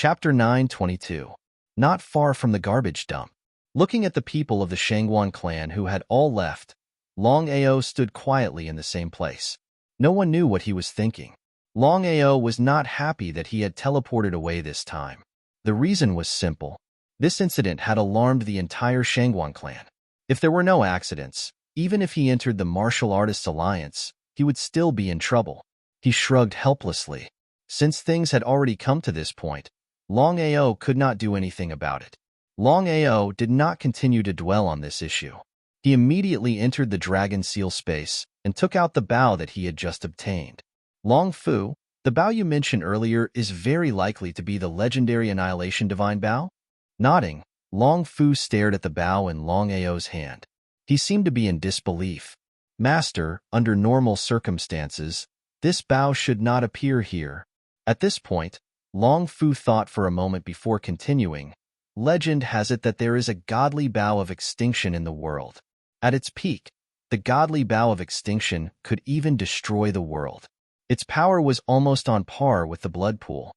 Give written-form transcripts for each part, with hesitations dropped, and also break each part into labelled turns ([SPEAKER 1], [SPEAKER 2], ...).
[SPEAKER 1] Chapter 922. Not far from the garbage dump. Looking at the people of the Shangguan clan who had all left, Longao stood quietly in the same place. No one knew what he was thinking. Longao was not happy that he had teleported away this time. The reason was simple. This incident had alarmed the entire Shangguan clan. If there were no accidents, even if he entered the Martial Artists Alliance, he would still be in trouble. He shrugged helplessly. Since things had already come to this point, Longao could not do anything about it. Longao did not continue to dwell on this issue. He immediately entered the Dragon Seal space and took out the bow that he had just obtained. Long Fu, the bow you mentioned earlier is very likely to be the legendary Annihilation Divine Bow? Nodding, Long Fu stared at the bow in Longao's hand. He seemed to be in disbelief. Master, under normal circumstances, this bow should not appear here. At this point, Long Fu thought for a moment before continuing. Legend has it that there is a godly bow of extinction in the world. At its peak, the godly bow of extinction could even destroy the world. Its power was almost on par with the blood pool.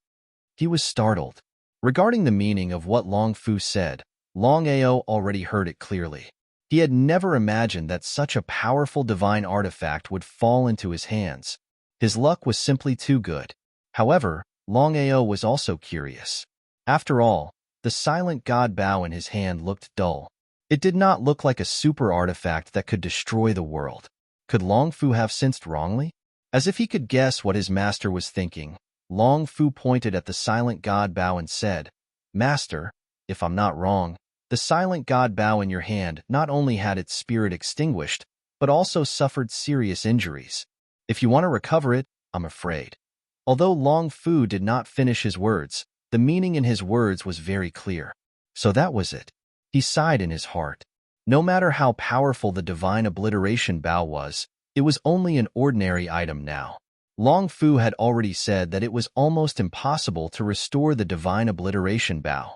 [SPEAKER 1] He was startled. Regarding the meaning of what Long Fu said, Longao already heard it clearly. He had never imagined that such a powerful divine artifact would fall into his hands. His luck was simply too good. However, Longao was also curious. After all, the silent god bow in his hand looked dull. It did not look like a super artifact that could destroy the world. Could Long Fu have sensed wrongly? As if he could guess what his master was thinking, Long Fu pointed at the silent god bow and said, "Master, if I'm not wrong, the silent god bow in your hand not only had its spirit extinguished, but also suffered serious injuries. If you want to recover it, I'm afraid." Although Long Fu did not finish his words, the meaning in his words was very clear. So that was it. He sighed in his heart. No matter how powerful the divine obliteration bow was, it was only an ordinary item now. Long Fu had already said that it was almost impossible to restore the divine obliteration bow.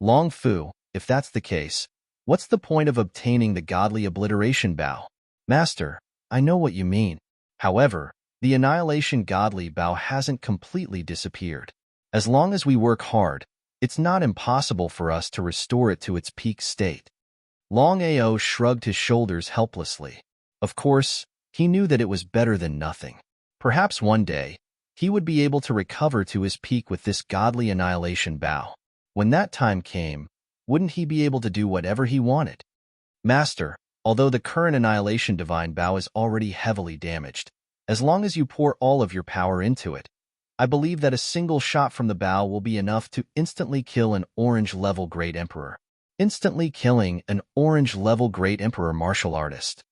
[SPEAKER 1] Long Fu, if that's the case, what's the point of obtaining the godly obliteration bow? Master, I know what you mean. However, the annihilation godly bow hasn't completely disappeared. As long as we work hard, it's not impossible for us to restore it to its peak state. Longao shrugged his shoulders helplessly. Of course, he knew that it was better than nothing. Perhaps one day, he would be able to recover to his peak with this godly annihilation bow. When that time came, wouldn't he be able to do whatever he wanted? Master, although the current annihilation divine bow is already heavily damaged, as long as you pour all of your power into it, I believe that a single shot from the bow will be enough to instantly kill an orange-level Great Emperor. Instantly killing an orange-level Great Emperor martial artist.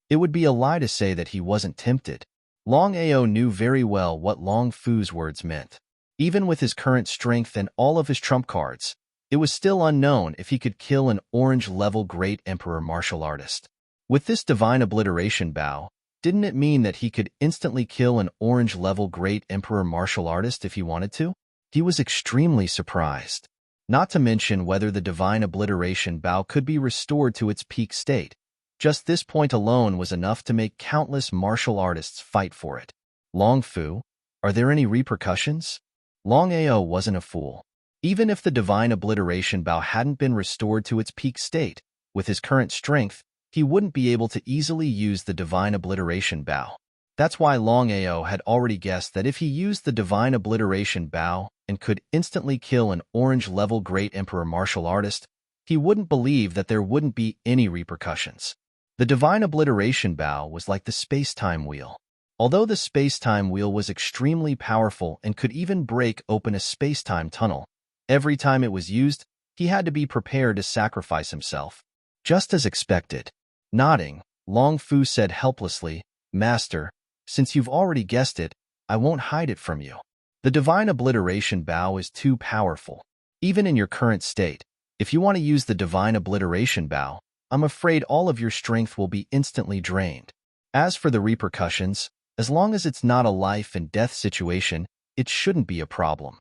[SPEAKER 1] It would be a lie to say that he wasn't tempted. Longao knew very well what Long Fu's words meant. Even with his current strength and all of his trump cards, it was still unknown if he could kill an orange-level Great Emperor martial artist. With this divine obliteration bow, didn't it mean that he could instantly kill an orange-level Great Emperor martial artist if he wanted to? He was extremely surprised. Not to mention whether the divine obliteration bow could be restored to its peak state. Just this point alone was enough to make countless martial artists fight for it. Long Fu, are there any repercussions? Longao wasn't a fool. Even if the divine obliteration bow hadn't been restored to its peak state, with his current strength, he wouldn't be able to easily use the divine obliteration bow. That's why Longao had already guessed that if he used the divine obliteration bow and could instantly kill an orange-level Great Emperor martial artist, he wouldn't believe that there wouldn't be any repercussions. The divine obliteration bow was like the space-time wheel. Although the space-time wheel was extremely powerful and could even break open a space-time tunnel, every time it was used, he had to be prepared to sacrifice himself. Just as expected. Nodding, Long Fu said helplessly, "Master, since you've already guessed it, I won't hide it from you. The divine obliteration bow is too powerful. Even in your current state, if you want to use the divine obliteration bow, I'm afraid all of your strength will be instantly drained. As for the repercussions, as long as it's not a life and death situation, it shouldn't be a problem."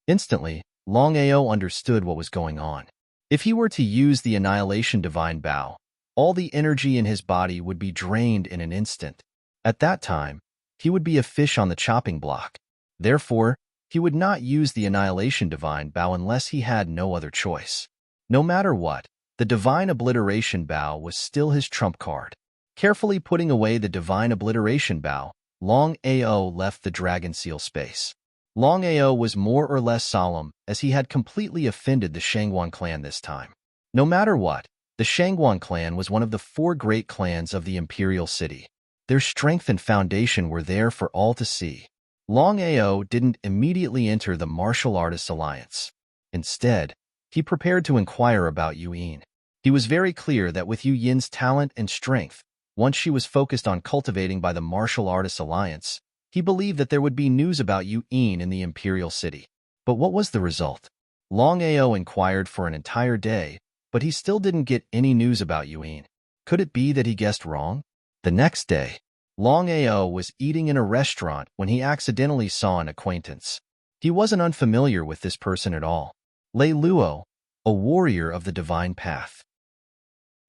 [SPEAKER 1] Instantly, Longao understood what was going on. If he were to use the annihilation divine bow, all the energy in his body would be drained in an instant. At that time, he would be a fish on the chopping block. Therefore, He would not use the Annihilation Divine Bow unless he had no other choice. No matter what, the Divine Obliteration Bow was still his trump card. Carefully putting away the Divine Obliteration Bow, Longao left the Dragon Seal space. Longao was more or less solemn, as he had completely offended the Shangguan clan this time. No matter what, the Shangguan clan was one of the 4 great clans of the Imperial City. Their strength and foundation were there for all to see. Longao didn't immediately enter the Martial Artists Alliance. Instead, he prepared to inquire about Yu Yin. He was very clear that with Yu Yin's talent and strength, once she was focused on cultivating by the Martial Artists Alliance, he believed that there would be news about Yu Yin in the Imperial City. But what was the result? Longao inquired for an entire day, but he still didn't get any news about Yu Yin. Could it be that he guessed wrong? The next day, Longao was eating in a restaurant when he accidentally saw an acquaintance. He wasn't unfamiliar with this person at all. Lei Luo, a warrior of the Divine Path.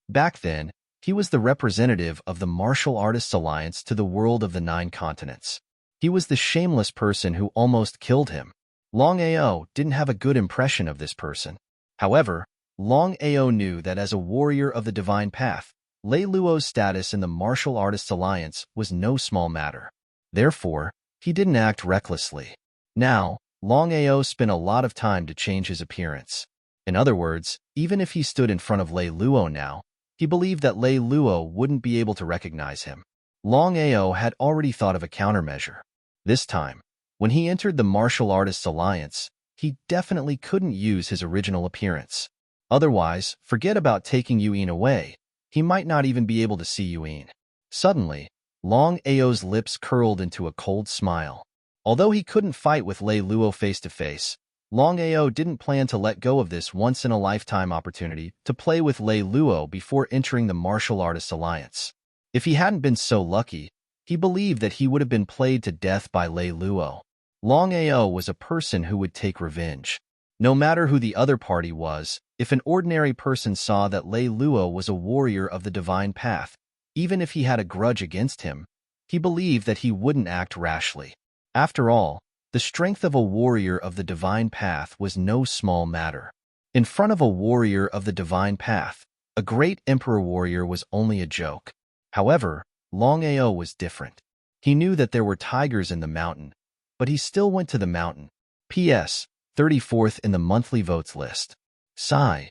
[SPEAKER 1] Back then, he was the representative of the Martial Artists Alliance to the world of the 9 continents. He was the shameless person who almost killed him. Longao didn't have a good impression of this person. However, Longao knew that as a warrior of the Divine Path, Lei Luo's status in the Martial Artists Alliance was no small matter. Therefore, he didn't act recklessly. Now, Longao spent a lot of time to change his appearance. In other words, even if he stood in front of Lei Luo now, he believed that Lei Luo wouldn't be able to recognize him. Longao had already thought of a countermeasure. This time, when he entered the Martial Artists Alliance, he definitely couldn't use his original appearance. Otherwise, forget about taking Yu Yin away. He might not even be able to see Yu Yin. Suddenly, Longao's lips curled into a cold smile. Although he couldn't fight with Lei Luo face-to-face, Longao didn't plan to let go of this once-in-a-lifetime opportunity to play with Lei Luo before entering the Martial Artists Alliance. If he hadn't been so lucky, he believed that he would have been played to death by Lei Luo. Longao was a person who would take revenge. No matter who the other party was, if an ordinary person saw that Lei Luo was a warrior of the Divine Path, even if he had a grudge against him, he believed that he wouldn't act rashly. After all, the strength of a warrior of the Divine Path was no small matter. In front of a warrior of the Divine Path, a great emperor warrior was only a joke. However, Longao was different. He knew that there were tigers in the mountain, but he still went to the mountain. P.S. 34th in the monthly votes list. Sigh.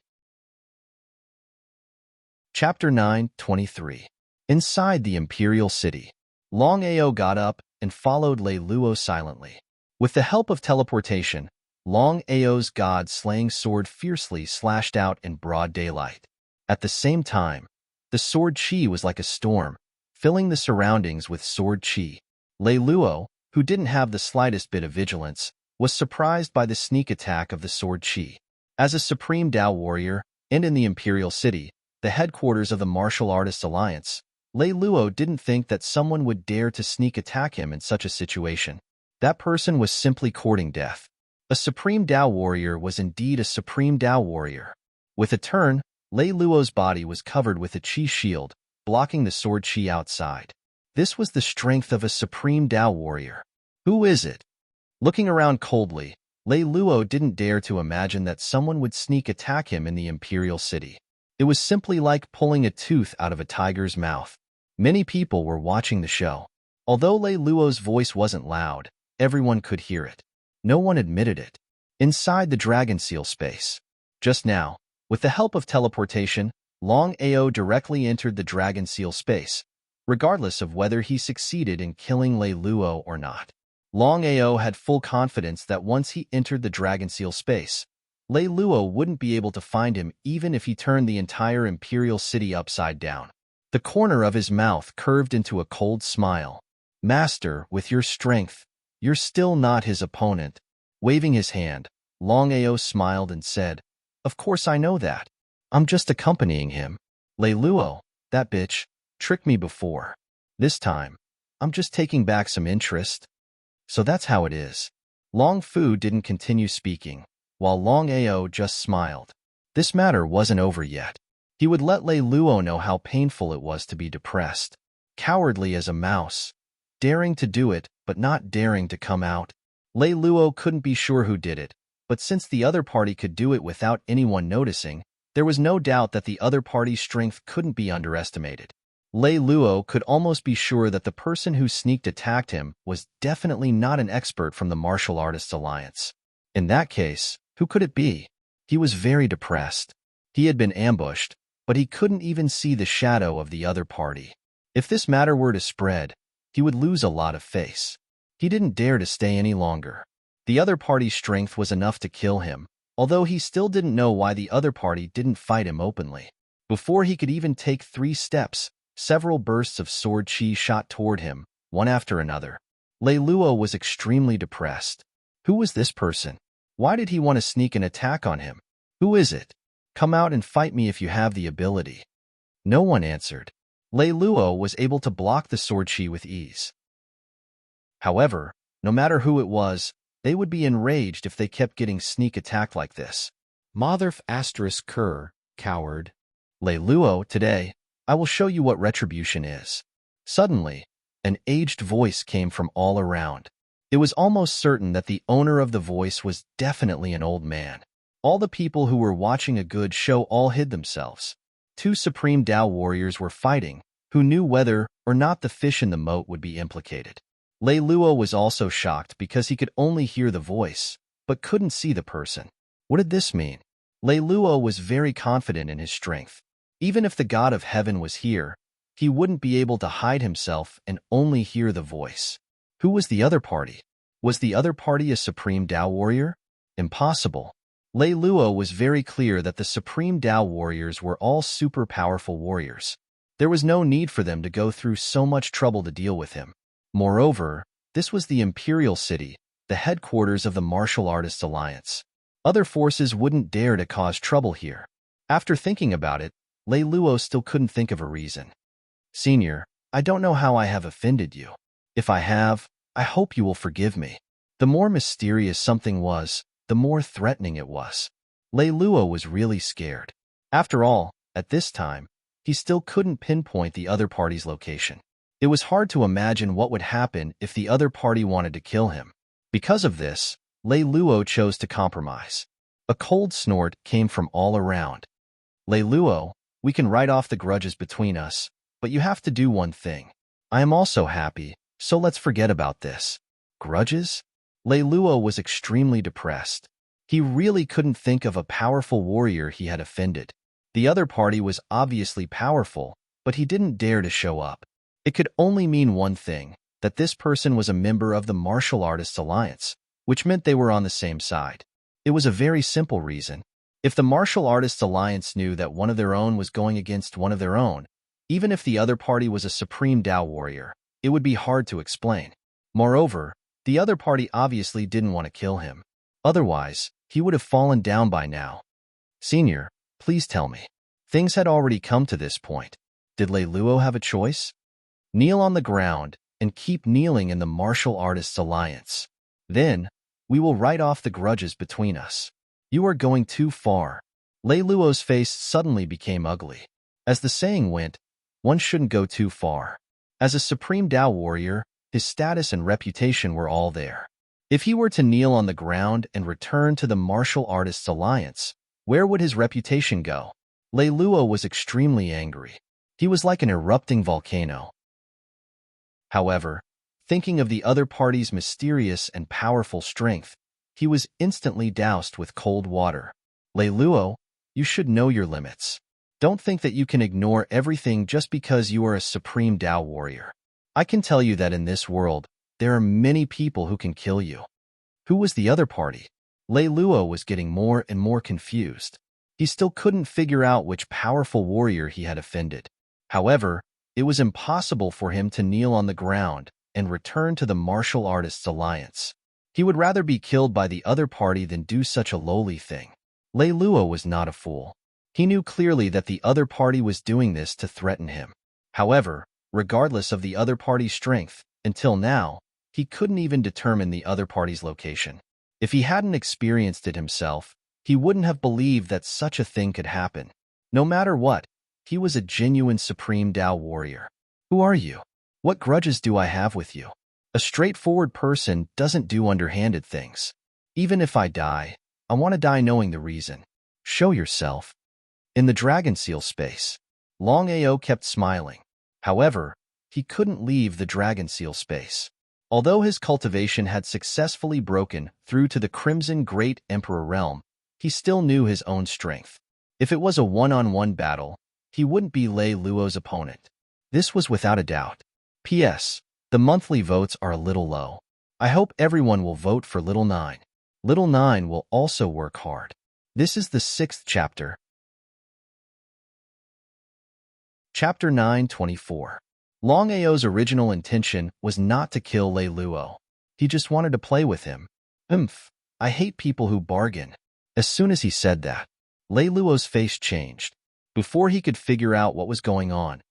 [SPEAKER 1] Chapter 9:23. Inside the Imperial City. Longao got up and followed Lei Luo silently. With the help of teleportation, Longao's god-slaying sword fiercely slashed out in broad daylight. At the same time, the sword chi was like a storm, filling the surroundings with sword chi. Lei Luo, who didn't have the slightest bit of vigilance, was surprised by the sneak attack of the sword chi. As a supreme Dao warrior, and in the Imperial City, the headquarters of the Martial Artists Alliance, Lei Luo didn't think that someone would dare to sneak attack him in such a situation. That person was simply courting death. A supreme Dao warrior was indeed a supreme Dao warrior. With a turn, Lei Luo's body was covered with a chi shield, blocking the sword chi outside. This was the strength of a supreme Dao warrior. Who is it? Looking around coldly, Lei Luo didn't dare to imagine that someone would sneak attack him in the Imperial City. It was simply like pulling a tooth out of a tiger's mouth. Many people were watching the show. Although Lei Luo's voice wasn't loud, everyone could hear it. No one admitted it. Inside the Dragon Seal space. Just now, with the help of teleportation, Longao directly entered the Dragon Seal space, regardless of whether he succeeded in killing Lei Luo or not. Longao had full confidence that once he entered the Dragon Seal space, Lei Luo wouldn't be able to find him even if he turned the entire Imperial City upside down. The corner of his mouth curved into a cold smile. Master, with your strength, you're still not his opponent. Waving his hand, Longao smiled and said, "Of course I know that. I'm just accompanying him. Lei Luo, that bitch, tricked me before. This time, I'm just taking back some interest." So that's how it is. Long Fu didn't continue speaking, while Longao just smiled. This matter wasn't over yet. He would let Lei Luo know how painful it was to be depressed. Cowardly as a mouse. Daring to do it, but not daring to come out. Lei Luo couldn't be sure who did it, but since the other party could do it without anyone noticing, there was no doubt that the other party's strength couldn't be underestimated. Lei Luo could almost be sure that the person who sneaked attacked him was definitely not an expert from the Martial Artists Alliance. In that case, who could it be? He was very depressed. He had been ambushed, but he couldn't even see the shadow of the other party. If this matter were to spread, he would lose a lot of face. He didn't dare to stay any longer. The other party's strength was enough to kill him, although he still didn't know why the other party didn't fight him openly. Before he could even take 3 steps, several bursts of sword chi shot toward him, one after another. Lei Luo was extremely depressed. Who was this person? Why did he want to sneak an attack on him? Who is it? Come out and fight me if you have the ability. No one answered. Lei Luo was able to block the sword chi with ease. However, no matter who it was, they would be enraged if they kept getting sneak attacked like this. Motherf * cur, coward. Lei Luo, today, I will show you what retribution is. Suddenly, an aged voice came from all around. It was almost certain that the owner of the voice was definitely an old man. All the people who were watching a good show all hid themselves. 2 Supreme Tao warriors were fighting, who knew whether or not the fish in the moat would be implicated. Lei Luo was also shocked because he could only hear the voice, but couldn't see the person. What did this mean? Lei Luo was very confident in his strength. Even if the god of heaven was here, he wouldn't be able to hide himself and only hear the voice. Who was the other party? Was the other party a Supreme Tao warrior? Impossible. Lei Luo was very clear that the Supreme Tao warriors were all super powerful warriors. There was no need for them to go through so much trouble to deal with him. Moreover, this was the Imperial City, the headquarters of the Martial Artists Alliance. Other forces wouldn't dare to cause trouble here. After thinking about it, Lei Luo still couldn't think of a reason. Senior, I don't know how I have offended you. If I have, I hope you will forgive me. The more mysterious something was, the more threatening it was. Lei Luo was really scared. After all, at this time, he still couldn't pinpoint the other party's location. It was hard to imagine what would happen if the other party wanted to kill him. Because of this, Lei Luo chose to compromise. A cold snort came from all around. Lei Luo, we can write off the grudges between us, but you have to do one thing. I am also happy, so let's forget about this. Grudges? Lei Luo was extremely depressed. He really couldn't think of a powerful warrior he had offended. The other party was obviously powerful, but he didn't dare to show up. It could only mean one thing, that this person was a member of the Martial Artists Alliance, which meant they were on the same side. It was a very simple reason. If the Martial Artists Alliance knew that one of their own was going against one of their own, even if the other party was a Supreme Tao warrior, it would be hard to explain. Moreover, the other party obviously didn't want to kill him. Otherwise, he would have fallen down by now. Senior, please tell me. Things had already come to this point. Did Lei Luo have a choice? Kneel on the ground and keep kneeling in the Martial Artists Alliance. Then, we will write off the grudges between us. You are going too far. Lei Luo's face suddenly became ugly. As the saying went, one shouldn't go too far. As a Supreme Tao warrior, his status and reputation were all there. If he were to kneel on the ground and return to the Martial Artists Alliance, where would his reputation go? Lei Luo was extremely angry. He was like an erupting volcano. However, thinking of the other party's mysterious and powerful strength, he was instantly doused with cold water. Lei Luo, you should know your limits. Don't think that you can ignore everything just because you are a Supreme Tao warrior. I can tell you that in this world, there are many people who can kill you. Who was the other party? Lei Luo was getting more and more confused. He still couldn't figure out which powerful warrior he had offended. However, it was impossible for him to kneel on the ground and return to the Martial Artists Alliance. He would rather be killed by the other party than do such a lowly thing. Lei Luo was not a fool. He knew clearly that the other party was doing this to threaten him. However, regardless of the other party's strength, until now, he couldn't even determine the other party's location. If he hadn't experienced it himself, he wouldn't have believed that such a thing could happen. No matter what, he was a genuine Supreme Tao warrior. Who are you? What grudges do I have with you? A straightforward person doesn't do underhanded things. Even if I die, I want to die knowing the reason. Show yourself. In the dragon seal space, Longao kept smiling. However, he couldn't leave the dragon seal space. Although his cultivation had successfully broken through to the Crimson Great Emperor realm, he still knew his own strength. If it was a one-on-one battle, he wouldn't be Lei Luo's opponent. This was without a doubt. P.S. The monthly votes are a little low. I hope everyone will vote for Little Nine. Little Nine will also work hard. This is the 6th chapter. Chapter 9:24. Longao's original intention was not to kill Lei Luo. He just wanted to play with him. I hate people who bargain. As soon as he said that, Lei Luo's face changed. Before he could figure out what was going on,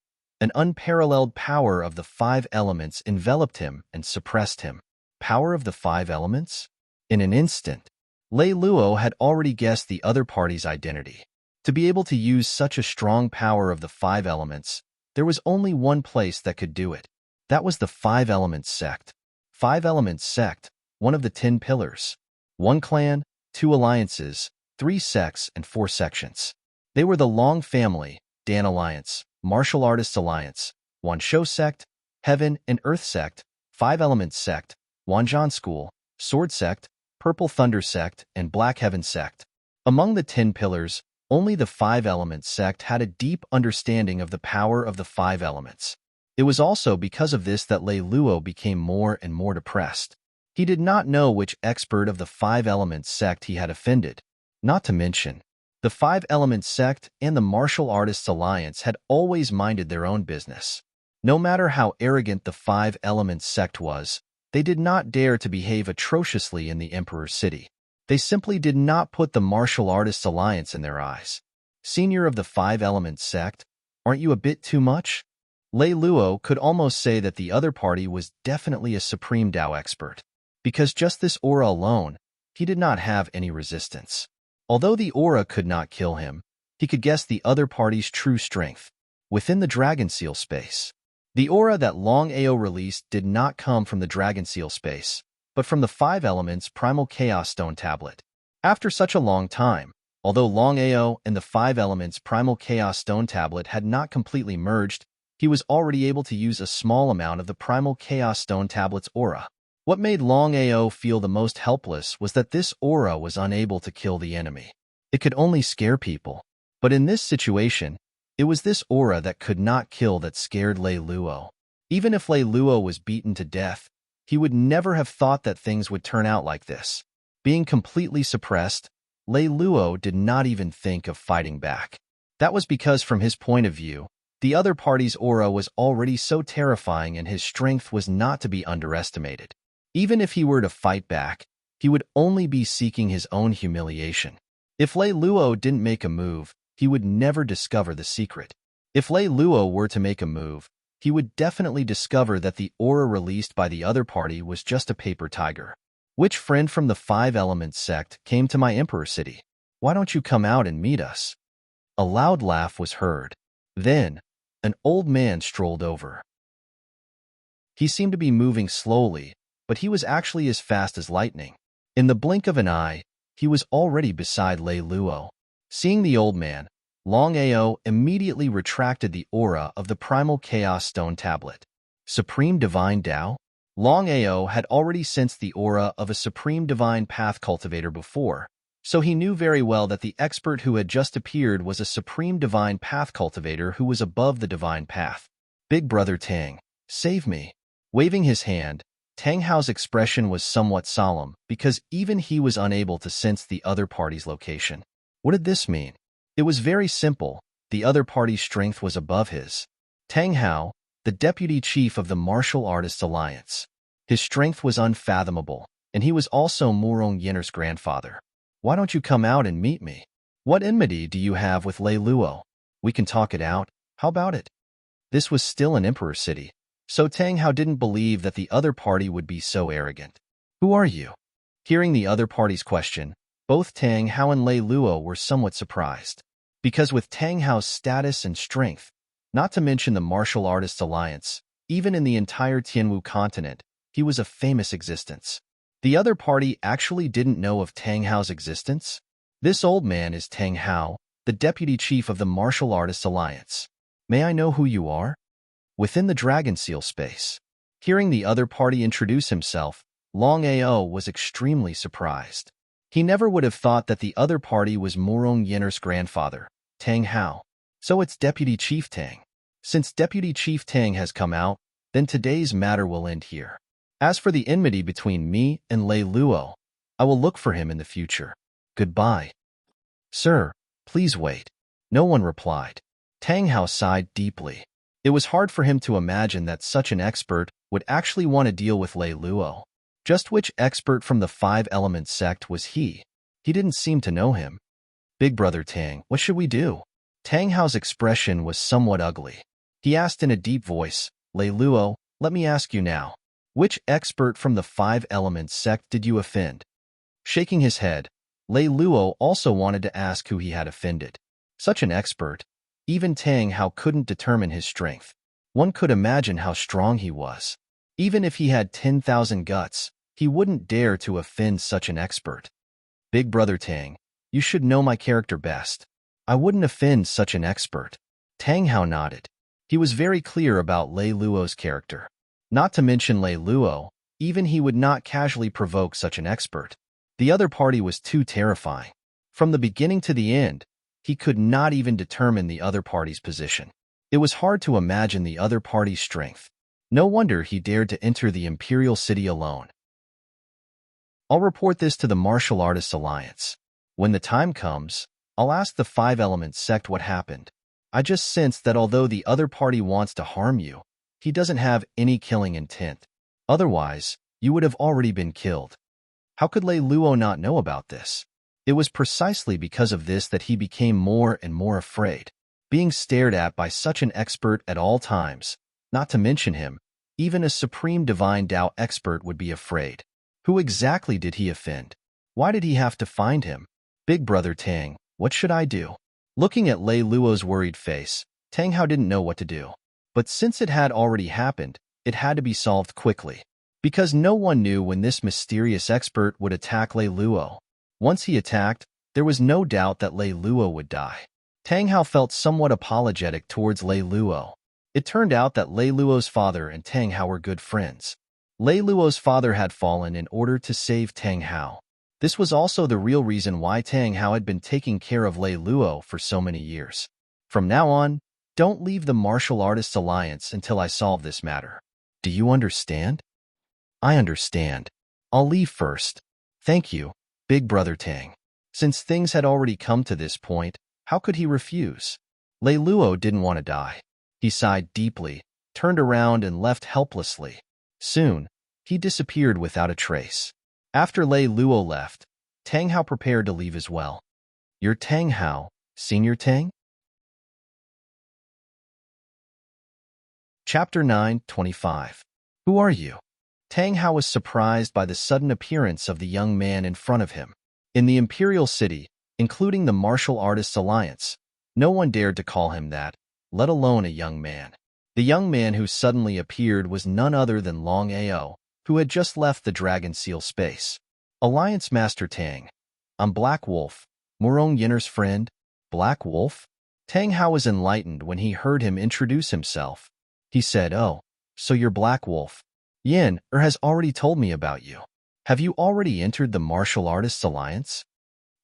[SPEAKER 1] an unparalleled power of the 5 elements enveloped him and suppressed him. Power of the 5 elements? In an instant, Lei Luo had already guessed the other party's identity. To be able to use such a strong power of the 5 elements, there was only one place that could do it. That was the 5 Elements sect. 5 Elements sect, one of the 10 pillars. 1 clan, 2 alliances, 3 sects, and 4 sections. They were the Long family, Dan Alliance, Martial Artists Alliance, Wanshou sect, Heaven and Earth sect, 5 Elements sect, Wanzhan School, Sword sect, Purple Thunder sect, and Black Heaven sect. Among the 10 pillars, only the 5 Elements sect had a deep understanding of the power of the 5 elements. It was also because of this that Lei Luo became more and more depressed. He did not know which expert of the 5 Elements sect he had offended. Not to mention, the 5 Elements sect and the Martial Artists Alliance had always minded their own business. No matter how arrogant the 5 Elements sect was, they did not dare to behave atrociously in the Emperor's city. They simply did not put the Martial Artists Alliance in their eyes. Senior of the 5 Elements sect, aren't you a bit too much? Lei Luo could almost say that the other party was definitely a Supreme Dao expert. Because just this aura alone, he did not have any resistance. Although the aura could not kill him, he could guess the other party's true strength. Within the Dragon Seal space, the aura that Longao released did not come from the Dragon Seal space, but from the 5 Elements Primal Chaos Stone Tablet. After such a long time, although Longao and the 5 Elements Primal Chaos Stone Tablet had not completely merged, he was already able to use a small amount of the Primal Chaos Stone Tablet's aura. What made Longao feel the most helpless was that this aura was unable to kill the enemy. It could only scare people. But in this situation, it was this aura that could not kill that scared Lei Luo. Even if Lei Luo was beaten to death, he would never have thought that things would turn out like this. Being completely suppressed, Lei Luo did not even think of fighting back. That was because from his point of view, the other party's aura was already so terrifying and his strength was not to be underestimated. Even if he were to fight back, he would only be seeking his own humiliation. If Lei Luo didn't make a move, he would never discover the secret. If Lei Luo were to make a move, he would definitely discover that the aura released by the other party was just a paper tiger. Which friend from the 5 Elements sect came to my Emperor city? Why don't you come out and meet us? A loud laugh was heard. Then, an old man strolled over. He seemed to be moving slowly, but he was actually as fast as lightning. In the blink of an eye, he was already beside Lei Luo. Seeing the old man, Longao immediately retracted the aura of the Primal Chaos Stone Tablet. Supreme Divine Dao? Longao had already sensed the aura of a Supreme Divine Path cultivator before, so he knew very well that the expert who had just appeared was a Supreme Divine Path cultivator who was above the Divine Path. Big Brother Tang, save me. Waving his hand, Tang Hao's expression was somewhat solemn because even he was unable to sense the other party's location. What did this mean? It was very simple. The other party's strength was above his. Tang Hao, the deputy chief of the Martial Artists Alliance. His strength was unfathomable, and he was also Murong Yenner's grandfather. Why don't you come out and meet me? What enmity do you have with Lei Luo? We can talk it out. How about it? This was still an Emperor city, so Tang Hao didn't believe that the other party would be so arrogant. Who are you? Hearing the other party's question, both Tang Hao and Lei Luo were somewhat surprised. Because with Tang Hao's status and strength, not to mention the Martial Artists Alliance, even in the entire Tianwu continent, He was a famous existence. The other party actually didn't know of Tang Hao's existence. This old man is Tang Hao, the deputy chief of the Martial Artists Alliance. May I know who you are? Within the Dragon Seal space. Hearing the other party introduce himself, Longao was extremely surprised. He never would have thought that the other party was Murong Yenner's grandfather, Tang Hao. So it's Deputy Chief Tang. Since Deputy Chief Tang has come out, then today's matter will end here. As for the enmity between me and Lei Luo, I will look for him in the future. Goodbye. Sir, please wait. No one replied. Tang Hao sighed deeply. It was hard for him to imagine that such an expert would actually want to deal with Lei Luo. Just which expert from the Five Elements sect was he? He didn't seem to know him. Big Brother Tang, what should we do? Tang Hao's expression was somewhat ugly. He asked in a deep voice, Lei Luo, let me ask you now. Which expert from the Five Elements sect did you offend? Shaking his head, Lei Luo also wanted to ask who he had offended. Such an expert. Even Tang Hao couldn't determine his strength. One could imagine how strong he was. Even if he had 10,000 guts, he wouldn't dare to offend such an expert. Big Brother Tang, you should know my character best. I wouldn't offend such an expert. Tang Hao nodded. He was very clear about Lei Luo's character. Not to mention Lei Luo, even he would not casually provoke such an expert. The other party was too terrifying. From the beginning to the end, he could not even determine the other party's position. It was hard to imagine the other party's strength. No wonder he dared to enter the Imperial City alone. I'll report this to the Martial Artists Alliance. When the time comes, I'll ask the Five Elements sect what happened. I just sensed that although the other party wants to harm you, he doesn't have any killing intent. Otherwise, you would have already been killed. How could Lei Luo not know about this? It was precisely because of this that he became more and more afraid. Being stared at by such an expert at all times, not to mention him, even a supreme divine Tao expert would be afraid. Who exactly did he offend? Why did he have to find him? Big Brother Tang, what should I do? Looking at Lei Luo's worried face, Tang Hao didn't know what to do. But since it had already happened, it had to be solved quickly. Because no one knew when this mysterious expert would attack Lei Luo. Once he attacked, there was no doubt that Lei Luo would die. Tang Hao felt somewhat apologetic towards Lei Luo. It turned out that Lei Luo's father and Tang Hao were good friends. Lei Luo's father had fallen in order to save Tang Hao. This was also the real reason why Tang Hao had been taking care of Lei Luo for so many years. From now on, don't leave the Martial Artists Alliance until I solve this matter. Do you understand? I understand. I'll leave first. Thank you, Big Brother Tang. Since things had already come to this point, how could he refuse? Lei Luo didn't want to die. He sighed deeply, turned around and left helplessly. Soon, he disappeared without a trace. After Lei Luo left, Tang Hao prepared to leave as well. You're Tang Hao, Senior Tang? Chapter 9:25. Who are you? Tang Hao was surprised by the sudden appearance of the young man in front of him. In the Imperial City, including the Martial Artists Alliance, no one dared to call him that, let alone a young man. The young man who suddenly appeared was none other than Longao, who had just left the Dragon Seal space. Alliance Master Tang. I'm Black Wolf, Murong Yenner's friend. Black Wolf? Tang Hao was enlightened when he heard him introduce himself. He said, oh, so you're Black Wolf. Yen has already told me about you. Have you already entered the Martial Artists Alliance?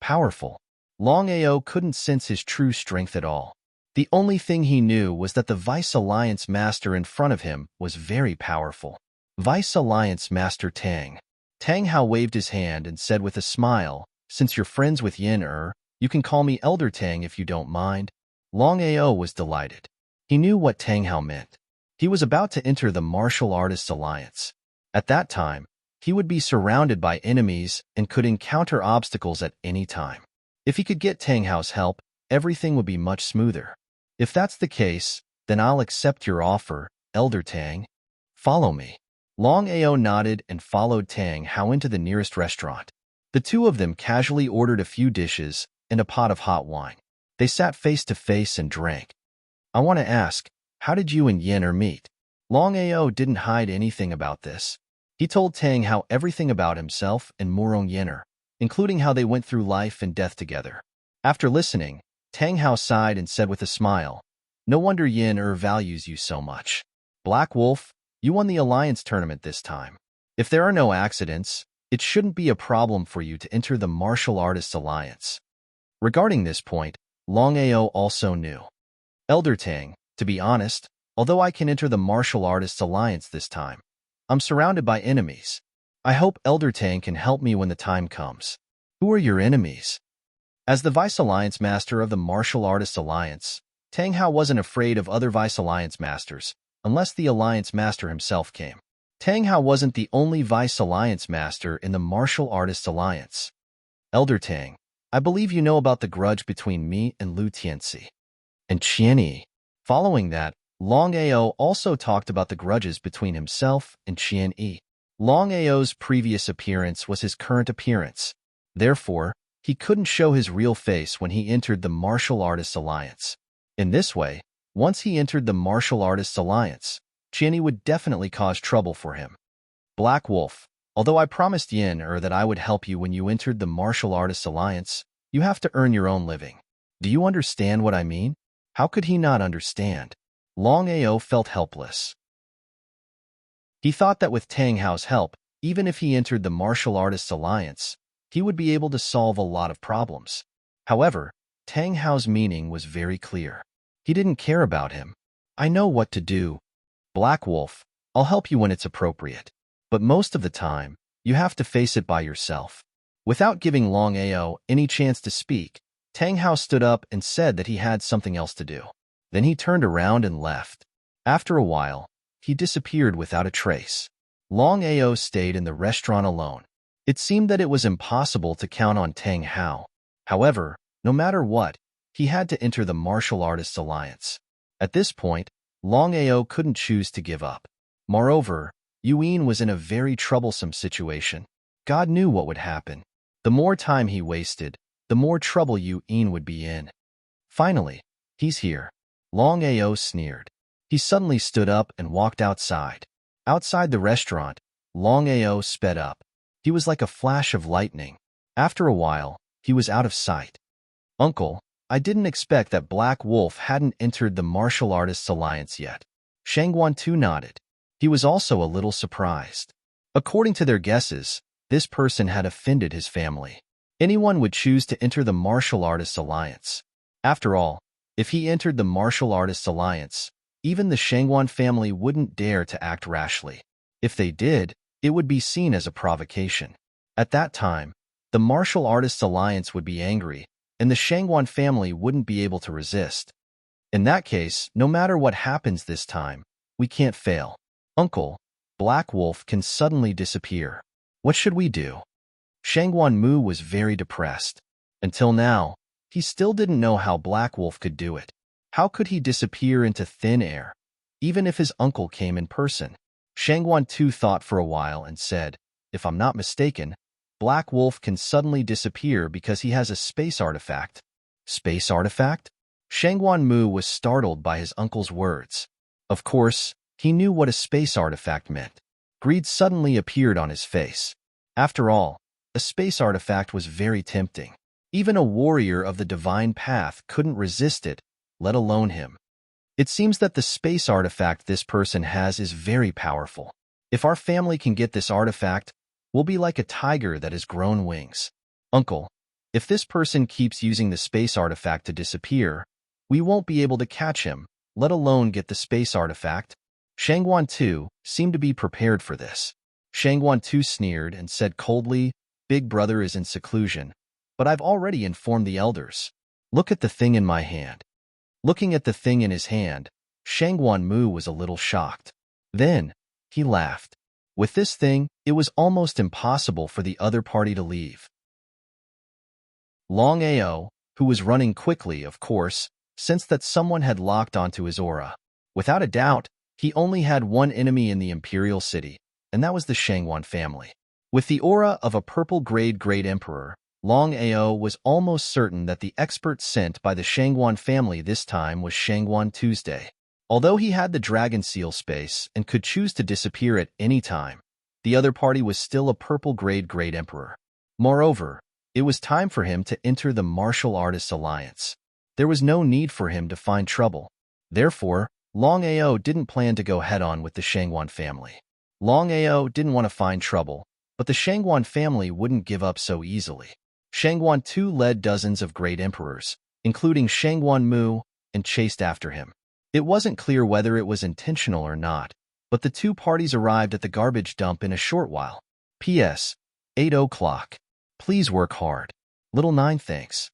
[SPEAKER 1] Powerful. Longao couldn't sense his true strength at all. The only thing he knew was that the Vice Alliance Master in front of him was very powerful. Vice Alliance Master Tang. Tang Hao waved his hand and said with a smile, since you're friends with Yen, you can call me Elder Tang if you don't mind. Longao was delighted. He knew what Tang Hao meant. He was about to enter the Martial Artists Alliance. At that time, he would be surrounded by enemies and could encounter obstacles at any time. If he could get Tang Hao's help, everything would be much smoother. If that's the case, then I'll accept your offer, Elder Tang. Follow me. Longao nodded and followed Tang Hao into the nearest restaurant. The two of them casually ordered a few dishes and a pot of hot wine. They sat face to face and drank. I want to ask, how did you and Yen meet? Longao didn't hide anything about this. He told Tang Hao everything about himself and Murong Yenner, including how they went through life and death together. After listening, Tang Hao sighed and said with a smile, "No wonder Yin values you so much. Black Wolf, you won the Alliance tournament this time. If there are no accidents, it shouldn't be a problem for you to enter the Martial Artists Alliance." Regarding this point, Longao also knew. Elder Tang, to be honest, although I can enter the Martial Artists Alliance this time, I'm surrounded by enemies. I hope Elder Tang can help me when the time comes. Who are your enemies? As the Vice Alliance Master of the Martial Artists Alliance, Tang Hao wasn't afraid of other Vice Alliance Masters, unless the Alliance Master himself came. Tang Hao wasn't the only Vice Alliance Master in the Martial Artists Alliance. Elder Tang, I believe you know about the grudge between me and Lu Tianxi and Qianyi. Following that, Longao also talked about the grudges between himself and Qianyi. Longao's previous appearance was his current appearance. Therefore, he couldn't show his real face when he entered the Martial Artists Alliance. In this way, once he entered the Martial Artists Alliance, Qianyi would definitely cause trouble for him. Black Wolf, although I promised Yin that I would help you when you entered the Martial Artists Alliance, you have to earn your own living. Do you understand what I mean? How could he not understand? Longao felt helpless. He thought that with Tang Hao's help, even if he entered the Martial Artists Alliance, he would be able to solve a lot of problems. However, Tang Hao's meaning was very clear. He didn't care about him. I know what to do. Black Wolf, I'll help you when it's appropriate. But most of the time, you have to face it by yourself. Without giving Longao any chance to speak, Tang Hao stood up and said that he had something else to do. Then he turned around and left. After a while, he disappeared without a trace. Longao stayed in the restaurant alone. It seemed that it was impossible to count on Tang Hao. However, no matter what, he had to enter the Martial Artists Alliance. At this point, Longao couldn't choose to give up. Moreover, Yuan was in a very troublesome situation. God knew what would happen. The more time he wasted, the more trouble Yuan would be in. Finally, he's here. Longao sneered. He suddenly stood up and walked outside. Outside the restaurant, Longao sped up. He was like a flash of lightning. After a while, he was out of sight. Uncle, I didn't expect that Black Wolf hadn't entered the Martial Artists Alliance yet. Shangguan too nodded. He was also a little surprised. According to their guesses, this person had offended his family. Anyone would choose to enter the Martial Artists Alliance. After all, if he entered the Martial Artists Alliance, even the Shangguan family wouldn't dare to act rashly. If they did, it would be seen as a provocation. At that time, the Martial Artists Alliance would be angry, and the Shangguan family wouldn't be able to resist. In that case, no matter what happens this time, we can't fail. Uncle, Black Wolf can suddenly disappear. What should we do? Shangguan Mu was very depressed. Until now, he still didn't know how Black Wolf could do it. How could he disappear into thin air, even if his uncle came in person? Shangguan too thought for a while and said, if I'm not mistaken, Black Wolf can suddenly disappear because he has a space artifact. Space artifact? Shangguan Mu was startled by his uncle's words. Of course, he knew what a space artifact meant. Greed suddenly appeared on his face. After all, a space artifact was very tempting. Even a warrior of the divine path couldn't resist it, let alone him. It seems that the space artifact this person has is very powerful. If our family can get this artifact, we'll be like a tiger that has grown wings. Uncle, if this person keeps using the space artifact to disappear, we won't be able to catch him, let alone get the space artifact. Shangguan Tu seemed to be prepared for this. Shangguan Tu sneered and said coldly, Big Brother is in seclusion, but I've already informed the elders. Look at the thing in my hand. Looking at the thing in his hand, Shangguan Mu was a little shocked. Then, he laughed. With this thing, it was almost impossible for the other party to leave. Longao, who was running quickly, of course, sensed that someone had locked onto his aura. Without a doubt, he only had one enemy in the Imperial City, and that was the Shangguan family. With the aura of a purple-grade Great Emperor, Longao was almost certain that the expert sent by the Shangguan family this time was Shangguan Tuesday. Although he had the Dragon Seal space and could choose to disappear at any time, The other party was still a purple grade great emperor. Moreover, it was time for him to enter the martial artists alliance. There was no need for him to find trouble. Therefore, Longao didn't plan to go head-on with the Shangguan family. Longao didn't want to find trouble, but the Shangguan family wouldn't give up so easily. Shangguan too led dozens of great emperors, including Shangguan Mu, and chased after him. It wasn't clear whether it was intentional or not, but the two parties arrived at the garbage dump in a short while. P.S. 8 o'clock. Please work hard. Little 9 thanks.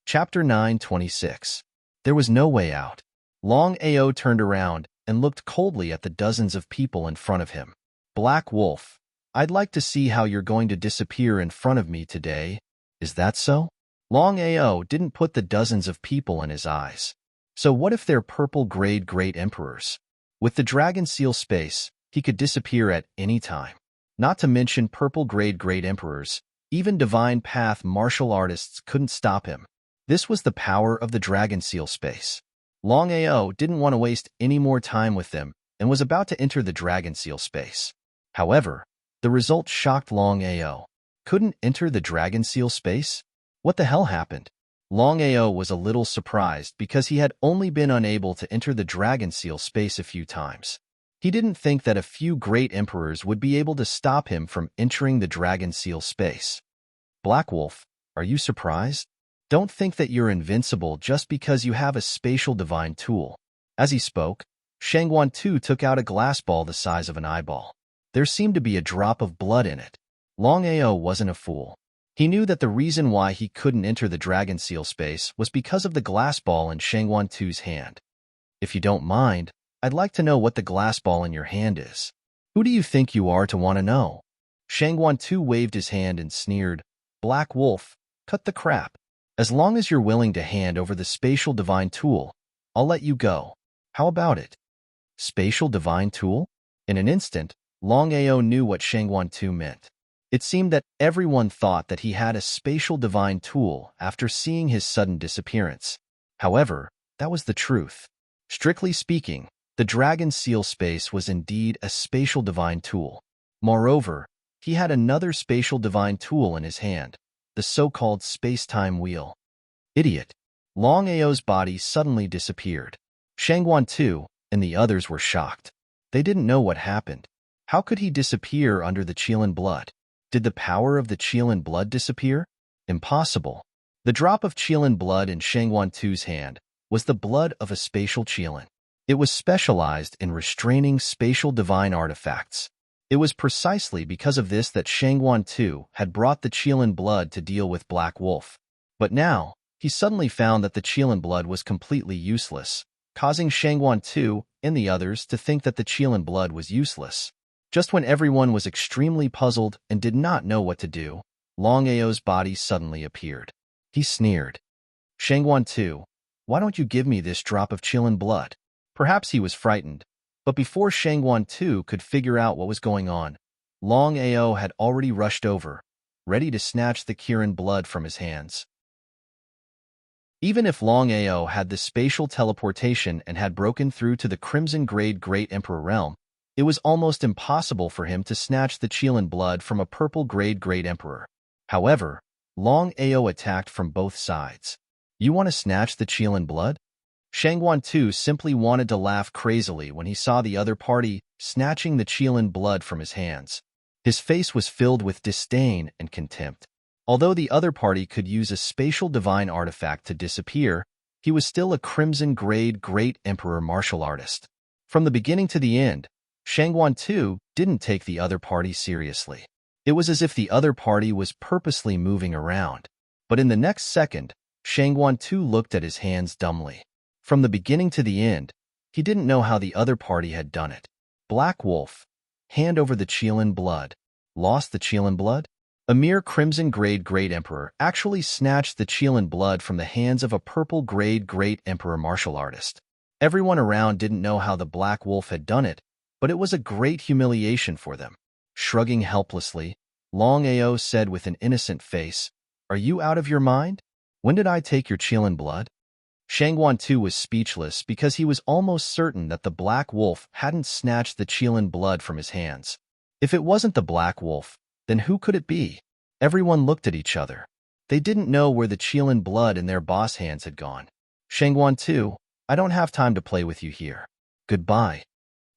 [SPEAKER 1] Chapter 9:26. There was no way out. Longao turned around and looked coldly at the dozens of people in front of him. Black Wolf, I'd like to see how you're going to disappear in front of me today. Is that so? Longao didn't put the dozens of people in his eyes. So what if they're purple grade great emperors? With the dragon seal space, he could disappear at any time. Not to mention purple grade great emperors, even divine path martial artists couldn't stop him. This was the power of the dragon seal space. Longao didn't want to waste any more time with them and was about to enter the dragon seal space. However, the result shocked Longao. Couldn't enter the dragon seal space? What the hell happened? Longao was a little surprised because he had only been unable to enter the dragon seal space a few times. He didn't think that a few great emperors would be able to stop him from entering the dragon seal space. Black Wolf, are you surprised? Don't think that you're invincible just because you have a spatial divine tool. As he spoke, Shangguan Tu took out a glass ball the size of an eyeball. There seemed to be a drop of blood in it. Longao wasn't a fool. He knew that the reason why he couldn't enter the dragon seal space was because of the glass ball in Shangguan Tu's hand. If you don't mind, I'd like to know what the glass ball in your hand is. Who do you think you are to want to know? Shangguan Tu waved his hand and sneered, Black Wolf, cut the crap. As long as you're willing to hand over the spatial divine tool, I'll let you go. How about it? Spatial divine tool? In an instant, Longao knew what Shangguan Tu meant. It seemed that everyone thought that he had a spatial divine tool after seeing his sudden disappearance. However, that was the truth. Strictly speaking, the dragon seal space was indeed a spatial divine tool. Moreover, he had another spatial divine tool in his hand, the so-called space-time wheel. Idiot. Longao's body suddenly disappeared. Shangguan Tu and the others were shocked. They didn't know what happened. How could he disappear under the Qilin blood? Did the power of the Qilin blood disappear? Impossible. The drop of Qilin blood in Shangguan Tu's hand was the blood of a spatial Qilin. It was specialized in restraining spatial divine artifacts. It was precisely because of this that Shangguan Tu had brought the Qilin blood to deal with Black Wolf. But now, he suddenly found that the Qilin blood was completely useless, causing Shangguan Tu and the others to think that the Qilin blood was useless. Just when everyone was extremely puzzled and did not know what to do, Longao's body suddenly appeared. He sneered. Shangguan Tu, why don't you give me this drop of Qilin blood? Perhaps he was frightened. But before Shangguan Tu could figure out what was going on, Longao had already rushed over, ready to snatch the Qilin blood from his hands. Even if Longao had the spatial teleportation and had broken through to the Crimson Grade Great Emperor realm, it was almost impossible for him to snatch the Qilin blood from a Purple Grade Great Emperor. However, Longao attacked from both sides. You want to snatch the Qilin blood? Shangguan Tu simply wanted to laugh crazily when he saw the other party snatching the Qilin blood from his hands. His face was filled with disdain and contempt. Although the other party could use a spatial divine artifact to disappear, he was still a Crimson Grade Great Emperor martial artist. From the beginning to the end, Shangguan Tu didn't take the other party seriously. It was as if the other party was purposely moving around. But in the next second, Shangguan Tu looked at his hands dumbly. From the beginning to the end, he didn't know how the other party had done it. Black Wolf, hand over the Qilin blood. Lost the Qilin blood? A mere Crimson Grade Great Emperor actually snatched the Qilin blood from the hands of a Purple Grade Great Emperor martial artist. Everyone around didn't know how the Black Wolf had done it, but it was a great humiliation for them. Shrugging helplessly, Longao said with an innocent face, Are you out of your mind? When did I take your Qilin blood? Shangguan too was speechless because he was almost certain that the Black Wolf hadn't snatched the Qilin blood from his hands. If it wasn't the Black Wolf, then who could it be? Everyone looked at each other. They didn't know where the Qilin blood in their boss hands had gone. Shangguan too, I don't have time to play with you here. Goodbye.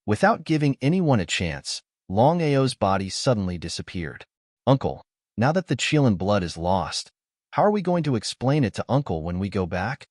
[SPEAKER 1] Without giving anyone a chance, Longao's body suddenly disappeared. Uncle, now that the Qilin blood is lost, how are we going to explain it to Uncle when we go back?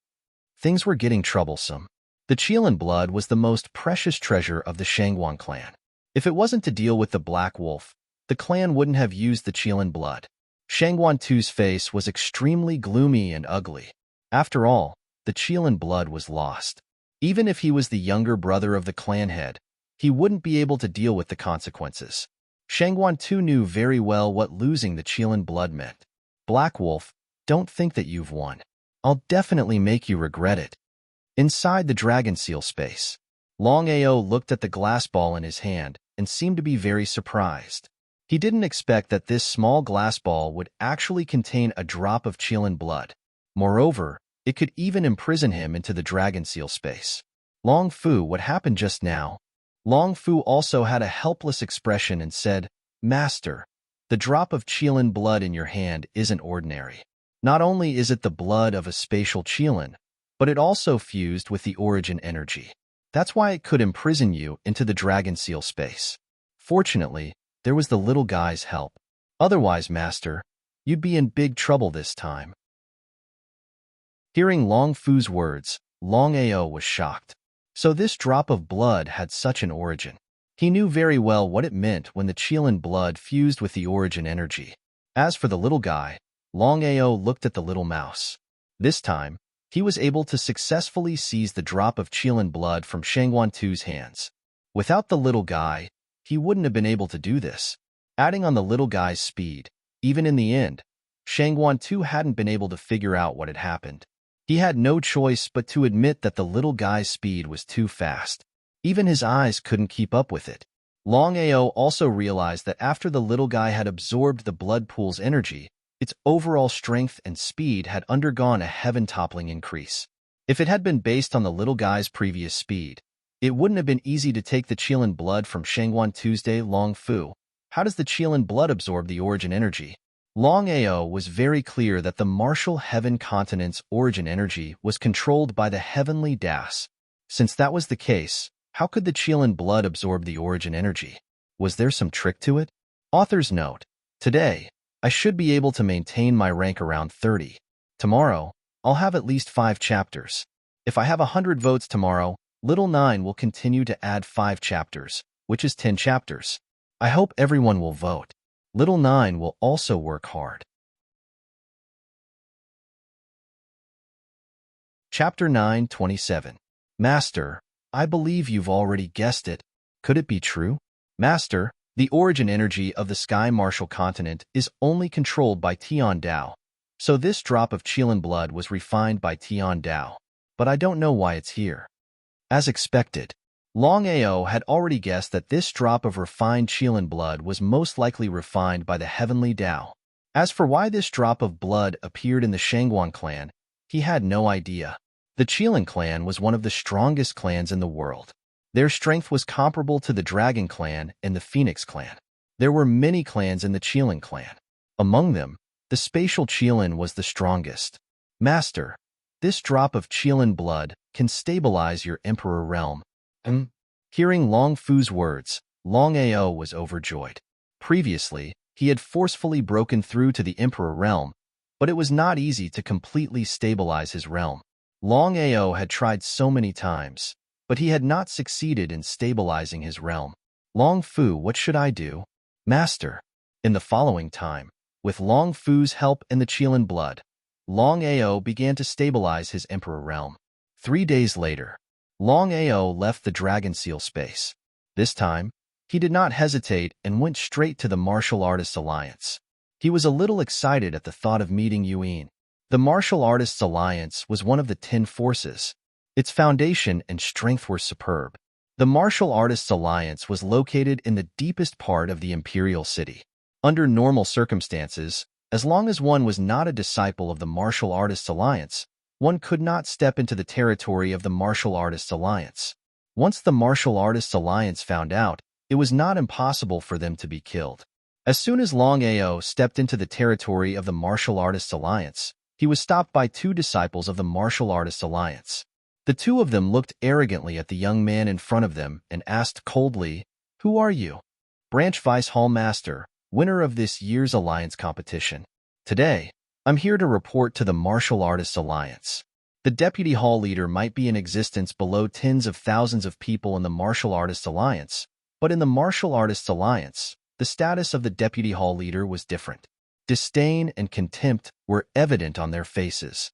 [SPEAKER 1] Things were getting troublesome. The Qilin blood was the most precious treasure of the Shangguan clan. If it wasn't to deal with the Black Wolf, the clan wouldn't have used the Qilin blood. Shangguan Tu's face was extremely gloomy and ugly. After all, the Qilin blood was lost. Even if he was the younger brother of the clan head, he wouldn't be able to deal with the consequences. Shangguan Tu knew very well what losing the Qilin blood meant. Black Wolf, don't think that you've won. I'll definitely make you regret it. Inside the dragon seal space, Longao looked at the glass ball in his hand and seemed to be very surprised. He didn't expect that this small glass ball would actually contain a drop of Qilin blood. Moreover, it could even imprison him into the dragon seal space. Long Fu, what happened just now? Long Fu also had a helpless expression and said, Master, the drop of Qilin blood in your hand isn't ordinary. Not only is it the blood of a spatial Qilin, but it also fused with the origin energy. That's why it could imprison you into the dragon seal space. Fortunately, there was the little guy's help. Otherwise, Master, you'd be in big trouble this time. Hearing Long Fu's words, Longao was shocked. So this drop of blood had such an origin. He knew very well what it meant when the Qilin blood fused with the origin energy. As for the little guy, Longao looked at the little mouse. This time, he was able to successfully seize the drop of Qilin blood from Shangguan Tu's hands. Without the little guy, he wouldn't have been able to do this. Adding on the little guy's speed, even in the end, Shangguan Tu hadn't been able to figure out what had happened. He had no choice but to admit that the little guy's speed was too fast. Even his eyes couldn't keep up with it. Longao also realized that after the little guy had absorbed the blood pool's energy, its overall strength and speed had undergone a heaven-toppling increase. If it had been based on the little guy's previous speed, it wouldn't have been easy to take the Qilin blood from Shangguan Tuesday Long Fu. How does the Qilin blood absorb the origin energy? Longao was very clear that the martial heaven continent's origin energy was controlled by the heavenly Das. Since that was the case, how could the Qilin blood absorb the origin energy? Was there some trick to it? Author's note. Today, I should be able to maintain my rank around 30. Tomorrow, I'll have at least 5 chapters. If I have 100 votes tomorrow, Little 9 will continue to add 5 chapters, which is 10 chapters. I hope everyone will vote. Little 9 will also work hard. Chapter 9:27. Master, I believe you've already guessed it. Could it be true? Master, the origin energy of the Sky Martial Continent is only controlled by Tian Dao. So this drop of Qilin blood was refined by Tian Dao. But I don't know why it's here. As expected, Longao had already guessed that this drop of refined Qilin blood was most likely refined by the heavenly Dao. As for why this drop of blood appeared in the Shangguan clan, he had no idea. The Qilin clan was one of the strongest clans in the world. Their strength was comparable to the Dragon clan and the Phoenix clan. There were many clans in the Qilin clan. Among them, the spatial Qilin was the strongest. Master, this drop of Qilin blood can stabilize your Emperor realm. Hearing Long Fu's words, Longao was overjoyed. Previously, he had forcefully broken through to the Emperor realm, but it was not easy to completely stabilize his realm. Longao had tried so many times, but he had not succeeded in stabilizing his realm. Long Fu, what should I do? Master. In the following time, with Long Fu's help and the Qilin blood, Longao began to stabilize his Emperor realm. 3 days later, Longao left the Dragon Seal space. This time, he did not hesitate and went straight to the Martial Artists Alliance. He was a little excited at the thought of meeting Yuan. The Martial Artists Alliance was one of the 10 forces. Its foundation and strength were superb. The Martial Artists Alliance was located in the deepest part of the Imperial City. Under normal circumstances, as long as one was not a disciple of the Martial Artists Alliance, one could not step into the territory of the Martial Artists Alliance. Once the Martial Artists Alliance found out, it was not impossible for them to be killed. As soon as Longao stepped into the territory of the Martial Artists Alliance, he was stopped by two disciples of the Martial Artists Alliance. The two of them looked arrogantly at the young man in front of them and asked coldly, "Who are you?" "Branch Vice Hall Master, winner of this year's Alliance competition. Today, I'm here to report to the Martial Artists Alliance." The Deputy Hall Leader might be in existence below tens of thousands of people in the Martial Artists Alliance, but in the Martial Artists Alliance, the status of the Deputy Hall Leader was different. Disdain and contempt were evident on their faces.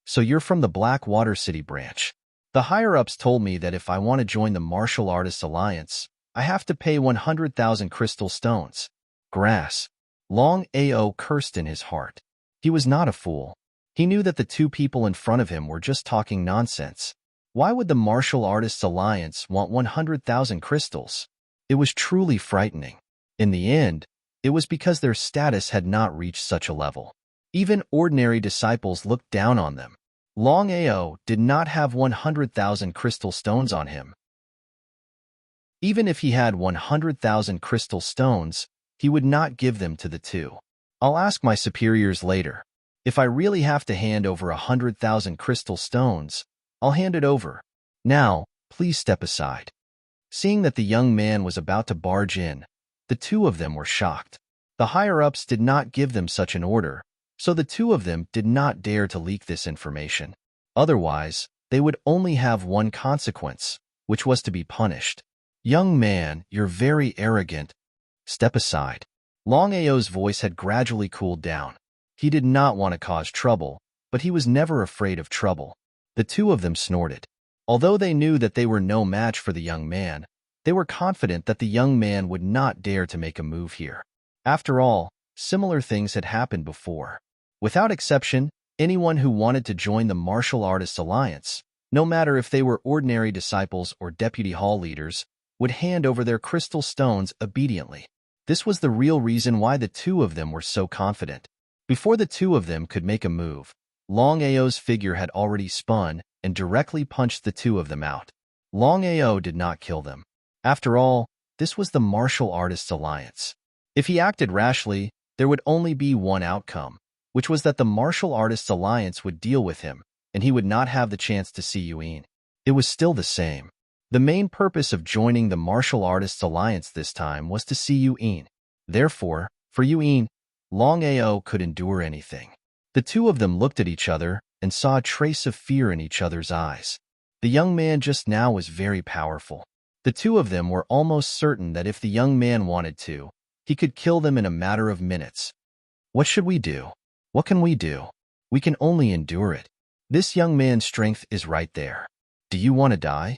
[SPEAKER 1] "So you're from the Blackwater City branch. The higher-ups told me that if I want to join the Martial Artists Alliance, I have to pay 100,000 crystal stones." Grass. Longao cursed in his heart. He was not a fool. He knew that the two people in front of him were just talking nonsense. Why would the Martial Artists Alliance want 100,000 crystals? It was truly frightening. In the end, it was because their status had not reached such a level. Even ordinary disciples looked down on them. Longao did not have 100,000 crystal stones on him. Even if he had 100,000 crystal stones, he would not give them to the two. "I'll ask my superiors later. If I really have to hand over 100,000 crystal stones, I'll hand it over. Now, please step aside." Seeing that the young man was about to barge in, the two of them were shocked. The higher-ups did not give them such an order, so the two of them did not dare to leak this information. Otherwise, they would only have one consequence, which was to be punished. "Young man, you're very arrogant. Step aside." Longao's voice had gradually cooled down. He did not want to cause trouble, but he was never afraid of trouble. The two of them snorted. Although they knew that they were no match for the young man, they were confident that the young man would not dare to make a move here. After all, similar things had happened before. Without exception, anyone who wanted to join the Martial Artists Alliance, no matter if they were ordinary disciples or deputy hall leaders, would hand over their crystal stones obediently. This was the real reason why the two of them were so confident. Before the two of them could make a move, Longao's figure had already spun and directly punched the two of them out. Longao did not kill them. After all, this was the Martial Artists Alliance. If he acted rashly, there would only be one outcome, which was that the Martial Artists Alliance would deal with him, and he would not have the chance to see Yuan. It was still the same. The main purpose of joining the Martial Artists Alliance this time was to see Yuan. Therefore, for Yuan, Longao could endure anything. The two of them looked at each other and saw a trace of fear in each other's eyes. The young man just now was very powerful. The two of them were almost certain that if the young man wanted to, he could kill them in a matter of minutes. What should we do? What can we do? We can only endure it. This young man's strength is right there. Do you want to die?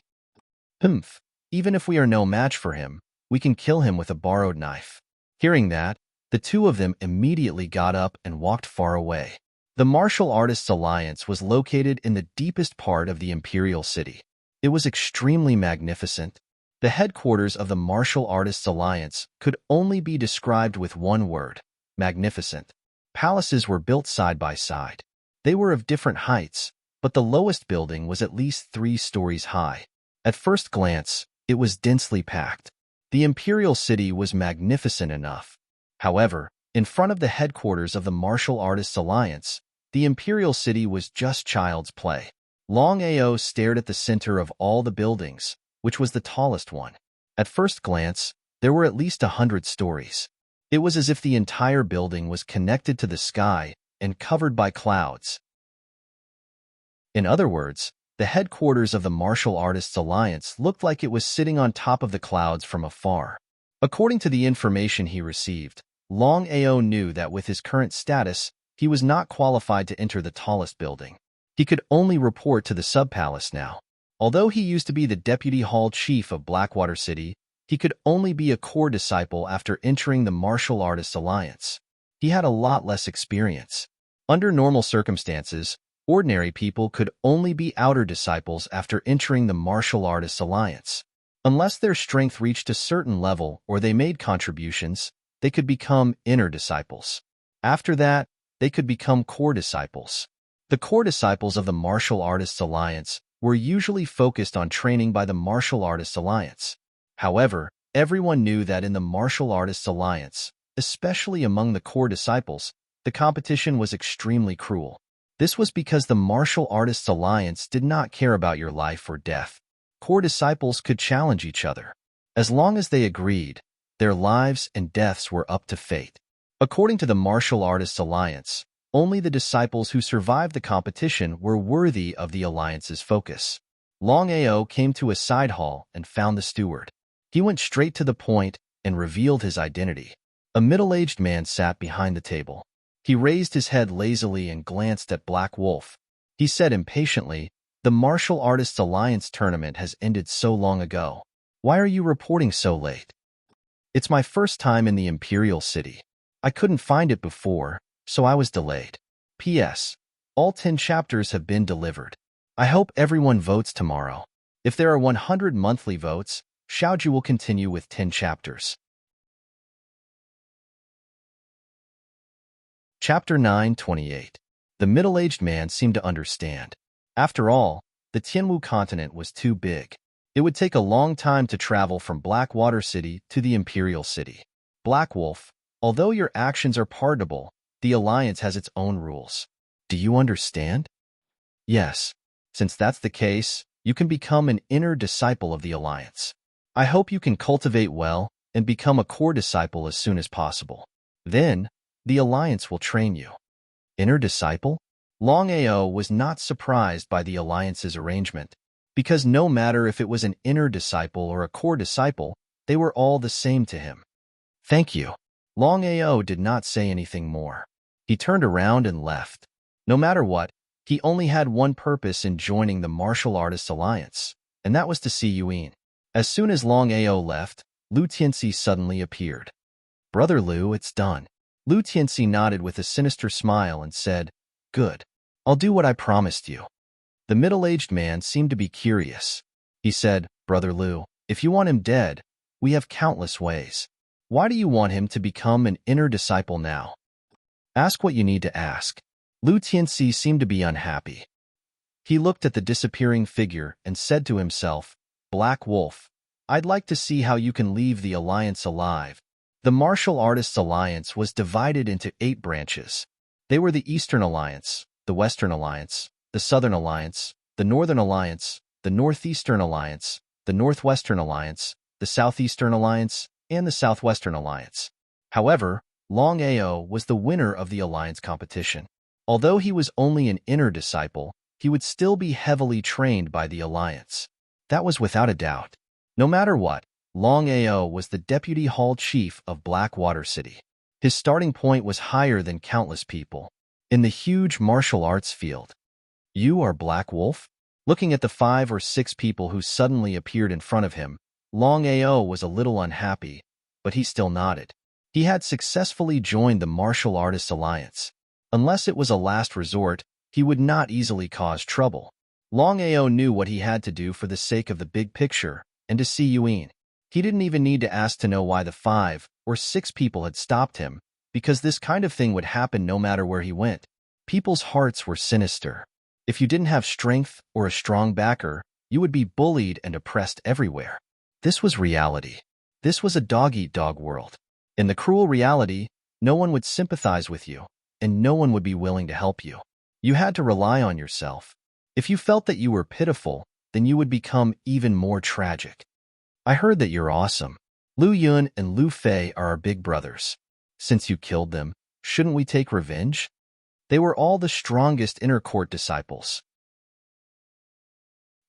[SPEAKER 1] Humph. Even if we are no match for him, we can kill him with a borrowed knife. Hearing that, the two of them immediately got up and walked far away. The Martial Artists Alliance was located in the deepest part of the Imperial City. It was extremely magnificent. The headquarters of the Martial Artists Alliance could only be described with one word: magnificent. Palaces were built side by side. They were of different heights, but the lowest building was at least 3 stories high. At first glance, it was densely packed. The Imperial City was magnificent enough. However, in front of the headquarters of the Martial Artists Alliance, the Imperial City was just child's play. Longao stared at the center of all the buildings, which was the tallest one. At first glance, there were at least 100 stories. It was as if the entire building was connected to the sky and covered by clouds. In other words, the headquarters of the Martial Artists Alliance looked like it was sitting on top of the clouds from afar. According to the information he received, Longao knew that with his current status, he was not qualified to enter the tallest building. He could only report to the sub-palace now. Although he used to be the Deputy Hall Chief of Blackwater City, he could only be a core disciple after entering the Martial Artists Alliance. He had a lot less experience. Under normal circumstances, ordinary people could only be outer disciples after entering the Martial Artists Alliance. Unless their strength reached a certain level or they made contributions, they could become inner disciples. After that, they could become core disciples. The core disciples of the Martial Artists Alliance were usually focused on training by the Martial Artists Alliance. However, everyone knew that in the Martial Artists Alliance, especially among the core disciples, the competition was extremely cruel. This was because the Martial Artists Alliance did not care about your life or death. Core disciples could challenge each other. As long as they agreed, their lives and deaths were up to fate. According to the Martial Artists Alliance, only the disciples who survived the competition were worthy of the Alliance's focus. Longao came to a side hall and found the steward. He went straight to the point and revealed his identity. A middle-aged man sat behind the table. He raised his head lazily and glanced at Black Wolf. He said impatiently, "The Martial Artists Alliance tournament has ended so long ago. Why are you reporting so late?" "It's my first time in the Imperial City. I couldn't find it before, so I was delayed. P.S. All 10 chapters have been delivered. I hope everyone votes tomorrow. If there are 100 monthly votes, Xiaoju will continue with 10 chapters." Chapter 928. The middle-aged man seemed to understand. After all, the Tianwu continent was too big. It would take a long time to travel from Blackwater City to the Imperial City. Black Wolf, although your actions are pardonable, the Alliance has its own rules. Do you understand? Yes. Since that's the case, you can become an inner disciple of the Alliance. I hope you can cultivate well and become a core disciple as soon as possible. Then, the Alliance will train you. Inner disciple? Longao was not surprised by the Alliance's arrangement, because no matter if it was an inner disciple or a core disciple, they were all the same to him. Thank you. Longao did not say anything more. He turned around and left. No matter what, he only had one purpose in joining the Martial Artists Alliance, and that was to see Yuan. As soon as Longao left, Lu Tianxi suddenly appeared. "Brother Lu, it's done." Lu Tianxi nodded with a sinister smile and said, "Good. I'll do what I promised you." The middle-aged man seemed to be curious. He said, "Brother Lu, if you want him dead, we have countless ways. Why do you want him to become an inner disciple now? Ask what you need to ask." Lu Tianxi seemed to be unhappy. He looked at the disappearing figure and said to himself, "Black Wolf, I'd like to see how you can leave the Alliance alive." The Martial Artists Alliance was divided into 8 branches. They were the Eastern Alliance, the Western Alliance, the Southern Alliance, the Northern Alliance, the Northeastern Alliance, the Northwestern Alliance, the Southeastern Alliance, and the Southwestern Alliance. However, Longao was the winner of the Alliance competition. Although he was only an inner disciple, he would still be heavily trained by the Alliance. That was without a doubt. No matter what, Longao was the deputy hall chief of Blackwater City. His starting point was higher than countless people in the huge martial arts field. "You are Black Wolf?" Looking at the 5 or 6 people who suddenly appeared in front of him, Longao was a little unhappy, but he still nodded. He had successfully joined the Martial Artists Alliance. Unless it was a last resort, he would not easily cause trouble. Longao knew what he had to do for the sake of the big picture and to see Yuan. He didn't even need to ask to know why the 5 or 6 people had stopped him, because this kind of thing would happen no matter where he went. People's hearts were sinister. If you didn't have strength or a strong backer, you would be bullied and oppressed everywhere. This was reality. This was a dog-eat-dog world. In the cruel reality, no one would sympathize with you, and no one would be willing to help you. You had to rely on yourself. If you felt that you were pitiful, then you would become even more tragic. "I heard that you're awesome. Lu Yun and Lu Fei are our big brothers. Since you killed them, shouldn't we take revenge?" They were all the strongest inner court disciples.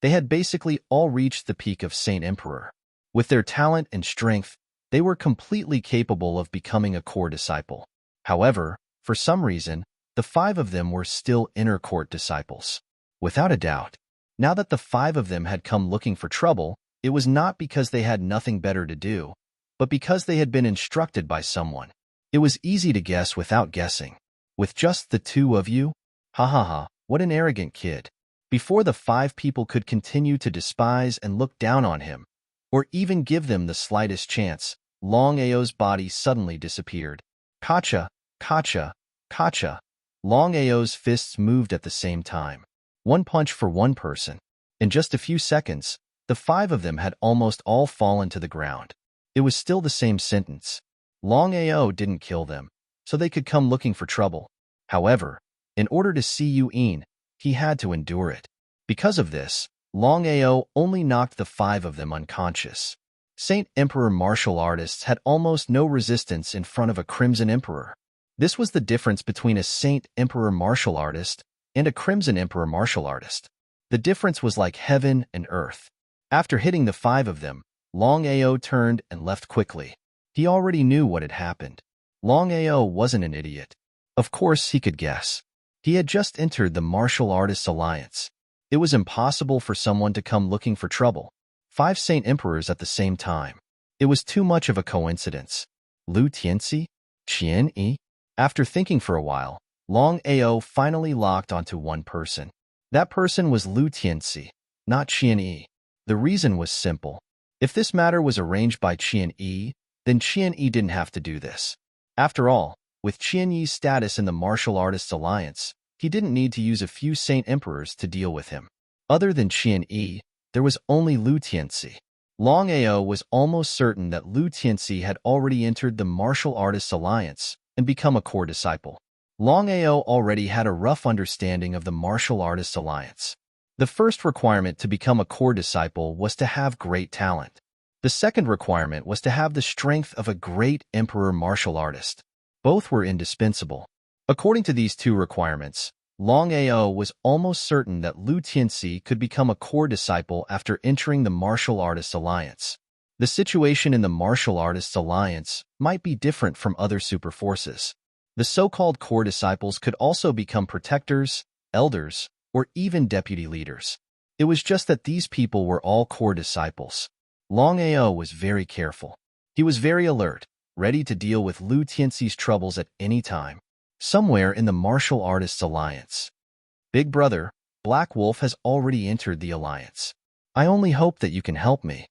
[SPEAKER 1] They had basically all reached the peak of Saint Emperor. With their talent and strength, they were completely capable of becoming a core disciple. However, for some reason, the 5 of them were still inner court disciples. Without a doubt, now that the 5 of them had come looking for trouble, it was not because they had nothing better to do, but because they had been instructed by someone. It was easy to guess without guessing. With just the 2 of you? Ha ha ha, what an arrogant kid. Before the 5 people could continue to despise and look down on him, or even give them the slightest chance, Longao's body suddenly disappeared. Kacha, Kacha, Kacha. Longao's fists moved at the same time. One punch for one person. In just a few seconds, the 5 of them had almost all fallen to the ground. It was still the same sentence. Longao didn't kill them, so they could come looking for trouble. However, in order to see Yuan, he had to endure it. Because of this, Longao only knocked the 5 of them unconscious. Saint Emperor martial artists had almost no resistance in front of a Crimson Emperor. This was the difference between a Saint Emperor martial artist and a Crimson Emperor martial artist. The difference was like heaven and earth. After hitting the 5 of them, Longao turned and left quickly. He already knew what had happened. Longao wasn't an idiot. Of course, he could guess. He had just entered the Martial Artists Alliance. It was impossible for someone to come looking for trouble. 5 Saint Emperors at the same time. It was too much of a coincidence. Lu Tianxi? Qian Yi? After thinking for a while, Longao finally locked onto one person. That person was Lu Tianxi, not Qian Yi. The reason was simple. If this matter was arranged by Qian Yi, then Qian Yi didn't have to do this. After all, with Qian Yi's status in the Martial Artists Alliance, he didn't need to use a few Saint Emperors to deal with him. Other than Qian Yi, there was only Lu Tianxi. Longao was almost certain that Lu Tianxi had already entered the Martial Artists Alliance and become a core disciple. Longao already had a rough understanding of the Martial Artists Alliance. The first requirement to become a core disciple was to have great talent. The second requirement was to have the strength of a great emperor martial artist. Both were indispensable. According to these 2 requirements, Longao was almost certain that Lu Tianxi could become a core disciple after entering the Martial Artists Alliance. The situation in the Martial Artists Alliance might be different from other super forces. The so-called core disciples could also become protectors, elders, or even deputy leaders. It was just that these people were all core disciples. Longao was very careful. He was very alert, ready to deal with Lu Tianxi's troubles at any time. Somewhere in the Martial Artists Alliance. Big brother, Black Wolf has already entered the alliance. I only hope that you can help me.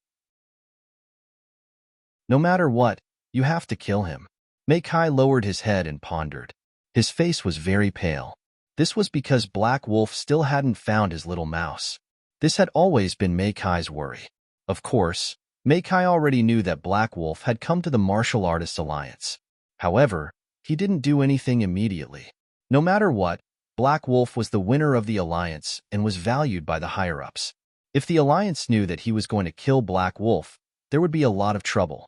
[SPEAKER 1] No matter what, you have to kill him. Mei Kai lowered his head and pondered. His face was very pale. This was because Black Wolf still hadn't found his little mouse. This had always been Mei Kai's worry. Of course, Mei Kai already knew that Black Wolf had come to the Martial Artists Alliance. However, he didn't do anything immediately. No matter what, Black Wolf was the winner of the alliance and was valued by the higher-ups. If the alliance knew that he was going to kill Black Wolf, there would be a lot of trouble.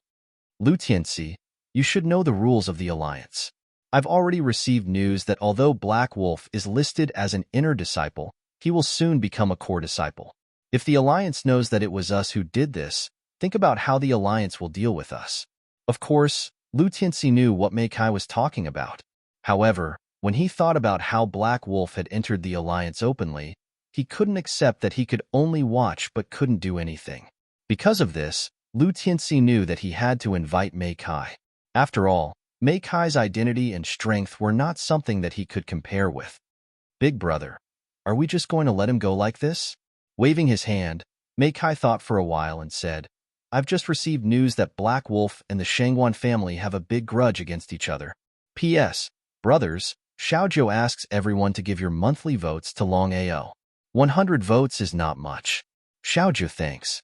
[SPEAKER 1] Lu Tianxi, you should know the rules of the alliance. I've already received news that although Black Wolf is listed as an inner disciple, he will soon become a core disciple. If the alliance knows that it was us who did this, think about how the alliance will deal with us. Of course, Lu Tianxi knew what Mei Kai was talking about. However, when he thought about how Black Wolf had entered the alliance openly, he couldn't accept that he could only watch but couldn't do anything. Because of this, Lu Tianxi knew that he had to invite Mei Kai. After all, Mei Kai's identity and strength were not something that he could compare with. Big brother, are we just going to let him go like this? Waving his hand, Mei Kai thought for a while and said, I've just received news that Black Wolf and the Shangguan family have a big grudge against each other. P.S. Brothers, Xiaozhou asks everyone to give your monthly votes to Longao. 100 votes is not much. Xiaozhou thanks.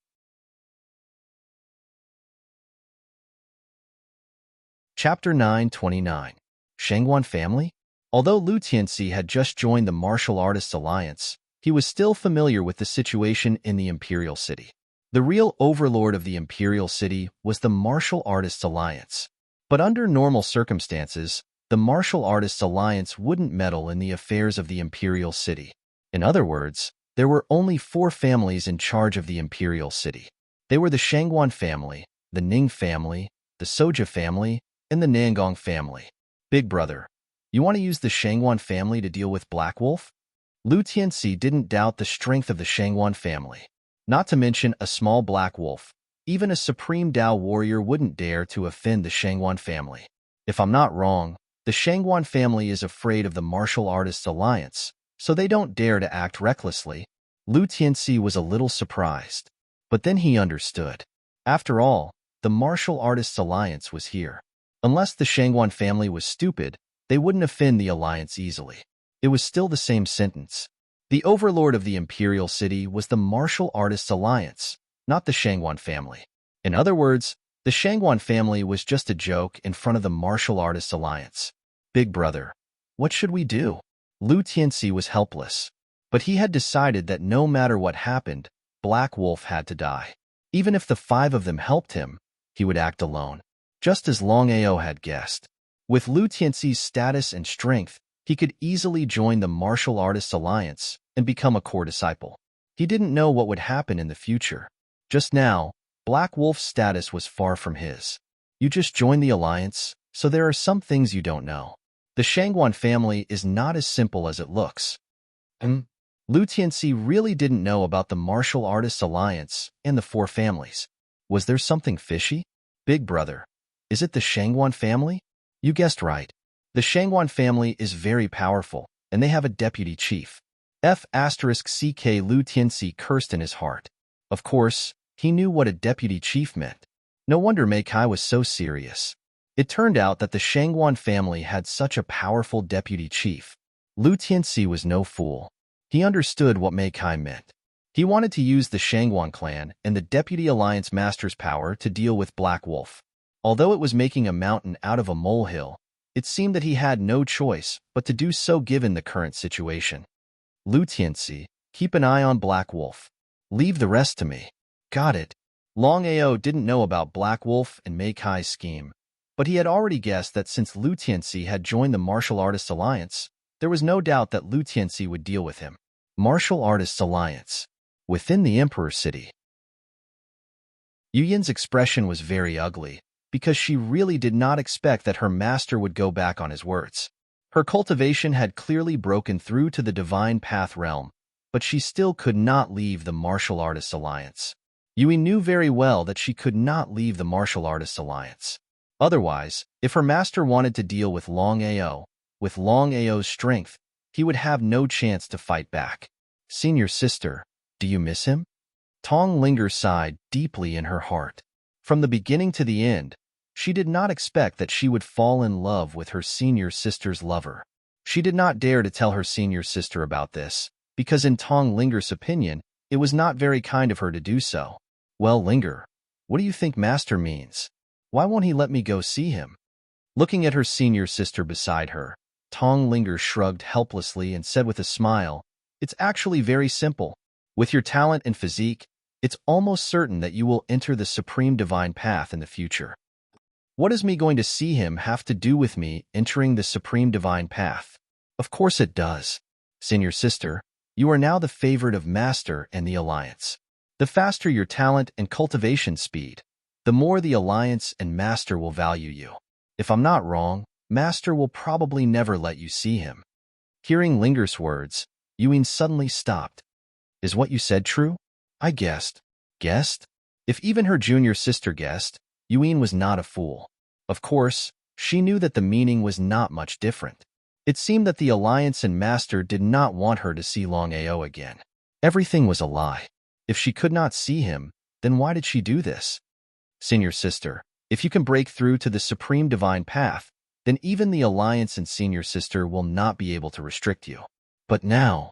[SPEAKER 1] Chapter 929. Shangguan Family? Although Lu Tianxi had just joined the Martial Artists Alliance, he was still familiar with the situation in the Imperial City. The real overlord of the Imperial City was the Martial Artists Alliance. But under normal circumstances, the Martial Artists Alliance wouldn't meddle in the affairs of the Imperial City. In other words, there were only 4 families in charge of the Imperial City. They were the Shangguan family, the Ning family, the Soja family, and the Nangong family. Big brother, you want to use the Shangguan family to deal with Black Wolf? Lu Tianxi didn't doubt the strength of the Shangguan family. Not to mention a small Black Wolf. Even a Supreme Dao warrior wouldn't dare to offend the Shangguan family. If I'm not wrong, the Shangguan family is afraid of the Martial Artists Alliance, so they don't dare to act recklessly. Lu Tianxi was a little surprised. But then he understood. After all, the Martial Artists Alliance was here. Unless the Shangguan family was stupid, they wouldn't offend the alliance easily. It was still the same sentence. The overlord of the imperial city was the martial artists alliance, not the Shangwan family. In other words, the Shangwan family was just a joke in front of the martial artists alliance. Big brother, what should we do? Lu Tianxi was helpless. But he had decided that no matter what happened, Black Wolf had to die. Even if the 5 of them helped him, he would act alone, just as Longao had guessed. With Lu Tianxi's status and strength, he could easily join the martial artists alliance and become a core disciple. He didn't know what would happen in the future. Just now, Black Wolf's status was far from his. You just joined the alliance, so there are some things you don't know. The Shangwan family is not as simple as it looks. Lu Tianxi really didn't know about the martial artists alliance and the 4 families. Was there something fishy? Big brother, is it the Shangwan family? You guessed right. The Shangwan family is very powerful, and they have a deputy chief. F***ck Lu Tianxi cursed in his heart. Of course, he knew what a deputy chief meant. No wonder Mei Kai was so serious. It turned out that the Shangwan family had such a powerful deputy chief. Lu Tianxi was no fool. He understood what Mei Kai meant. He wanted to use the Shangwan clan and the Deputy Alliance Master's power to deal with Black Wolf. Although it was making a mountain out of a molehill, it seemed that he had no choice but to do so given the current situation. Lu Tianxi, keep an eye on Black Wolf. Leave the rest to me. Got it. Longao didn't know about Black Wolf and Mei Kai's scheme, but he had already guessed that since Lu Tianxi had joined the Martial Artists Alliance, there was no doubt that Lu Tianxi would deal with him. Martial Artists Alliance. Within the Emperor City. Yu Yin's expression was very ugly, because she really did not expect that her master would go back on his words. Her cultivation had clearly broken through to the Divine Path realm, but she still could not leave the Martial Artists Alliance. Yu Yin knew very well that she could not leave the Martial Artists Alliance. Otherwise, if her master wanted to deal with Longao, with Longao's strength, he would have no chance to fight back. Senior sister, do you miss him? Tong Linger sighed deeply in her heart. From the beginning to the end, she did not expect that she would fall in love with her senior sister's lover. She did not dare to tell her senior sister about this, because in Tong Linger's opinion, it was not very kind of her to do so. Well, Linger, what do you think Master means? Why won't he let me go see him? Looking at her senior sister beside her, Tong Linger shrugged helplessly and said with a smile, "It's actually very simple. With your talent and physique, it's almost certain that you will enter the Supreme Divine Path in the future." What does me going to see him have to do with me entering the Supreme Divine Path? Of course it does. Senior sister, you are now the favorite of Master and the Alliance. The faster your talent and cultivation speed, the more the Alliance and Master will value you. If I'm not wrong, Master will probably never let you see him. Hearing Linger's words, Yu Yin suddenly stopped. Is what you said true? I guessed. Guessed? If even her junior sister guessed, Yu Yin was not a fool. Of course, she knew that the meaning was not much different. It seemed that the Alliance and Master did not want her to see Longao again. Everything was a lie. If she could not see him, then why did she do this? Senior sister, if you can break through to the Supreme Divine Path, then even the Alliance and Senior Sister will not be able to restrict you. But now,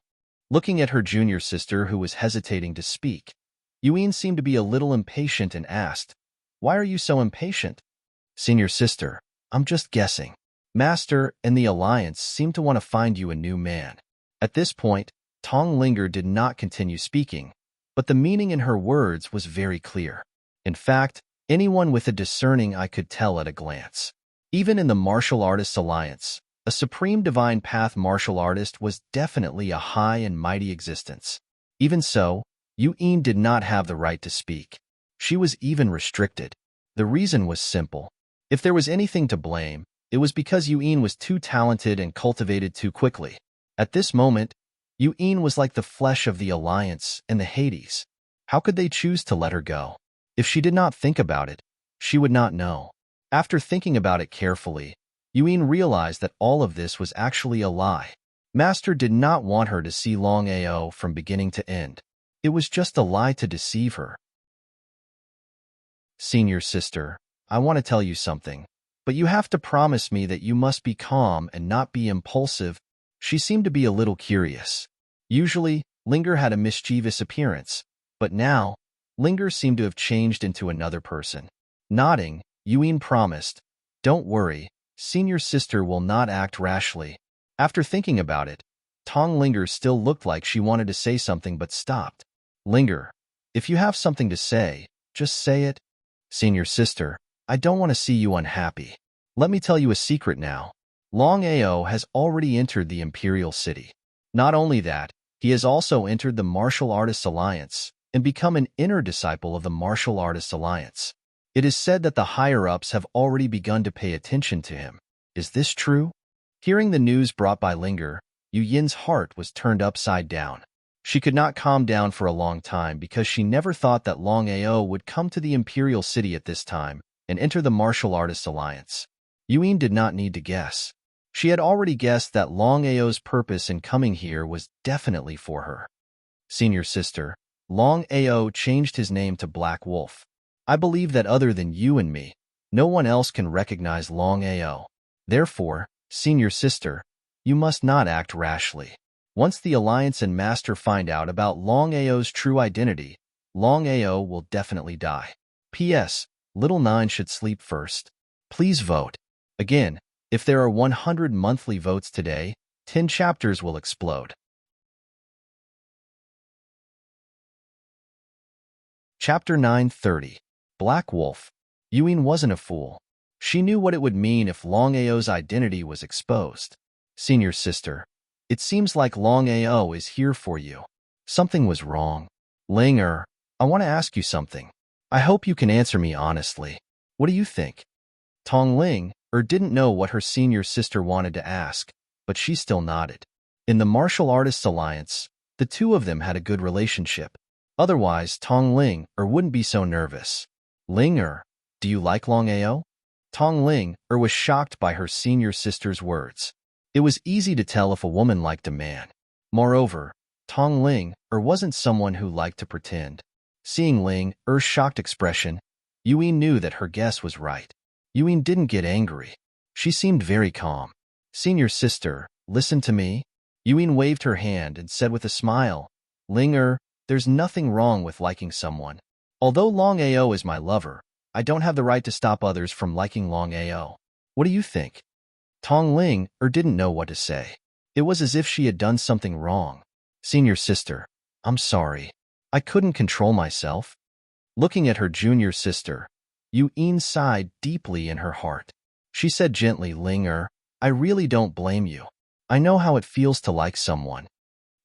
[SPEAKER 1] looking at her junior sister who was hesitating to speak, Yu Yin seemed to be a little impatient and asked, "Why are you so impatient?" Senior sister, I'm just guessing. Master and the Alliance seem to want to find you a new man. At this point, Tong Linger did not continue speaking, but the meaning in her words was very clear. In fact, anyone with a discerning eye could tell at a glance. Even in the Martial Artists Alliance, a Supreme Divine Path martial artist was definitely a high and mighty existence. Even so, Yu Yin did not have the right to speak. She was even restricted. The reason was simple. If there was anything to blame, it was because Yu Yin was too talented and cultivated too quickly. At this moment, Yu Yin was like the flesh of the Alliance and the Hades. How could they choose to let her go? If she did not think about it, she would not know. After thinking about it carefully, Yu Yin realized that all of this was actually a lie. Master did not want her to see Longao from beginning to end. It was just a lie to deceive her. Senior sister, I want to tell you something. But you have to promise me that you must be calm and not be impulsive. She seemed to be a little curious. Usually, Linger had a mischievous appearance, but now, Linger seemed to have changed into another person. Nodding, Yuin promised, "Don't worry, senior sister will not act rashly." After thinking about it, Tong Linger still looked like she wanted to say something but stopped. "Linger, if you have something to say, just say it." "Senior sister, I don't want to see you unhappy. Let me tell you a secret now. Longao has already entered the Imperial City. Not only that, he has also entered the Martial Artists Alliance and become an inner disciple of the Martial Artists Alliance. It is said that the higher-ups have already begun to pay attention to him. Is this true?" Hearing the news brought by Linger, Yu Yin's heart was turned upside down. She could not calm down for a long time because she never thought that Longao would come to the Imperial City at this time and enter the Martial Artists Alliance. Yuin did not need to guess. She had already guessed that Longao's purpose in coming here was definitely for her. "Senior sister, Longao changed his name to Black Wolf. I believe that other than you and me, no one else can recognize Longao. Therefore, senior sister, you must not act rashly. Once the Alliance and Master find out about Longao's true identity, Longao will definitely die. P.S. Little Nine should sleep first. Please vote." Again, if there are 100 monthly votes today, 10 chapters will explode. Chapter 930. Black Wolf. Yuin wasn't a fool. She knew what it would mean if Longao's identity was exposed. "Senior sister, it seems like Longao is here for you. Something was wrong. Linger, I want to ask you something. I hope you can answer me honestly. What do you think?" Tong Ling didn't know what her senior sister wanted to ask, but she still nodded. In the Martial Artists Alliance, the two of them had a good relationship. Otherwise, Tong Ling wouldn't be so nervous. "Linger, do you like Longao?" Tong Ling was shocked by her senior sister's words. It was easy to tell if a woman liked a man. Moreover, Tong Ling wasn't someone who liked to pretend. Seeing Ling's shocked expression, Yuin knew that her guess was right. Yuin didn't get angry. She seemed very calm. "Senior sister, listen to me." Yuin waved her hand and said with a smile, "Linger, there's nothing wrong with liking someone. Although Longao is my lover, I don't have the right to stop others from liking Longao. What do you think?" Tong Ling didn't know what to say. It was as if she had done something wrong. "Senior sister, I'm sorry. I couldn't control myself." Looking at her junior sister, Yuin sighed deeply in her heart. She said gently, "Linger, I really don't blame you. I know how it feels to like someone."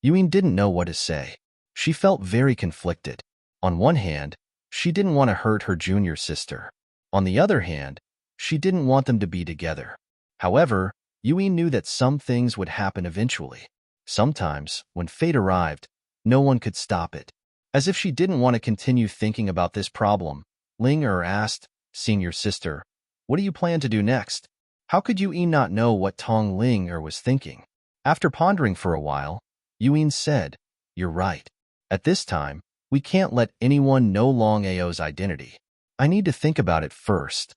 [SPEAKER 1] Yuin didn't know what to say. She felt very conflicted. On one hand, she didn't want to hurt her junior sister. On the other hand, she didn't want them to be together. However, Yuin knew that some things would happen eventually. Sometimes, when fate arrived, no one could stop it. As if she didn't want to continue thinking about this problem, Linger asked, "Senior sister, what do you plan to do next?" How could Yuin not know what Tong Linger was thinking? After pondering for a while, Yuin said, "You're right. At this time, we can't let anyone know Longao's identity. I need to think about it first."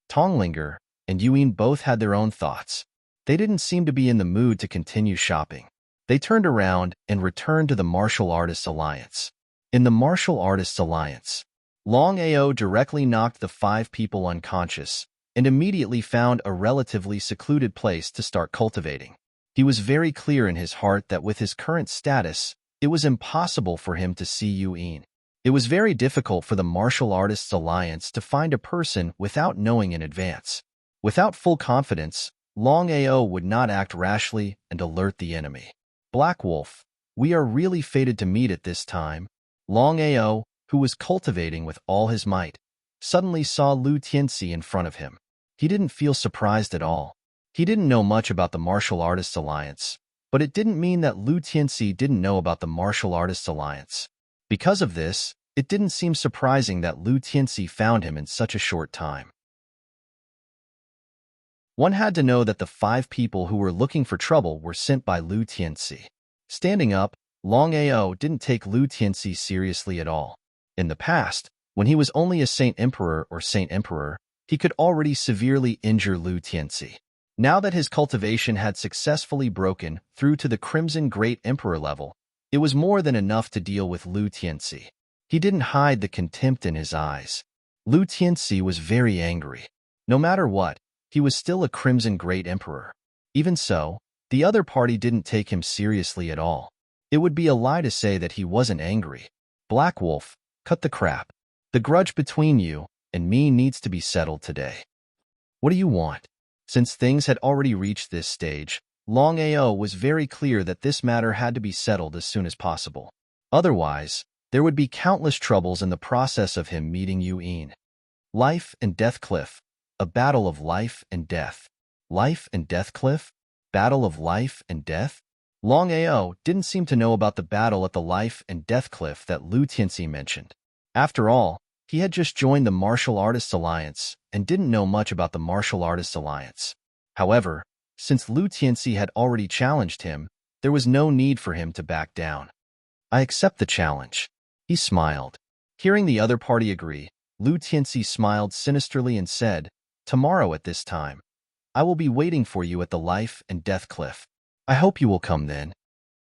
[SPEAKER 1] Tong Linger and Yuin both had their own thoughts. They didn't seem to be in the mood to continue shopping. They turned around and returned to the Martial Artists Alliance. In the Martial Artists Alliance, Longao directly knocked the 5 people unconscious and immediately found a relatively secluded place to start cultivating. He was very clear in his heart that with his current status, it was impossible for him to see Yuin. It was very difficult for the Martial Artists Alliance to find a person without knowing in advance. Without full confidence, Longao would not act rashly and alert the enemy. "Black Wolf, we are really fated to meet at this time." Longao, who was cultivating with all his might, suddenly saw Lu Tianxi in front of him. He didn't feel surprised at all. He didn't know much about the Martial Artists Alliance, but it didn't mean that Lu Tianxi didn't know about the Martial Artists Alliance. Because of this, it didn't seem surprising that Lu Tianxi found him in such a short time. One had to know that the 5 people who were looking for trouble were sent by Lu Tianxi. Standing up, Longao didn't take Lu Tianxi seriously at all. In the past, when he was only a Saint Emperor or Saint Emperor, he could already severely injure Lu Tianxi. Now that his cultivation had successfully broken through to the Crimson Great Emperor level, it was more than enough to deal with Lu Tianxi. He didn't hide the contempt in his eyes. Lu Tianxi was very angry. No matter what, he was still a Crimson Great Emperor. Even so, the other party didn't take him seriously at all. It would be a lie to say that he wasn't angry. Black Wolf, cut the crap. The grudge between you and me needs to be settled today. What do you want? Since things had already reached this stage, Longao was very clear that this matter had to be settled as soon as possible. Otherwise, there would be countless troubles in the process of him meeting Yuan. Life and Death Cliff. A battle of life and death. Life and Death Cliff? Battle of life and death? Longao didn't seem to know about the battle at the Life and Death Cliff that Lu Tianxi mentioned. After all, he had just joined the Martial Artists Alliance and didn't know much about the Martial Artists Alliance. However, since Lu Tianxi had already challenged him, there was no need for him to back down. I accept the challenge. He smiled. Hearing the other party agree, Lu Tianxi smiled sinisterly and said, "Tomorrow at this time, I will be waiting for you at the Life and Death Cliff. I hope you will come then."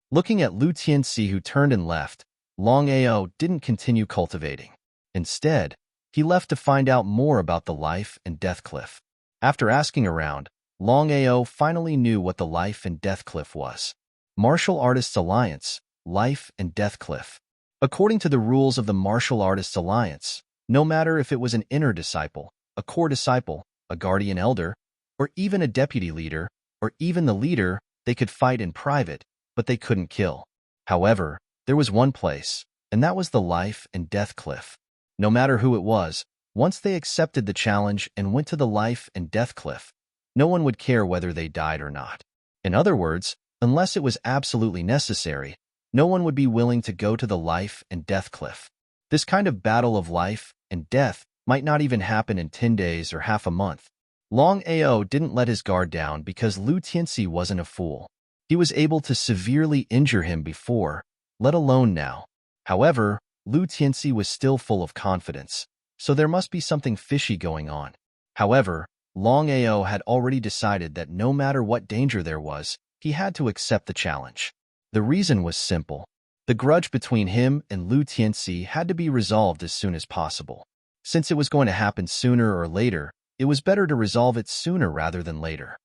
[SPEAKER 1] Looking at Lu Tianxi, who turned and left, Longao didn't continue cultivating. Instead, he left to find out more about the Life and Death Cliff. After asking around, Longao finally knew what the Life and Death Cliff was. Martial Artists Alliance, Life and Death Cliff. According to the rules of the Martial Artists Alliance, no matter if it was an inner disciple, a core disciple, a guardian elder, or even a deputy leader, or even the leader, they could fight in private, but they couldn't kill. However, there was one place, and that was the Life and Death Cliff. No matter who it was, once they accepted the challenge and went to the Life and Death Cliff, no one would care whether they died or not. In other words, unless it was absolutely necessary, no one would be willing to go to the Life and Death Cliff. This kind of battle of life and death might not even happen in 10 days or half a month. Longao didn't let his guard down because Lu Tianxi wasn't a fool. He was able to severely injure him before, let alone now. However, Lu Tianxi was still full of confidence, so there must be something fishy going on. However, Longao had already decided that no matter what danger there was, he had to accept the challenge. The reason was simple. The grudge between him and Lu Tianxi had to be resolved as soon as possible. Since it was going to happen sooner or later, it was better to resolve it sooner rather than later.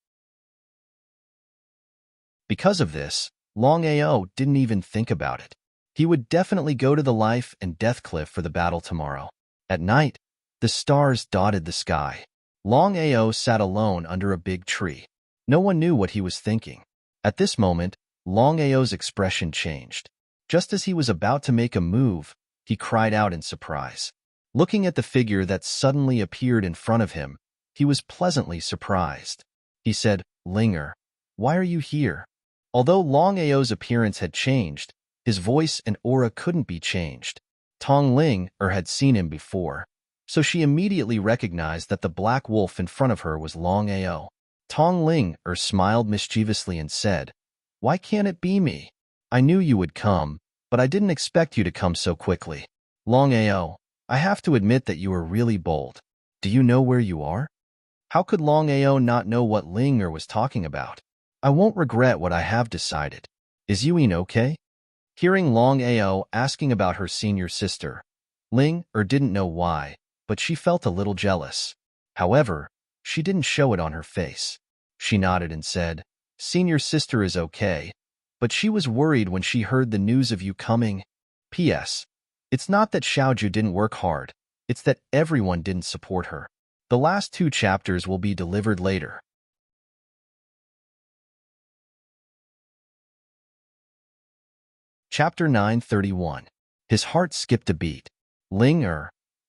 [SPEAKER 1] Because of this, Longao didn't even think about it. He would definitely go to the Life and Death Cliff for the battle tomorrow. At night, the stars dotted the sky. Longao sat alone under a big tree. No one knew what he was thinking. At this moment, Longao's expression changed. Just as he was about to make a move, he cried out in surprise. Looking at the figure that suddenly appeared in front of him, he was pleasantly surprised. He said, "Linger, why are you here?" Although Longao's appearance had changed, his voice and aura couldn't be changed. Tong Ling had seen him before, so she immediately recognized that the black wolf in front of her was Longao. Tong Ling smiled mischievously and said, "Why can't it be me? I knew you would come, but I didn't expect you to come so quickly. Longao, I have to admit that you are really bold. Do you know where you are?" How could Longao not know what Ling was talking about? "I won't regret what I have decided. Is Yuan okay?" Hearing Longao asking about her senior sister, Ling didn't know why, but she felt a little jealous. However, she didn't show it on her face. She nodded and said, "Senior sister is okay, but she was worried when she heard the news of you coming. P.S. It's not that Xiaoju didn't work hard, it's that everyone didn't support her. The last 2 chapters will be delivered later." Chapter 931. His heart skipped a beat. "Ling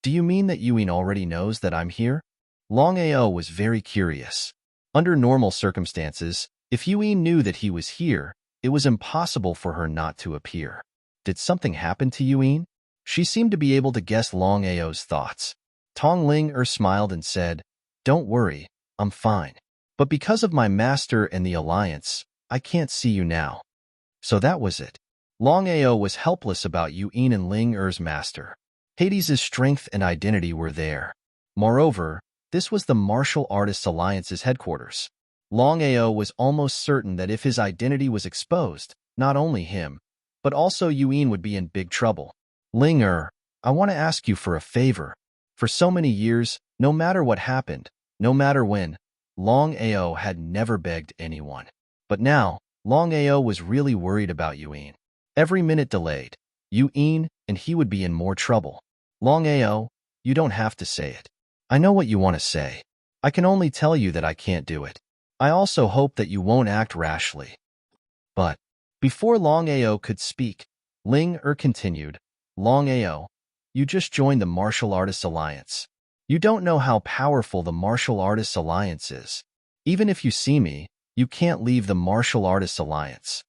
[SPEAKER 1] do you mean that Yuan already knows that I'm here?" Longao was very curious. Under normal circumstances, if Yuan knew that he was here, it was impossible for her not to appear. Did something happen to Yuan? She seemed to be able to guess Longao's thoughts. Tong Ling smiled and said, "Don't worry, I'm fine. But because of my master and the alliance, I can't see you now." So that was it. Longao was helpless about Yuan and Ling master. Hades' strength and identity were there. Moreover, This was the Martial Artists Alliance's headquarters. Longao was almost certain that if his identity was exposed, not only him, but also Yuan would be in big trouble. Ling, I want to ask you for a favor. For so many years, no matter what happened, no matter when, Longao had never begged anyone. But now, Longao was really worried about Yuan. Every minute delayed, Yuan and he would be in more trouble. Longao, you don't have to say it. I know what you want to say. I can only tell you that I can't do it. I also hope that you won't act rashly. But before Longao could speak, Ling continued, Longao, you just joined the Martial Artists Alliance. You don't know how powerful the Martial Artists Alliance is. Even if you see me, you can't leave the Martial Artists Alliance.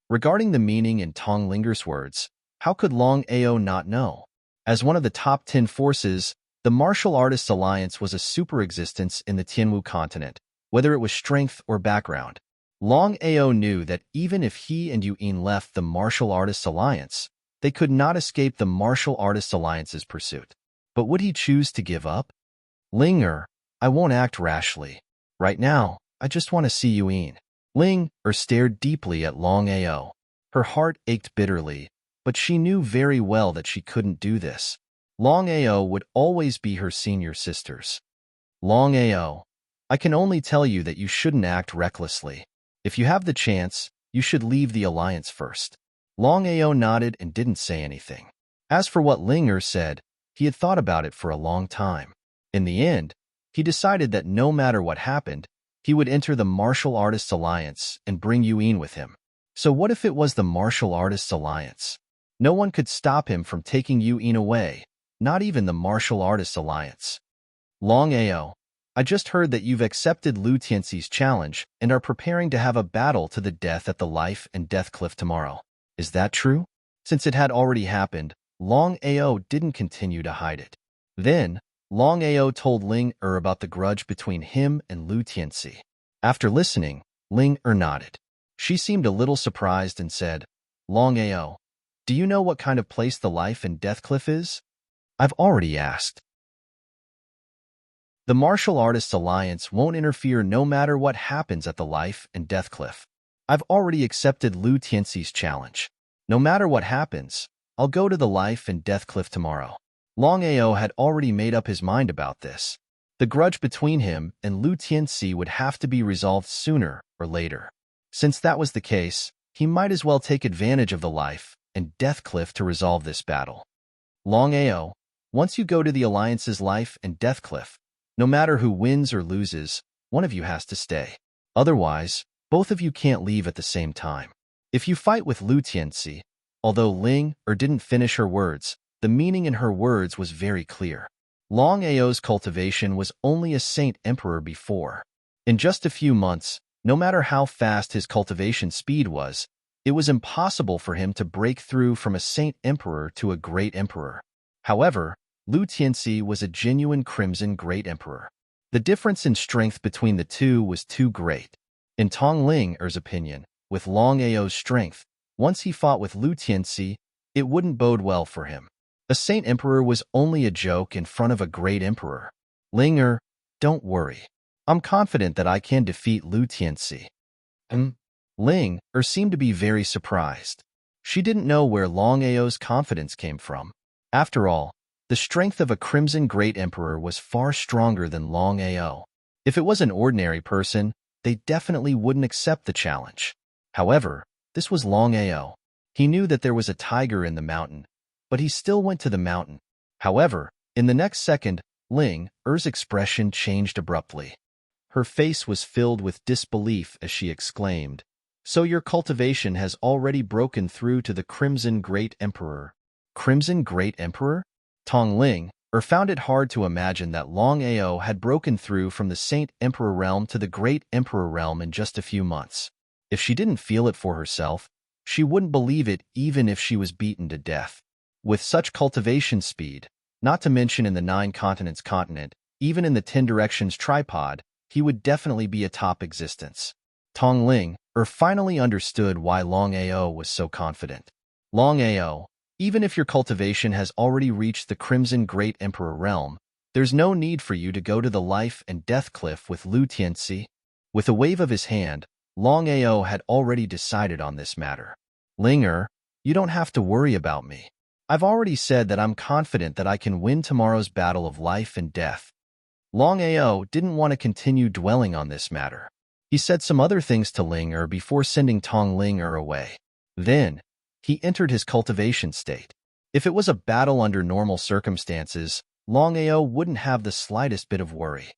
[SPEAKER 1] Regarding the meaning in Tong Linger's words, how could Longao not know? As one of the top 10 forces, the Martial Artists Alliance was a superexistence in the Tianwu continent, whether it was strength or background. Longao knew that even if he and Yuan left the Martial Artists Alliance, they could not escape the Martial Artists Alliance's pursuit. But would he choose to give up? Ling, I won't act rashly. Right now, I just want to see Yuan. Ling stared deeply at Longao. Her heart ached bitterly, but she knew very well that she couldn't do this. Longao would always be her senior sisters. Longao, I can only tell you that you shouldn't act recklessly. If you have the chance, you should leave the alliance first. Longao nodded and didn't say anything. As for what Ling said, he had thought about it for a long time. In the end, he decided that no matter what happened, he would enter the Martial Artists Alliance and bring Yuan with him. So what if it was the Martial Artists Alliance? No one could stop him from taking Yuan away, not even the Martial Artists Alliance. Longao, I just heard that you've accepted Lu Tianxi's challenge and are preparing to have a battle to the death at the Life and Death Cliff tomorrow. Is that true? Since it had already happened, Longao didn't continue to hide it. Then, Longao told Ling about the grudge between him and Lu Tianxi. After listening, Ling nodded. She seemed a little surprised and said, Longao, do you know what kind of place the Life and Death Cliff is? I've already asked. The Martial Artists Alliance won't interfere no matter what happens at the Life and Death Cliff. I've already accepted Lu Tianxi's challenge. No matter what happens, I'll go to the Life and Death Cliff tomorrow. Longao had already made up his mind about this. The grudge between him and Lu Tianxi would have to be resolved sooner or later. Since that was the case, he might as well take advantage of the Life and Death Cliff to resolve this battle. Longao, once you go to the Alliance's Life and Death Cliff, no matter who wins or loses, one of you has to stay. Otherwise, both of you can't leave at the same time. If you fight with Lu Tianxi, although Ling didn't finish her words, the meaning in her words was very clear. Longao's cultivation was only a Saint Emperor before. In just a few months, no matter how fast his cultivation speed was, it was impossible for him to break through from a Saint Emperor to a Great Emperor. However, Lu Tianxi was a genuine Crimson Great Emperor. The difference in strength between the two was too great. In Tong Linger's opinion, with Longao's strength, once he fought with Lu Tianxi, it wouldn't bode well for him. A Saint Emperor was only a joke in front of a Great Emperor. Linger, don't worry. I'm confident that I can defeat Lu Tianxi. Ling seemed to be very surprised. She didn't know where Longao's confidence came from. After all, the strength of a Crimson Great Emperor was far stronger than Longao. If it was an ordinary person, they definitely wouldn't accept the challenge. However, this was Longao. He knew that there was a tiger in the mountain, but he still went to the mountain. However, in the next second, Linger's expression changed abruptly. Her face was filled with disbelief as she exclaimed, "So your cultivation has already broken through to the Crimson Great Emperor." Crimson Great Emperor? Tong Linger found it hard to imagine that Longao had broken through from the Saint Emperor realm to the Great Emperor realm in just a few months. If she didn't feel it for herself, she wouldn't believe it even if she was beaten to death. With such cultivation speed, not to mention in the 9 continents continent, even in the 10 directions tripod, he would definitely be a top existence. Tong Linger finally understood why Longao was so confident. Longao, even if your cultivation has already reached the Crimson Great Emperor realm, There's no need for you to go to the life and death cliff with Lu Tianxi. With a wave of his hand, Longao had already decided on this matter. Linger, you don't have to worry about me. I've already said that I'm confident that I can win tomorrow's battle of life and death. Longao didn't want to continue dwelling on this matter. He said some other things to Linger before sending Tong Linger away. Then, he entered his cultivation state. If it was a battle under normal circumstances, Longao wouldn't have the slightest bit of worry.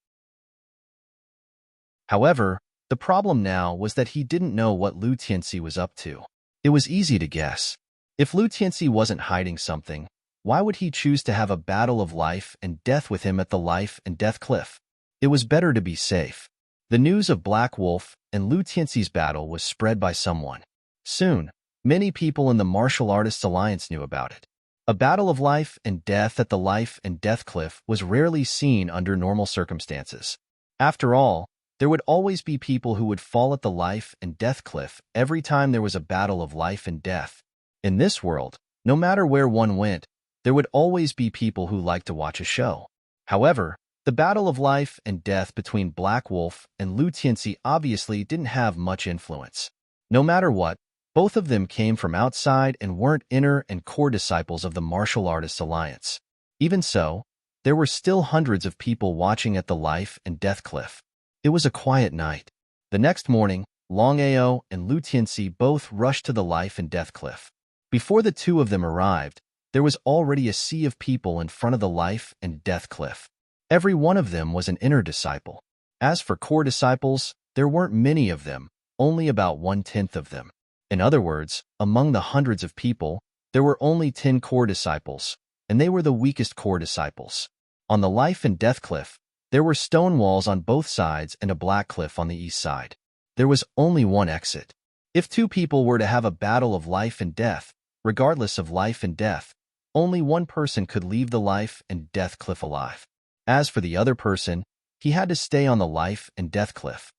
[SPEAKER 1] However, the problem now was that he didn't know what Lu Tianxi was up to. It was easy to guess. If Lu Tianxi wasn't hiding something, why would he choose to have a battle of life and death with him at the life and death cliff? It was better to be safe. The news of Black Wolf and Lu Tianxi's battle was spread by someone. Soon, many people in the Martial Artists Alliance knew about it. A battle of life and death at the life and death cliff was rarely seen under normal circumstances. After all, there would always be people who would fall at the life and death cliff every time there was a battle of life and death. In this world, no matter where one went, there would always be people who liked to watch a show. However, the battle of life and death between Black Wolf and Lu Tianxi obviously didn't have much influence. No matter what, both of them came from outside and weren't inner and core disciples of the Martial Artists Alliance. Even so, there were still hundreds of people watching at the life and death cliff. It was a quiet night. The next morning, Longao and Lu Tianxi both rushed to the life and death cliff. Before the two of them arrived, there was already a sea of people in front of the life and death cliff. Every one of them was an inner disciple. As for core disciples, there weren't many of them, only about 1/10 of them. In other words, among the hundreds of people, there were only 10 core disciples, and they were the weakest core disciples. On the life and death cliff, there were stone walls on both sides and a black cliff on the east side. There was only one exit. If two people were to have a battle of life and death, regardless of life and death, only one person could leave the life and death cliff alive. As for the other person, he had to stay on the life and death cliff.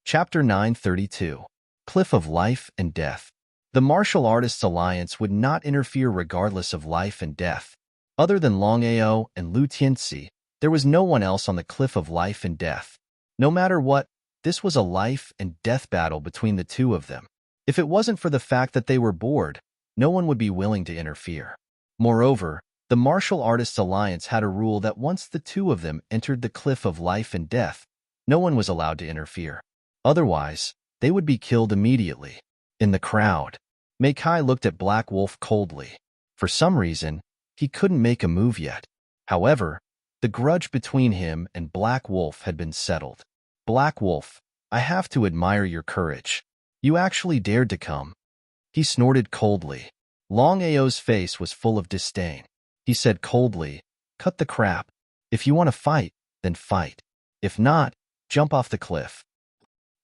[SPEAKER 1] Chapter 932. Cliff of Life and Death. The Martial Artists Alliance would not interfere regardless of life and death. Other than Longao and Lu Tianxi, there was no one else on the cliff of life and death. No matter what, this was a life and death battle between the two of them. If it wasn't for the fact that they were bored, no one would be willing to interfere. Moreover, the Martial Artists Alliance had a rule that once the two of them entered the cliff of life and death, no one was allowed to interfere. Otherwise, they would be killed immediately. In the crowd, Mei Kai looked at Black Wolf coldly. For some reason, he couldn't make a move yet. However, the grudge between him and Black Wolf had been settled. Black Wolf, I have to admire your courage. You actually dared to come. He snorted coldly. Longao's face was full of disdain. He said coldly, cut the crap. If you want to fight, then fight. If not, jump off the cliff.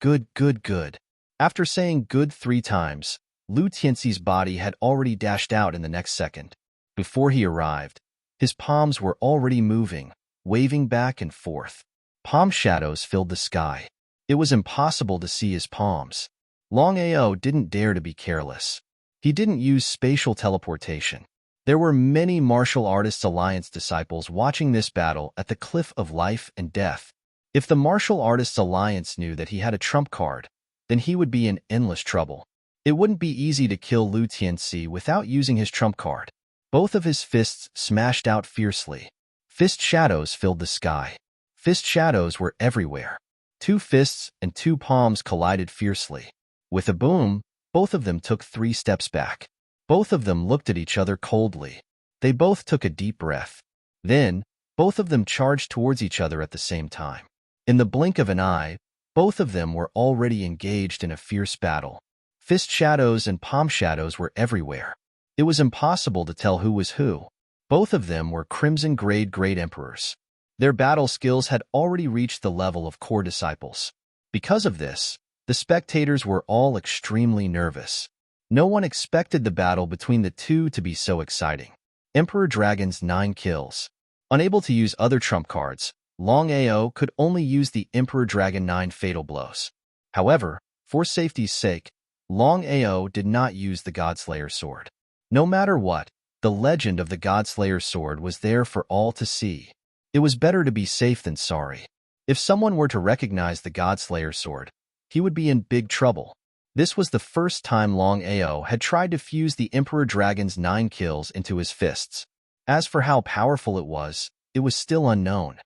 [SPEAKER 1] Good, good, good. After saying good 3 times, Lu Tianxi's body had already dashed out in the next second. Before he arrived, his palms were already moving, waving back and forth. Palm shadows filled the sky. It was impossible to see his palms. Longao didn't dare to be careless. He didn't use spatial teleportation. There were many Martial Artists Alliance disciples watching this battle at the cliff of life and death. If the Martial Artists Alliance knew that he had a trump card, then he would be in endless trouble. It wouldn't be easy to kill Lu Tianxi without using his trump card. Both of his fists smashed out fiercely. Fist shadows filled the sky. Fist shadows were everywhere. 2 fists and 2 palms collided fiercely. With a boom, both of them took 3 steps back. Both of them looked at each other coldly. They both took a deep breath. Then, both of them charged towards each other at the same time. In the blink of an eye, both of them were already engaged in a fierce battle. Fist shadows and palm shadows were everywhere. It was impossible to tell who was who. Both of them were Crimson Grade Great Emperors. Their battle skills had already reached the level of core disciples. Because of this, the spectators were all extremely nervous. No one expected the battle between the two to be so exciting. Emperor Dragon's 9 kills. Unable to use other trump cards, Longao could only use the Emperor Dragon 9 fatal blows. However, for safety's sake, Longao did not use the Godslayer sword. No matter what, The legend of the Godslayer's sword was there for all to see. It was better to be safe than sorry. If someone were to recognize the Godslayer's sword, he would be in big trouble. This was the first time Longao had tried to fuse the Emperor Dragon's 9 kills into his fists. As for how powerful it was still unknown.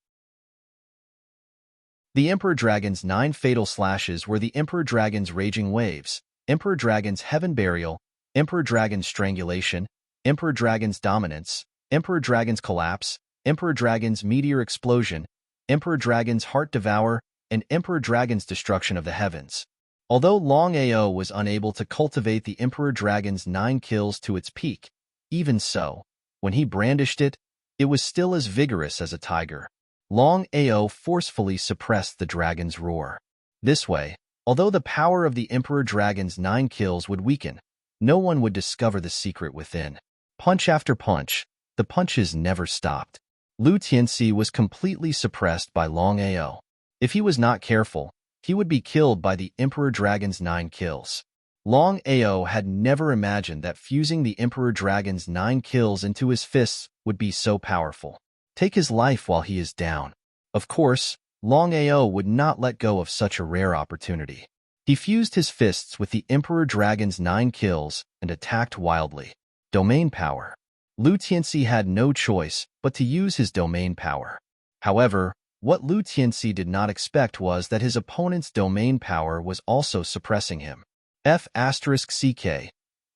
[SPEAKER 1] The Emperor Dragon's 9 fatal slashes were the Emperor Dragon's Raging Waves, Emperor Dragon's Heaven Burial, Emperor Dragon's Strangulation, Emperor Dragon's Dominance, Emperor Dragon's Collapse, Emperor Dragon's Meteor Explosion, Emperor Dragon's Heart Devour, and Emperor Dragon's Destruction of the Heavens. Although Longao was unable to cultivate the Emperor Dragon's 9 kills to its peak, even so, when he brandished it, it was still as vigorous as a tiger. Longao forcefully suppressed the dragon's roar. This way, although the power of the Emperor Dragon's 9 kills would weaken, no one would discover the secret within. Punch after punch, the punches never stopped. Lu Tianxi was completely suppressed by Longao. If he was not careful, he would be killed by the Emperor Dragon's 9 kills. Longao had never imagined that fusing the Emperor Dragon's 9 kills into his fists would be so powerful. Take his life while he is down. Of course, Longao would not let go of such a rare opportunity. He fused his fists with the Emperor Dragon's 9 kills and attacked wildly. Domain power. Lu Tianxi had no choice but to use his domain power. However, what Lu Tianxi did not expect was that his opponent's domain power was also suppressing him. F***CK.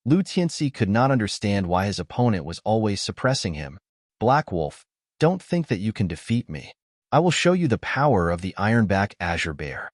[SPEAKER 1] Lu Tianxi could not understand why his opponent was always suppressing him. Black Wolf, don't think that you can defeat me. I will show you the power of the Ironback Azure Bear.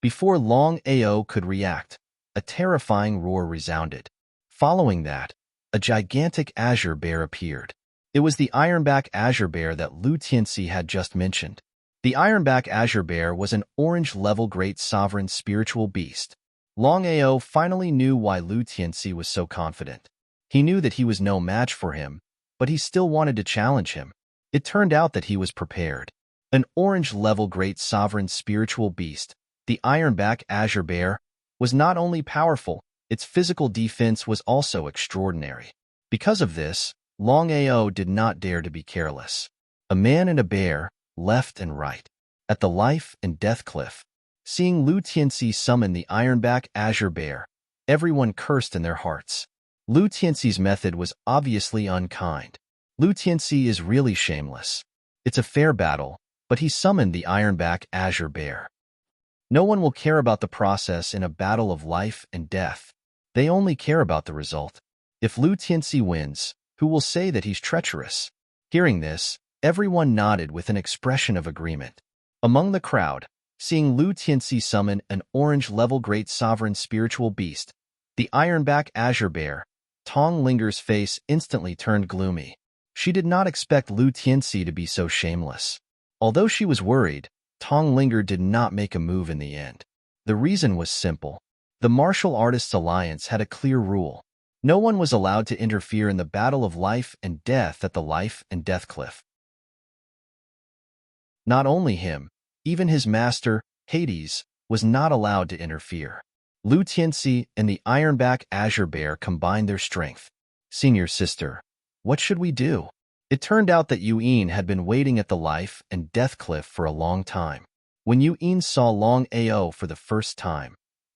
[SPEAKER 1] Before Longao could react, a terrifying roar resounded. Following that, a gigantic Azure Bear appeared. It was the Ironback Azure Bear that Lu Tianxi had just mentioned. The Ironback Azure Bear was an orange-level great sovereign spiritual beast. Longao finally knew why Lu Tianxi was so confident. He knew that he was no match for him, but he still wanted to challenge him. It turned out that he was prepared. An orange-level great sovereign spiritual beast, the Ironback Azure Bear, was not only powerful, its physical defense was also extraordinary. Because of this, Longao did not dare to be careless. A man and a bear, left and right. At the life and death cliff, seeing Lu Tianxi summon the Ironback Azure Bear, everyone cursed in their hearts. Lu Tianxi's method was obviously unkind. Lu Tianxi is really shameless. It's a fair battle, but he summoned the Ironback Azure Bear. No one will care about the process in a battle of life and death. They only care about the result. If Lu Tianxi wins, who will say that he's treacherous? Hearing this, everyone nodded with an expression of agreement. Among the crowd, seeing Lu Tianxi summon an orange-level great sovereign spiritual beast, the Ironback Azure Bear, Tong Linger's face instantly turned gloomy. She did not expect Lu Tianxi to be so shameless. Although she was worried, Tong Linger did not make a move in the end. The reason was simple. The Martial Artists Alliance had a clear rule. No one was allowed to interfere in the battle of life and death at the life and death cliff. Not only him, even his master, Hades, was not allowed to interfere. Lu Tianxi and the Ironback Azure Bear combined their strength. Senior sister, what should we do? It turned out that Yuyin had been waiting at the life and death cliff for a long time. When Yuyin saw Longao for the first time,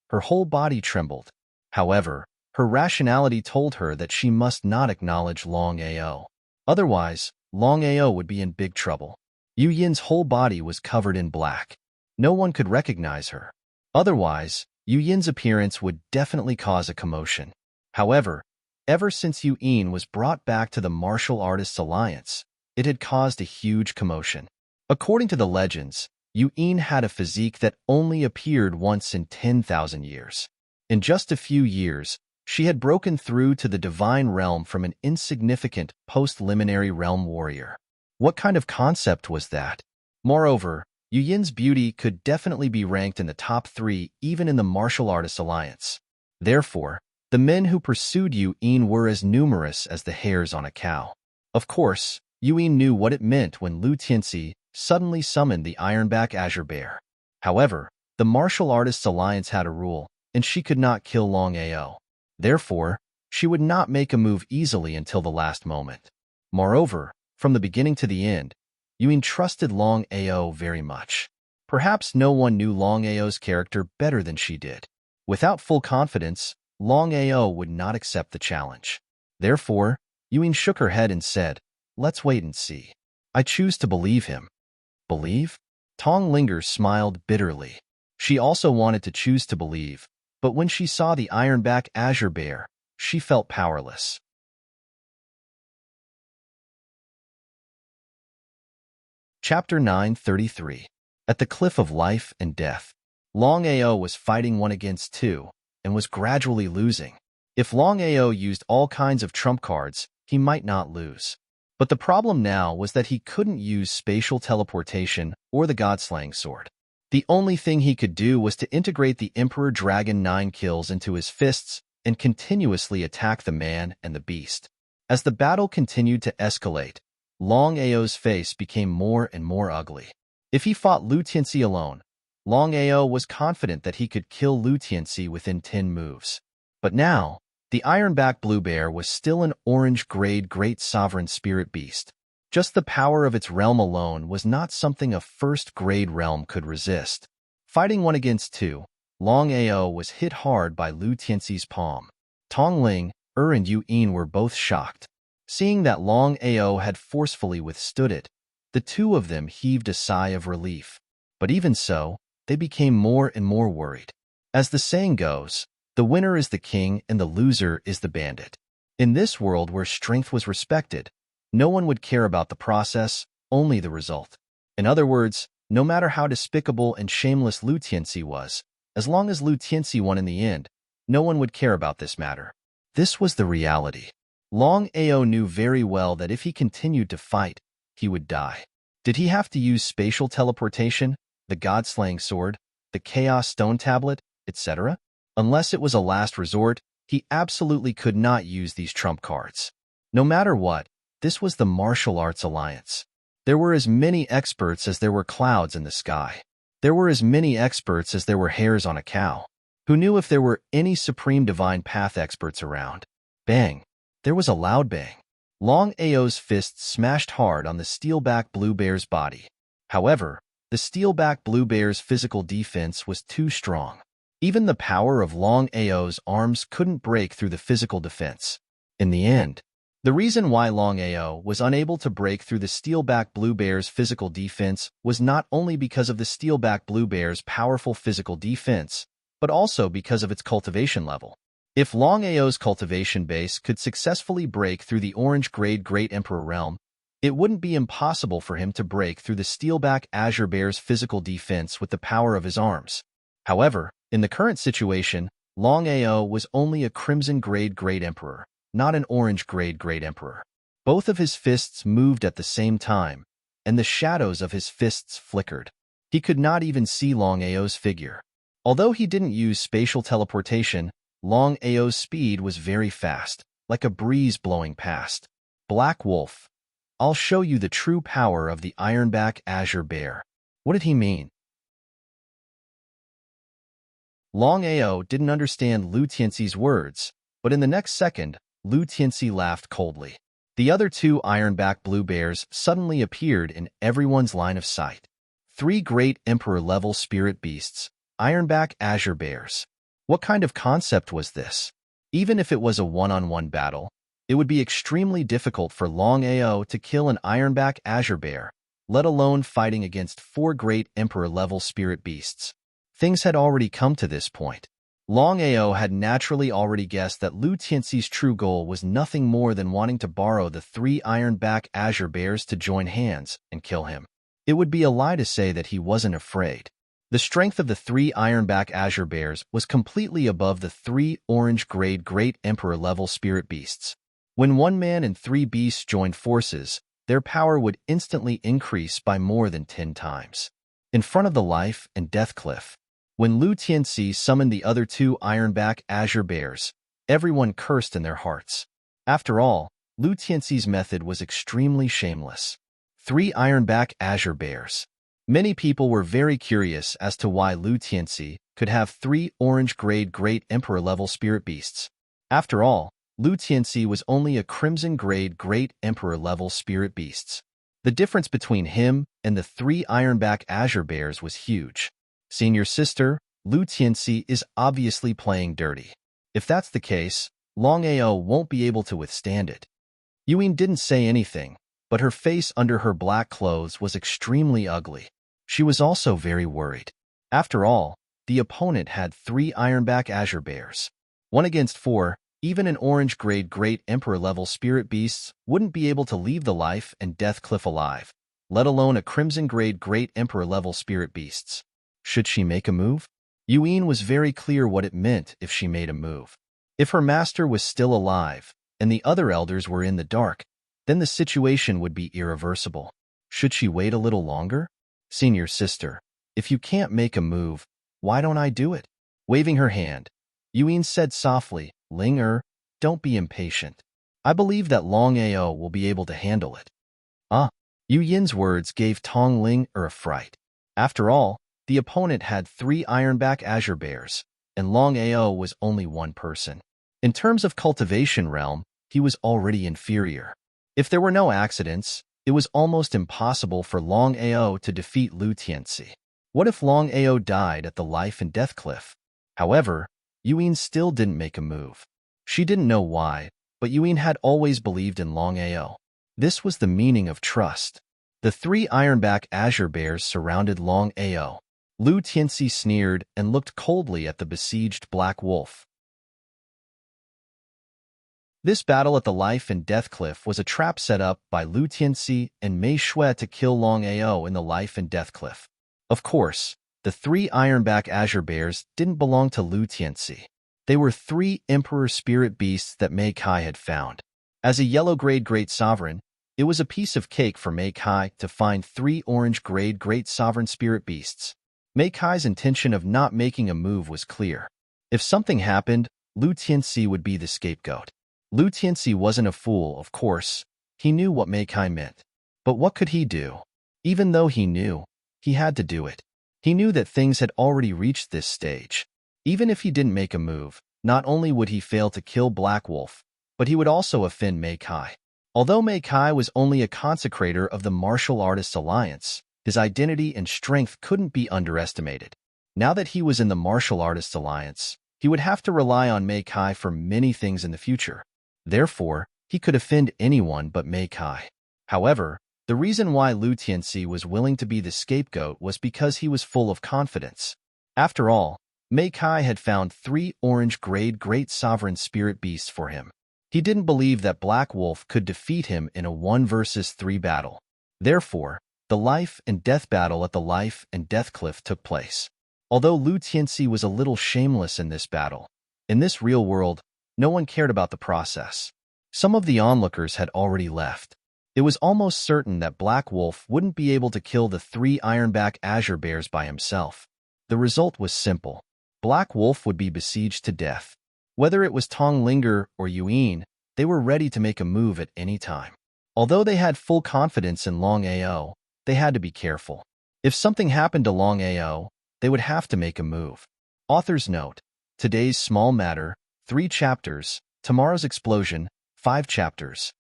[SPEAKER 1] her whole body trembled. However, her rationality told her that she must not acknowledge Longao. Otherwise, Longao would be in big trouble. Yuyin's whole body was covered in black. No one could recognize her. Otherwise, Yuyin's appearance would definitely cause a commotion. However, ever since Yuyin was brought back to the Martial Artists Alliance, it had caused a huge commotion. According to the legends, Yuyin had a physique that only appeared once in 10,000 years. In just a few years, she had broken through to the divine realm from an insignificant post-liminary realm warrior. What kind of concept was that? Moreover, Yuyin's beauty could definitely be ranked in the top 3 even in the Martial Artists Alliance. Therefore, the men who pursued Yuyin were as numerous as the hairs on a cow. Of course, Yuyin knew what it meant when Lu Tianxi suddenly summoned the Ironback Azure Bear. However, the Martial Artists Alliance had a rule, and she could not kill Longao. Therefore, She would not make a move easily until the last moment. Moreover, from the beginning to the end, Yue trusted Longao very much. Perhaps no one knew Longao's character better than she did. Without full confidence, Longao would not accept the challenge. Therefore, Yue shook her head and said, "Let's wait and see. I choose to believe him." Believe? Tong Linger smiled bitterly. She also wanted to choose to believe, but when she saw the ironback azure bear, she felt powerless. Chapter 933. At the Cliff of Life and Death. Longao was fighting 1 against 2, and was gradually losing. If Longao used all kinds of trump cards, he might not lose. But the problem now was that he couldn't use spatial teleportation or the God-slaying sword. The only thing he could do was to integrate the Emperor Dragon 9 kills into his fists and continuously attack the man and the beast. As the battle continued to escalate, Longao's face became more and more ugly. If he fought Lu Tianxi alone, Longao was confident that he could kill Lu Tianxi within 10 moves. But now, the ironback blue bear was still an orange-grade great sovereign spirit beast. Just the power of its realm alone was not something a first-grade realm could resist. Fighting 1 against 2, Longao was hit hard by Lu Tianxi's palm. Tongling, and Yue were both shocked. Seeing that Longao had forcefully withstood it, the two of them heaved a sigh of relief. But even so, they became more and more worried. As the saying goes, the winner is the king and the loser is the bandit. In this world where strength was respected, no one would care about the process, only the result. In other words, no matter how despicable and shameless Lu Tianxi was, as long as Lu Tianxi won in the end, no one would care about this matter. This was the reality. Longao knew very well that if he continued to fight, he would die. Did he have to use spatial teleportation, the God-slaying sword, the Chaos Stone Tablet, etc.? Unless it was a last resort, he absolutely could not use these trump cards. No matter what, this was the martial arts alliance. There were as many experts as there were clouds in the sky. There were as many experts as there were hairs on a cow. Who knew if there were any supreme divine path experts around? Bang! There was a loud bang. Longao's fist smashed hard on the steelback blue bear's body. However, the steelback blue bear's physical defense was too strong. Even the power of Longao's arms couldn't break through the physical defense. In the end, the reason why Longao was unable to break through the steelback blue bear's physical defense was not only because of the steelback blue bear's powerful physical defense, but also because of its cultivation level. If Longao's cultivation base could successfully break through the orange-grade Great Emperor realm, it wouldn't be impossible for him to break through the steelback azure bear's physical defense with the power of his arms. However, in the current situation, Longao was only a crimson-grade Great Emperor, not an orange-grade Great Emperor. Both of his fists moved at the same time, and the shadows of his fists flickered. He could not even see Longao's figure. Although he didn't use spatial teleportation, Longao's speed was very fast, like a breeze blowing past. Black Wolf. I'll show you the true power of the ironback azure bear. What did he mean? Longao didn't understand Lu Tianxi's words, but in the next second, Lu Tianxi laughed coldly. The other 2 ironback blue bears suddenly appeared in everyone's line of sight. 3 great emperor-level spirit beasts, ironback azure bears. What kind of concept was this? Even if it was a one-on-one battle, it would be extremely difficult for Longao to kill an ironback azure bear, let alone fighting against 4 great emperor-level spirit beasts. Things had already come to this point. Longao had naturally already guessed that Lu Tianxi's true goal was nothing more than wanting to borrow the 3 ironback azure bears to join hands and kill him. It would be a lie to say that he wasn't afraid. The strength of the 3 ironback azure bears was completely above the 3 orange-grade Great Emperor-level spirit beasts. When 1 man and 3 beasts joined forces, their power would instantly increase by more than 10 times. In front of the life and death cliff, when Lu Tianxi summoned the other 2 ironback azure bears, everyone cursed in their hearts. After all, Lu Tianxi's method was extremely shameless. 3 ironback azure bears. Many people were very curious as to why Lu Tianxi could have 3 orange-grade Great Emperor-level spirit beasts. After all, Lu Tianxi was only a crimson-grade Great Emperor-level spirit beasts. The difference between him and the 3 ironback azure bears was huge. Senior sister, Lu Tianxi is obviously playing dirty. If that's the case, Longao won't be able to withstand it. Yuan didn't say anything, but her face under her black clothes was extremely ugly. She was also very worried. After all, the opponent had 3 ironback azure bears. 1 against 4, even an orange-grade Great Emperor-level spirit beasts wouldn't be able to leave the life and death cliff alive, let alone a crimson-grade Great Emperor-level spirit beasts. Should she make a move? Yuan was very clear what it meant if she made a move. If her master was still alive, and the other elders were in the dark, then the situation would be irreversible. Should she wait a little longer? Senior sister, if you can't make a move, why don't I do it? Waving her hand, Yuan said softly, Ling don't be impatient. I believe that Longao will be able to handle it. Yu Yin's words gave Tong Ling a fright. After all, the opponent had 3 ironback azure bears, and Longao was only 1 person. In terms of cultivation realm, he was already inferior. If there were no accidents, it was almost impossible for Longao to defeat Lu Tianxi. What if Longao died at the life and death cliff? However, Yuan still didn't make a move. She didn't know why, but Yuan had always believed in Longao. This was the meaning of trust. The 3 ironback azure bears surrounded Longao. Lu Tianxi sneered and looked coldly at the besieged black wolf. This battle at the life and death cliff was a trap set up by Lu Tianxi and Mei Shui to kill Longao in the life and death cliff. Of course, the 3 ironback azure bears didn't belong to Lu Tianxi. They were 3 emperor spirit beasts that Mei Kai had found. As a yellow-grade great sovereign, it was a piece of cake for Mei Kai to find 3 orange-grade great sovereign spirit beasts. Mei Kai's intention of not making a move was clear. If something happened, Lu Tianxi would be the scapegoat. Lu Tianxi wasn't a fool, of course. He knew what Mei Kai meant. But what could he do? Even though he knew, he had to do it. He knew that things had already reached this stage. Even if he didn't make a move, not only would he fail to kill Black Wolf, but he would also offend Mei Kai. Although Mei Kai was only a consecrator of the Martial Artists Alliance, his identity and strength couldn't be underestimated. Now that he was in the Martial Artists Alliance, he would have to rely on Mei Kai for many things in the future. Therefore, he could offend anyone but Mei Kai. However, the reason why Lu Tianxi was willing to be the scapegoat was because he was full of confidence. After all, Mei Kai had found 3 orange-grade great sovereign spirit beasts for him. He didn't believe that Black Wolf could defeat him in a 1 versus 3 battle. Therefore, the life and death battle at the life and death cliff took place. Although Lu Tianxi was a little shameless in this battle, in this real world, no one cared about the process. Some of the onlookers had already left. It was almost certain that Black Wolf wouldn't be able to kill the 3 ironback azure bears by himself. The result was simple. Black Wolf would be besieged to death. Whether it was Tong Linger or Yuan, they were ready to make a move at any time. Although they had full confidence in Longao, they had to be careful. If something happened to Longao, they would have to make a move. Author's note: today's small matter, 3 chapters, tomorrow's explosion, 5 chapters.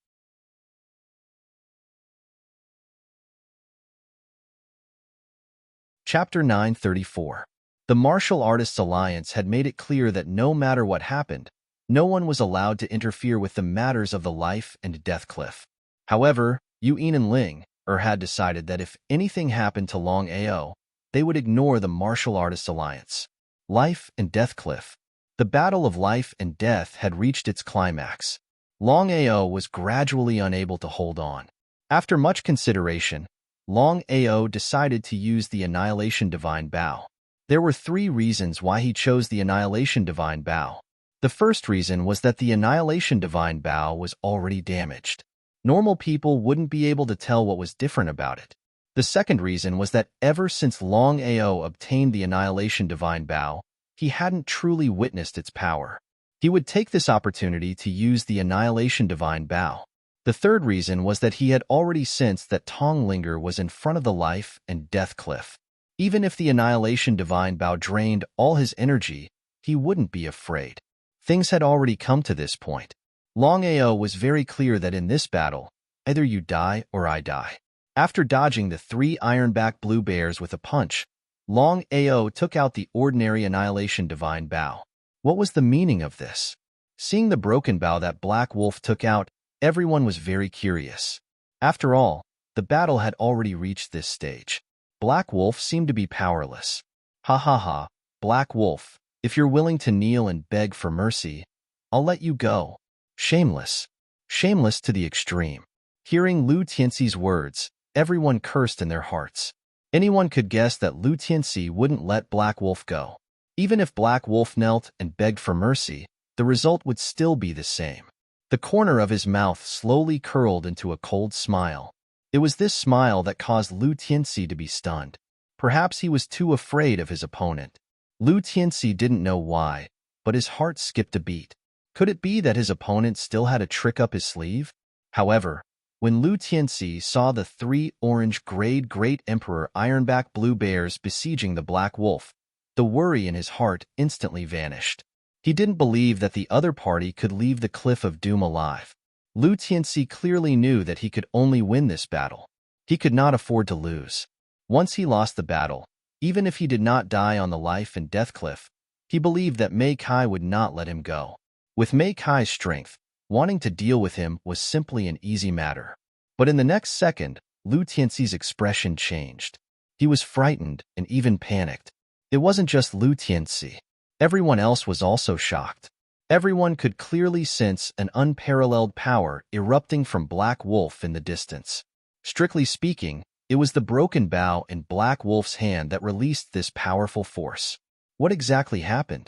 [SPEAKER 1] Chapter 934. The Martial Artists Alliance had made it clear that no matter what happened, no one was allowed to interfere with the matters of the life and death cliff. However, Yuan and Ling had decided that if anything happened to Longao, they would ignore the Martial Artists Alliance. Life and Death Cliff. The battle of life and death had reached its climax. Longao was gradually unable to hold on. After much consideration, Longao decided to use the Annihilation Divine Bow. There were 3 reasons why he chose the Annihilation Divine Bow. The first reason was that the Annihilation Divine Bow was already damaged. Normal people wouldn't be able to tell what was different about it. The second reason was that ever since Longao obtained the Annihilation Divine Bow, he hadn't truly witnessed its power. He would take this opportunity to use the Annihilation Divine Bow. The third reason was that he had already sensed that Tong Linger was in front of the life and death cliff. Even if the Annihilation Divine Bow drained all his energy, he wouldn't be afraid. Things had already come to this point. Longao was very clear that in this battle, either you die or I die. After dodging the 3 ironback blue bears with a punch, Longao took out the ordinary annihilation divine bow. What was the meaning of this? Seeing the broken bow that Black Wolf took out, everyone was very curious. After all, the battle had already reached this stage. Black Wolf seemed to be powerless. Ha ha ha, Black Wolf, if you're willing to kneel and beg for mercy, I'll let you go. Shameless. Shameless to the extreme. Hearing Lu Tianxi's words, everyone cursed in their hearts. Anyone could guess that Lu Tianxi wouldn't let Black Wolf go. Even if Black Wolf knelt and begged for mercy, the result would still be the same. The corner of his mouth slowly curled into a cold smile. It was this smile that caused Lu Tianxi to be stunned. Perhaps he was too afraid of his opponent. Lu Tianxi didn't know why, but his heart skipped a beat. Could it be that his opponent still had a trick up his sleeve? However, when Lu Tianxi saw the 3 orange grade Great Emperor Ironback Blue Bears besieging the Black Wolf, the worry in his heart instantly vanished. He didn't believe that the other party could leave the Cliff of Doom alive. Lu Tianxi clearly knew that he could only win this battle. He could not afford to lose. Once he lost the battle, even if he did not die on the life and death cliff, he believed that Mei Kai would not let him go. With Mei Kai's strength, wanting to deal with him was simply an easy matter. But in the next second, Lu Tianxi's expression changed. He was frightened and even panicked. It wasn't just Lu Tianxi. Everyone else was also shocked. Everyone could clearly sense an unparalleled power erupting from Black Wolf in the distance. Strictly speaking, it was the broken bow in Black Wolf's hand that released this powerful force. What exactly happened?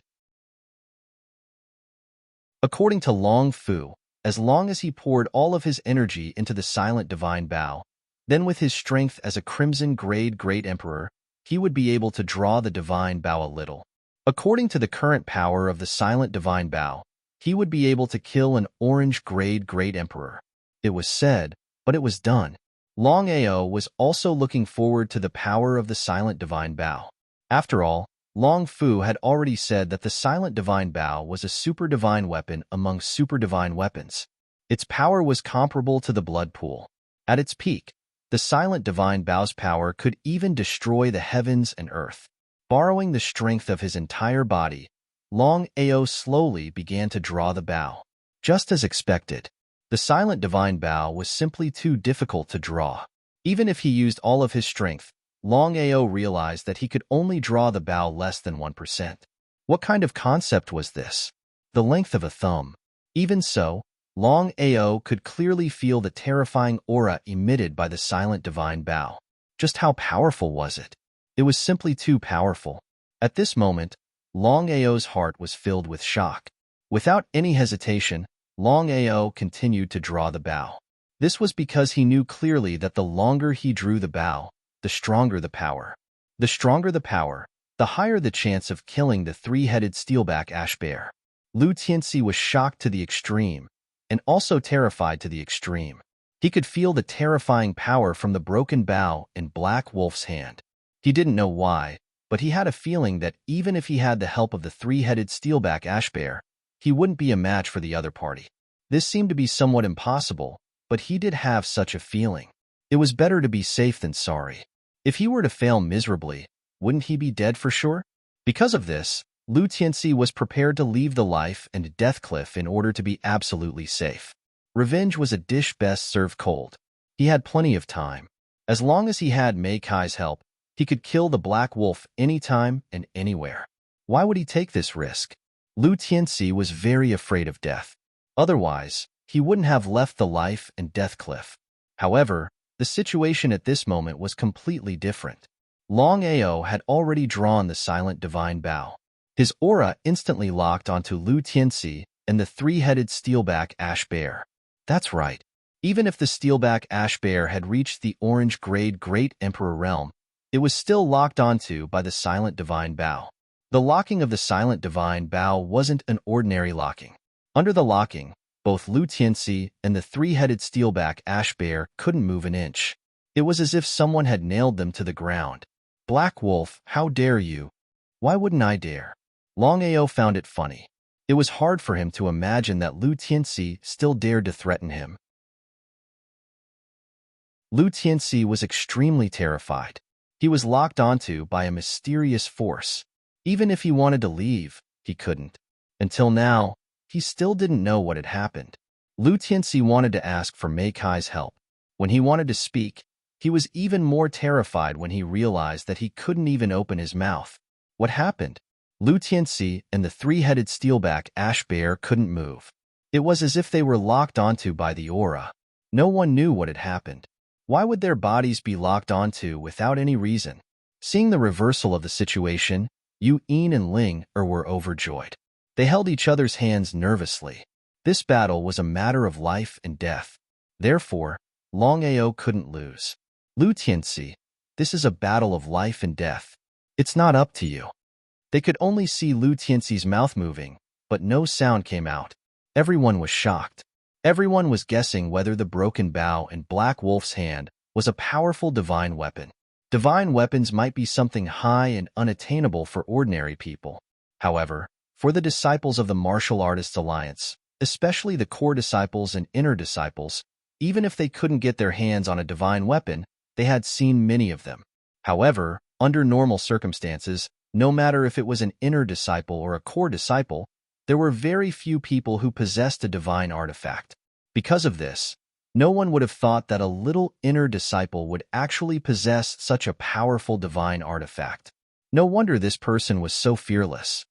[SPEAKER 1] According to Long Fu, as long as he poured all of his energy into the silent divine bow, then with his strength as a crimson grade Great Emperor, he would be able to draw the divine bow a little. According to the current power of the silent divine bow, he would be able to kill an orange grade Great Emperor. It was said, but it was done. Longao was also looking forward to the power of the silent divine bow. After all, Long Fu had already said that the silent divine bow was a super divine weapon among super divine weapons. Its power was comparable to the blood pool. At its peak, the silent divine bow's power could even destroy the heavens and earth. Borrowing the strength of his entire body, Longao slowly began to draw the bow. Just as expected, the silent divine bow was simply too difficult to draw. Even if he used all of his strength, Longao realized that he could only draw the bow less than 1%. What kind of concept was this? The length of a thumb. Even so, Longao could clearly feel the terrifying aura emitted by the silent divine bow. Just how powerful was it? It was simply too powerful. At this moment, Longao's heart was filled with shock. Without any hesitation, Longao continued to draw the bow. This was because he knew clearly that the longer he drew the bow, the stronger the power. The stronger the power, the higher the chance of killing the 3-headed steelback ash bear. Lu Tianxi was shocked to the extreme, and also terrified to the extreme. He could feel the terrifying power from the broken bow in Black Wolf's hand. He didn't know why, but he had a feeling that even if he had the help of the 3-headed steelback ash bear, he wouldn't be a match for the other party. This seemed to be somewhat impossible, but he did have such a feeling. It was better to be safe than sorry. If he were to fail miserably, wouldn't he be dead for sure? Because of this, Lu Tianxi was prepared to leave the life and death cliff in order to be absolutely safe. Revenge was a dish best served cold. He had plenty of time. As long as he had Mei Kai's help, he could kill the Black Wolf anytime and anywhere. Why would he take this risk? Lu Tianxi was very afraid of death. Otherwise, he wouldn't have left the life and death cliff. However, the situation at this moment was completely different. Longao had already drawn the silent divine bow. His aura instantly locked onto Lu Tianxi and the 3-headed steelback ash bear. That's right. Even if the steelback ash bear had reached the orange grade Great Emperor realm, it was still locked onto by the silent divine bow. The locking of the silent divine bow wasn't an ordinary locking. Under the locking, both Lu Tianxi and the 3-headed steelback ash bear couldn't move an inch. It was as if someone had nailed them to the ground. Black Wolf, how dare you? Why wouldn't I dare? Longao found it funny. It was hard for him to imagine that Lu Tianxi still dared to threaten him. Lu Tianxi was extremely terrified. He was locked onto by a mysterious force. Even if he wanted to leave, he couldn't. Until now, he still didn't know what had happened. Lu Tianxi wanted to ask for Mei Kai's help. When he wanted to speak, he was even more terrified when he realized that he couldn't even open his mouth. What happened? Lu Tianxi and the three-headed steelback ash bear couldn't move. It was as if they were locked onto by the aura. No one knew what had happened. Why would their bodies be locked onto without any reason? Seeing the reversal of the situation, Yin and Ling were overjoyed. They held each other's hands nervously. This battle was a matter of life and death. Therefore, Longao couldn't lose. Lu Tianxi, this is a battle of life and death. It's not up to you. They could only see Lu Tianxi's mouth moving, but no sound came out. Everyone was shocked. Everyone was guessing whether the broken bow in Black Wolf's hand was a powerful divine weapon. Divine weapons might be something high and unattainable for ordinary people. However, for the disciples of the Martial Artists Alliance, especially the core disciples and inner disciples, even if they couldn't get their hands on a divine weapon, they had seen many of them. However, under normal circumstances, no matter if it was an inner disciple or a core disciple, there were very few people who possessed a divine artifact. Because of this, no one would have thought that a little inner disciple would actually possess such a powerful divine artifact. No wonder this person was so fearless.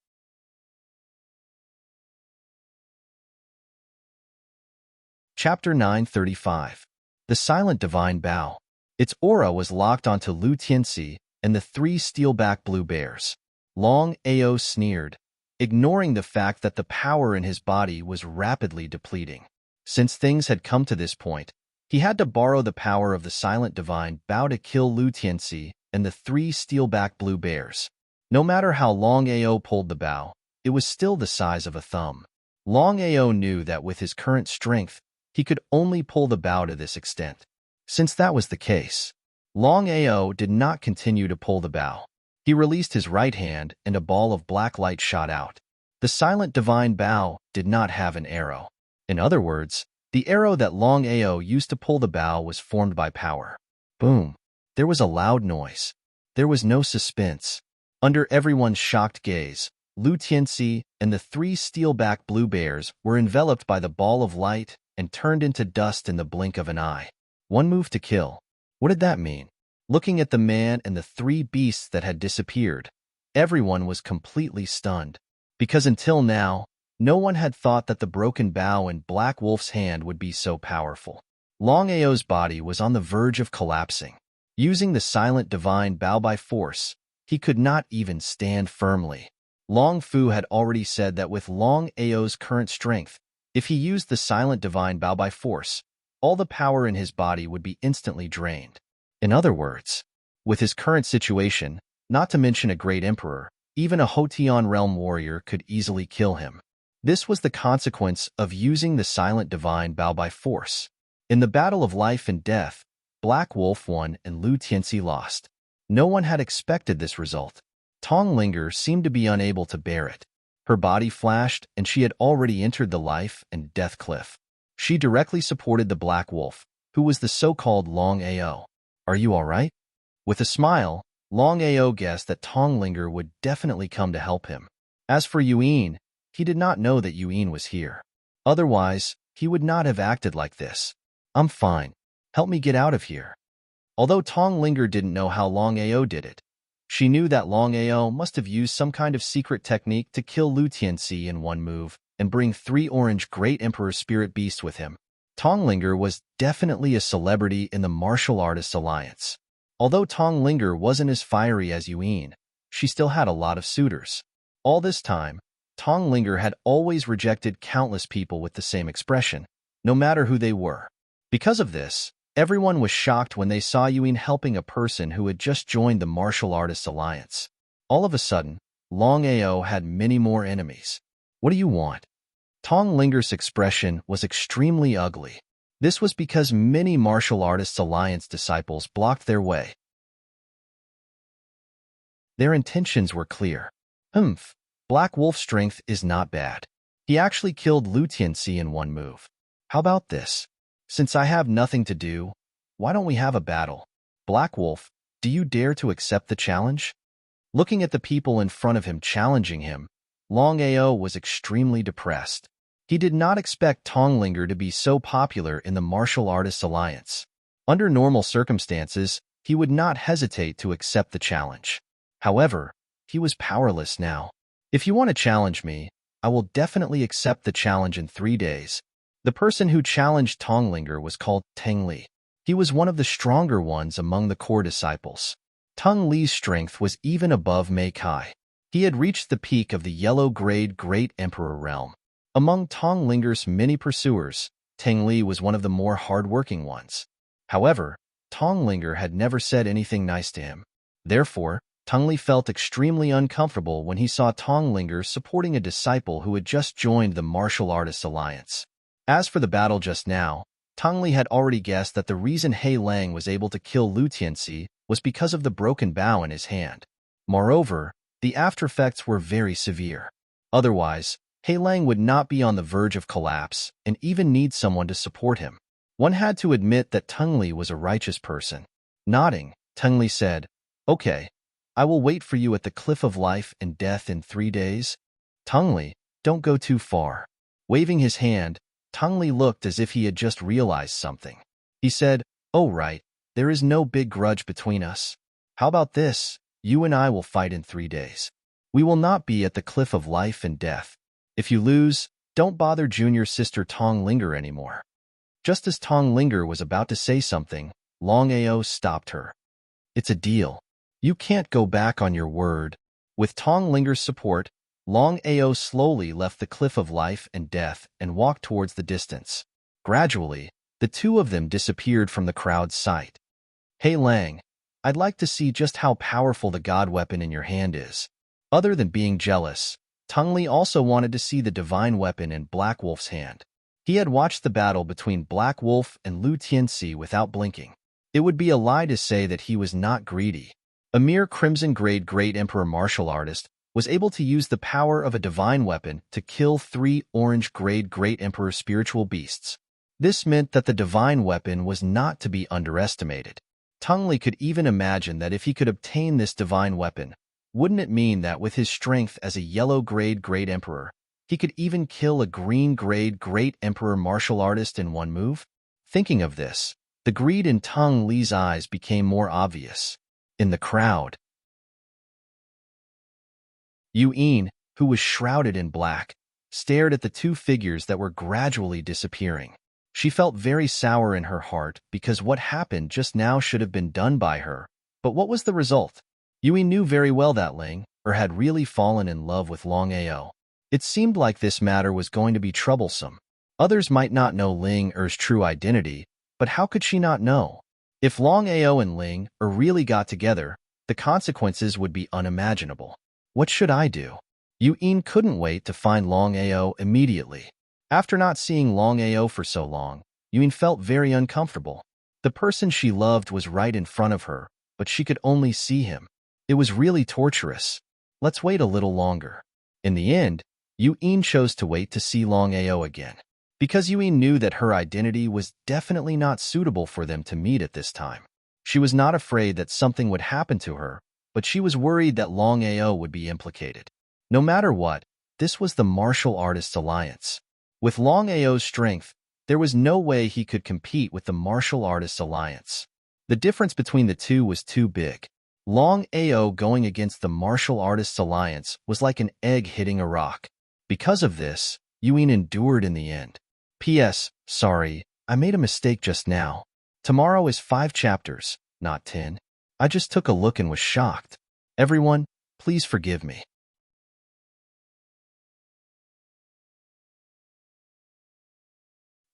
[SPEAKER 1] Chapter 935. The Silent Divine Bow. Its aura was locked onto Lu Tianxi and the three steelback blue bears. Longao sneered, ignoring the fact that the power in his body was rapidly depleting. Since things had come to this point, he had to borrow the power of the Silent Divine Bow to kill Lu Tianxi and the three steelback blue bears. No matter how Longao pulled the bow, it was still the size of a thumb. Longao knew that with his current strength, he could only pull the bow to this extent. Since that was the case, Longao did not continue to pull the bow. He released his right hand and a ball of black light shot out. The Silent Divine Bow did not have an arrow. In other words, the arrow that Longao used to pull the bow was formed by power. Boom! There was a loud noise. There was no suspense. Under everyone's shocked gaze, Lu Tianxi and the three steelback blue bears were enveloped by the ball of light and turned into dust in the blink of an eye. One move to kill. What did that mean? Looking at the man and the three beasts that had disappeared, everyone was completely stunned. Because until now, no one had thought that the broken bow in Black Wolf's hand would be so powerful. Longao's body was on the verge of collapsing. Using the Silent Divine Bow by force, he could not even stand firmly. Long Fu had already said that with Longao's current strength, if he used the Silent Divine Bow by force, all the power in his body would be instantly drained. In other words, with his current situation, not to mention a great emperor, even a Hotian realm warrior could easily kill him. This was the consequence of using the Silent Divine Bow by force. In the battle of life and death, Black Wolf won and Lu Tianxi lost. No one had expected this result. Tong Linger seemed to be unable to bear it. Her body flashed, and she had already entered the life and death cliff. She directly supported the Black Wolf, who was the so-called Longao. Are you all right? With a smile, Longao guessed that Tong Linger would definitely come to help him. As for Yin, he did not know that Yin was here. Otherwise, he would not have acted like this. I'm fine. Help me get out of here. Although Tong Linger didn't know how Longao did it, she knew that Longao must have used some kind of secret technique to kill Lu Tianxi in one move and bring 3 orange Great Emperor Spirit Beasts with him. Tong Linger was definitely a celebrity in the Martial Artists Alliance. Although Tong Linger wasn't as fiery as Yin, she still had a lot of suitors. All this time, Tong Linger had always rejected countless people with the same expression, no matter who they were. Because of this, everyone was shocked when they saw Yin helping a person who had just joined the Martial Artists Alliance. All of a sudden, Longao had many more enemies. What do you want? Tong Linger's expression was extremely ugly. This was because many Martial Artists Alliance disciples blocked their way. Their intentions were clear. Black Wolf's strength is not bad. He actually killed Lu Tianxi in one move. How about this? Since I have nothing to do, why don't we have a battle? Black Wolf, do you dare to accept the challenge? Looking at the people in front of him challenging him, Longao was extremely depressed. He did not expect Tonglinger to be so popular in the Martial Artists Alliance. Under normal circumstances, he would not hesitate to accept the challenge. However, he was powerless now. If you want to challenge me, I will definitely accept the challenge in 3 days. The person who challenged Tonglinger was called Teng Li. He was one of the stronger ones among the core disciples. Teng Li's strength was even above Mei Kai. He had reached the peak of the yellow-grade Great Emperor realm. Among Tonglinger's many pursuers, Teng Li was one of the more hard-working ones. However, Tonglinger had never said anything nice to him. Therefore, Teng Li felt extremely uncomfortable when he saw Tonglinger supporting a disciple who had just joined the Martial Artists Alliance. As for the battle just now, Teng Li had already guessed that the reason He Lang was able to kill Lu Tianxi was because of the broken bow in his hand. Moreover, the aftereffects were very severe. Otherwise, He Lang would not be on the verge of collapse and even need someone to support him. One had to admit that Teng Li was a righteous person. Nodding, Teng Li said, "Okay, I will wait for you at the Cliff of Life and Death in 3 days. Teng Li, don't go too far." Waving his hand, Teng Li looked as if he had just realized something. He said, "Oh right, there is no big grudge between us. How about this? You and I will fight in 3 days. We will not be at the Cliff of Life and Death. If you lose, don't bother junior sister Tonglinger anymore." Just as Tonglinger was about to say something, Longao stopped her. "It's a deal. You can't go back on your word." With Tonglinger's support, Longao slowly left the Cliff of Life and Death and walked towards the distance. Gradually, the two of them disappeared from the crowd's sight. "Hey Lang, I'd like to see just how powerful the god weapon in your hand is." Other than being jealous, Teng Li also wanted to see the divine weapon in Black Wolf's hand. He had watched the battle between Black Wolf and Lu Tianxi without blinking. It would be a lie to say that he was not greedy. A mere crimson-grade Great Emperor martial artist was able to use the power of a divine weapon to kill 3 orange-grade Great Emperor spiritual beasts. This meant that the divine weapon was not to be underestimated. Teng Li could even imagine that if he could obtain this divine weapon, wouldn't it mean that with his strength as a yellow-grade Great Emperor, he could even kill a green-grade Great Emperor martial artist in one move? Thinking of this, the greed in Teng Li's eyes became more obvious. In the crowd, Yu Yin, who was shrouded in black, stared at the two figures that were gradually disappearing. She felt very sour in her heart because what happened just now should have been done by her. But what was the result? Yu Yin knew very well that Ling had really fallen in love with Longao. It seemed like this matter was going to be troublesome. Others might not know Ling Er's true identity, but how could she not know? If Longao and Ling really got together, the consequences would be unimaginable. What should I do? Yu Yin couldn't wait to find Longao immediately. After not seeing Longao for so long, Yu Yin felt very uncomfortable. The person she loved was right in front of her, but she could only see him. It was really torturous. Let's wait a little longer. In the end, Yu Yin chose to wait to see Longao again. Because Yu Yin knew that her identity was definitely not suitable for them to meet at this time. She was not afraid that something would happen to her, but she was worried that Longao would be implicated. No matter what, this was the Martial Artists Alliance. With Longao's strength, there was no way he could compete with the Martial Artists Alliance. The difference between the two was too big. Longao going against the Martial Artists Alliance was like an egg hitting a rock. Because of this, Yu Yin endured in the end. P.S. Sorry, I made a mistake just now. Tomorrow is 5 chapters, not 10. I just took a look and was shocked. Everyone, please forgive me.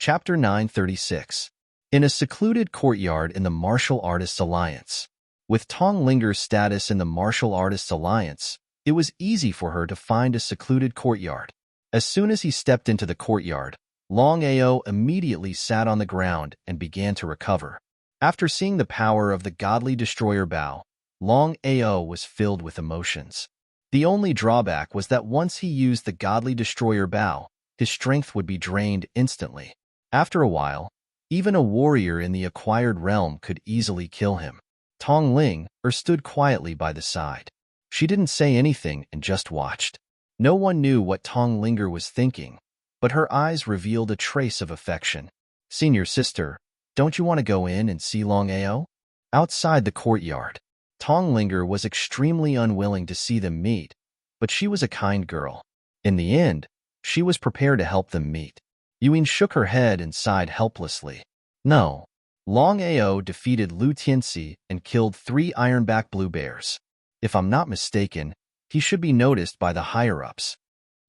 [SPEAKER 1] Chapter 936. In a secluded courtyard in the Martial Artists Alliance. With Tonglinger's status in the Martial Artists Alliance, it was easy for her to find a secluded courtyard. As soon as he stepped into the courtyard, Longao immediately sat on the ground and began to recover. After seeing the power of the Godly Destroyer Bow, Longao was filled with emotions. The only drawback was that once he used the Godly Destroyer Bow, his strength would be drained instantly. After a while, even a warrior in the acquired realm could easily kill him. Tong Ling stood quietly by the side. She didn't say anything and just watched. No one knew what Tong Linger was thinking, but her eyes revealed a trace of affection. Senior sister, don't you want to go in and see Longao? Outside the courtyard, Tong Linger was extremely unwilling to see them meet, but she was a kind girl. In the end, she was prepared to help them meet. Yuan shook her head and sighed helplessly. No. Longao defeated Lu Tianxi and killed 3 ironback blue bears. If I'm not mistaken, he should be noticed by the higher-ups.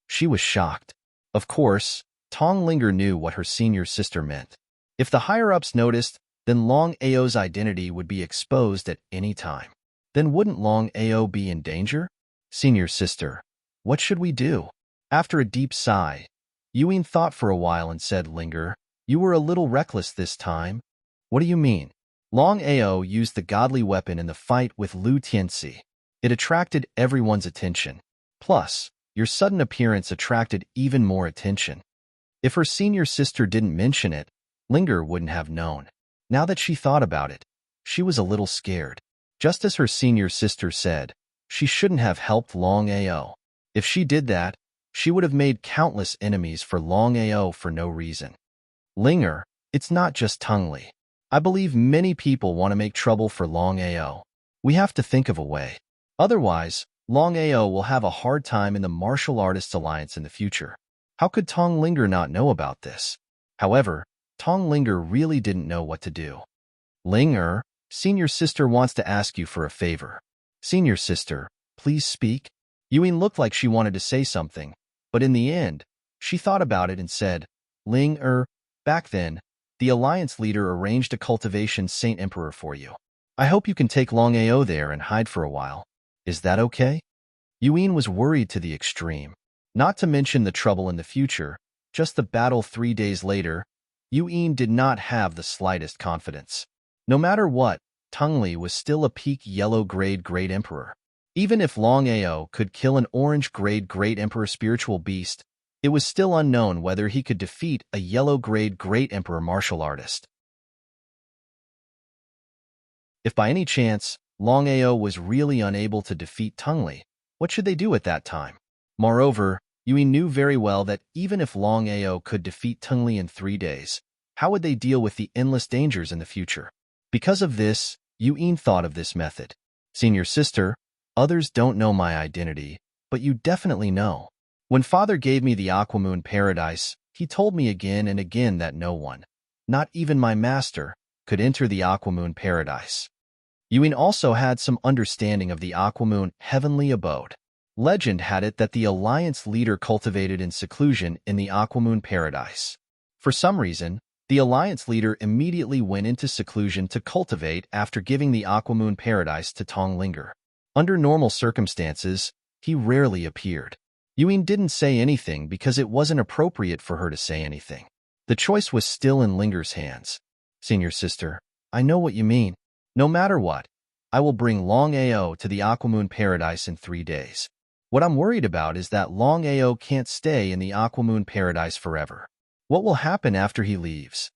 [SPEAKER 1] She was shocked. Of course, Tong Linger knew what her senior sister meant. If the higher-ups noticed, then Longao identity would be exposed at any time. Then wouldn't Longao be in danger? Senior sister, what should we do? After a deep sigh, Yuan thought for a while and said, Linger, you were a little reckless this time. What do you mean? Longao used the godly weapon in the fight with Lu Tianxi. It attracted everyone's attention. Plus, your sudden appearance attracted even more attention. If her senior sister didn't mention it, Linger wouldn't have known. Now that she thought about it, she was a little scared. Just as her senior sister said, she shouldn't have helped Longao. If she did that, she would have made countless enemies for Longao for no reason. Linger, it's not just Tungli. I believe many people want to make trouble for Longao. We have to think of a way. Otherwise, Longao will have a hard time in the Martial Artists Alliance in the future. How could Tong Linger not know about this? However, Tong Linger really didn't know what to do. Linger, senior sister wants to ask you for a favor. Senior sister, please speak. Yuan looked like she wanted to say something, but in the end, she thought about it and said, Linger, back then, the Alliance leader arranged a cultivation Saint Emperor for you. I hope you can take Longao there and hide for a while. Is that okay? Yuan was worried to the extreme. Not to mention the trouble in the future, just the battle 3 days later, Yuan did not have the slightest confidence. No matter what, Tungli was still a peak yellow grade Great Emperor. Even if Longao could kill an orange grade Great Emperor spiritual beast, it was still unknown whether he could defeat a yellow grade Great Emperor martial artist. If by any chance, Longao was really unable to defeat Tungli, what should they do at that time? Moreover, Yuan knew very well that even if Longao could defeat Tungli in 3 days, how would they deal with the endless dangers in the future? Because of this, Yuan thought of this method. Senior sister, others don't know my identity, but you definitely know. When Father gave me the Aquamoon Paradise, he told me again and again that no one, not even my master, could enter the Aquamoon Paradise. Yuan also had some understanding of the Aquamoon heavenly abode. Legend had it that the Alliance leader cultivated in seclusion in the Aquamoon Paradise. For some reason, the Alliance leader immediately went into seclusion to cultivate after giving the Aquamoon Paradise to Tong Linger. Under normal circumstances, he rarely appeared. Yuan didn't say anything because it wasn't appropriate for her to say anything. The choice was still in Linger's hands. Senior sister, I know what you mean. No matter what, I will bring Longao to the Aquamoon Paradise in 3 days. What I'm worried about is that Longao can't stay in the Aquamoon Paradise forever. What will happen after he leaves?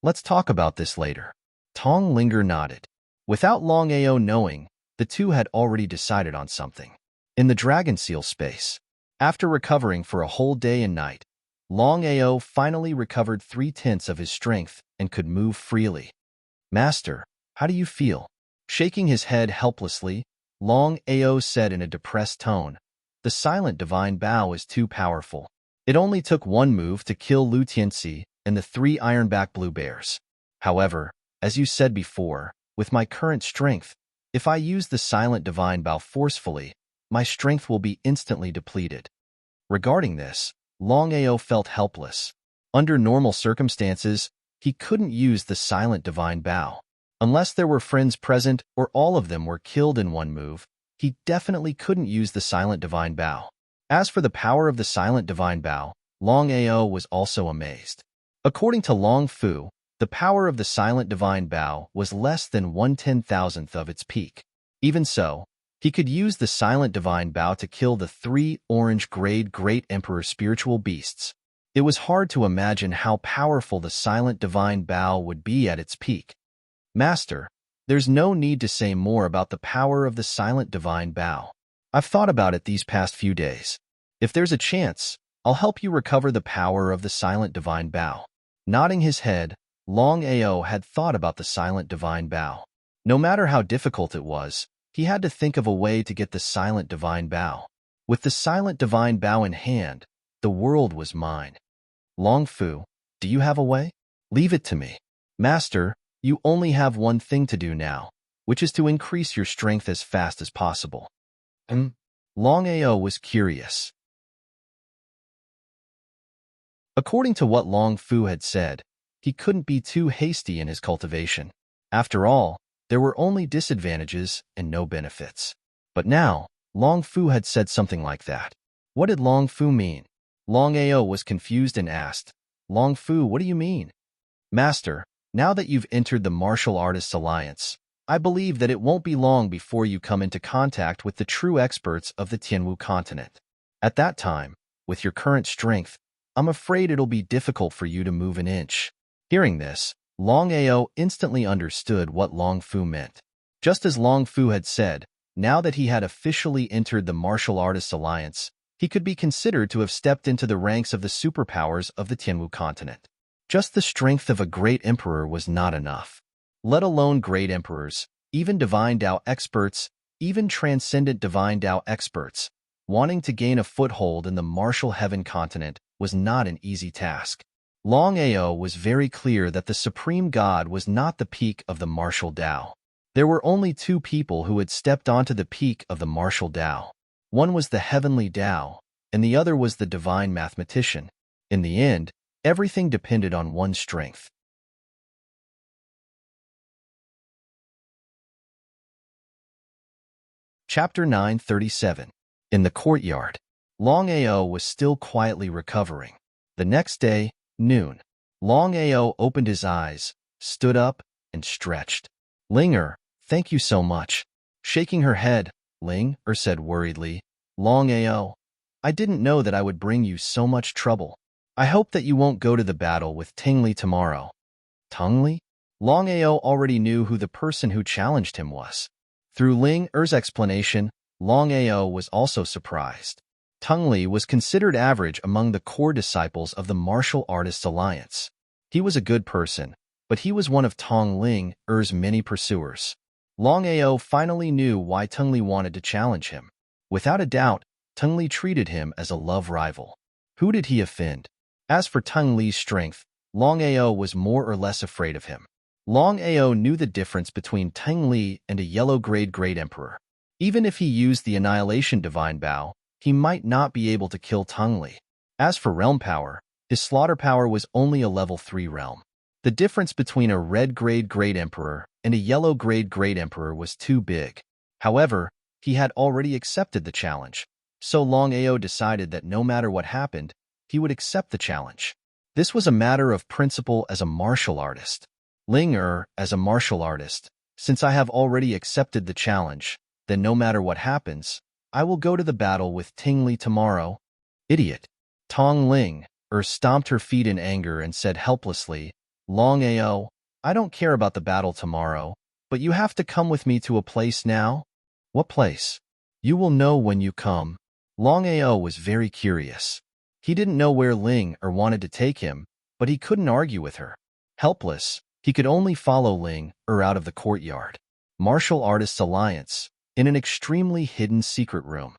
[SPEAKER 1] Let's talk about this later. Tong Linger nodded. Without Longao knowing, the two had already decided on something. In the Dragon Seal space, after recovering for a whole day and night, Longao finally recovered 3/10 of his strength and could move freely. Master, how do you feel? Shaking his head helplessly, Longao said in a depressed tone, the silent divine bow is too powerful. It only took one move to kill Lu Tianxi and the 3 ironback blue bears. However, as you said before, with my current strength, if I use the silent divine bow forcefully, my strength will be instantly depleted. Regarding this, Longao felt helpless. Under normal circumstances, he couldn't use the silent divine bow. Unless there were friends present or all of them were killed in one move, he definitely couldn't use the silent divine bow. As for the power of the silent divine bow, Longao was also amazed. According to Long Fu, the power of the silent divine bow was less than 1/10,000th of its peak. Even so, he could use the silent divine bow to kill the 3 orange grade Great Emperor spiritual beasts, It was hard to imagine how powerful the silent divine bow would be at its peak. Master, there's no need to say more about the power of the silent divine bow. I've thought about it these past few days. If there's a chance, I'll help you recover the power of the silent divine bow. Nodding his head, Longao had thought about the silent divine bow. No matter how difficult it was, he had to think of a way to get the silent divine bow. With the silent divine bow in hand, the world was mine. Long Fu, do you have a way? Leave it to me. Master, you only have one thing to do now, which is to increase your strength as fast as possible. Longao was curious. According to what Long Fu had said, he couldn't be too hasty in his cultivation. After all, there were only disadvantages and no benefits. But now, Long Fu had said something like that. What did Long Fu mean? Longao was confused and asked, Long Fu, what do you mean? Master, now that you've entered the Martial Artists Alliance, I believe that it won't be long before you come into contact with the true experts of the Tianwu continent. At that time, with your current strength, I'm afraid it'll be difficult for you to move an inch. Hearing this, Longao instantly understood what Long Fu meant. Just as Long Fu had said, now that he had officially entered the Martial Artists Alliance, he could be considered to have stepped into the ranks of the superpowers of the Tianwu continent. Just the strength of a great emperor was not enough. Let alone great emperors, even divine Dao experts, even transcendent divine Dao experts, wanting to gain a foothold in the martial heaven continent was not an easy task. Longao was very clear that the supreme god was not the peak of the martial Dao. There were only two people who had stepped onto the peak of the martial Dao. One was the heavenly Dao, and the other was the divine mathematician. In the end, everything depended on one's strength. Chapter 937. In the courtyard. Longao was still quietly recovering. The next day, noon. Longao opened his eyes, stood up, and stretched. Ling thank you so much. Shaking her head, Ling said worriedly, Longao, I didn't know that I would bring you so much trouble. I hope that you won't go to the battle with Tingli tomorrow. Tungli? Longao already knew who the person who challenged him was. Through Ling explanation, Longao was also surprised. Tungli was considered average among the core disciples of the Martial Artists Alliance. He was a good person, but he was one of Tong Ling's many pursuers. Longao finally knew why Tungli wanted to challenge him. Without a doubt, Tungli treated him as a love rival. Who did he offend? As for Tungli's strength, Longao was more or less afraid of him. Longao knew the difference between Tungli and a yellow-grade great emperor. Even if he used the Annihilation Divine Bow, he might not be able to kill Tungli. As for realm power, his slaughter power was only a level 3 realm. The difference between a red-grade great emperor and a yellow-grade great emperor was too big. However, he had already accepted the challenge, so Longao decided that no matter what happened, he would accept the challenge. This was a matter of principle as a martial artist. Ling as a martial artist, since I have already accepted the challenge, then no matter what happens, I will go to the battle with Tingli tomorrow. Idiot. Tong Ling stomped her feet in anger and said helplessly, Longao, I don't care about the battle tomorrow, but you have to come with me to a place now? What place? You will know when you come. Longao was very curious. He didn't know where Ling wanted to take him, but he couldn't argue with her. Helpless, he could only follow Ling out of the courtyard. Martial Artists Alliance, in an extremely hidden secret room.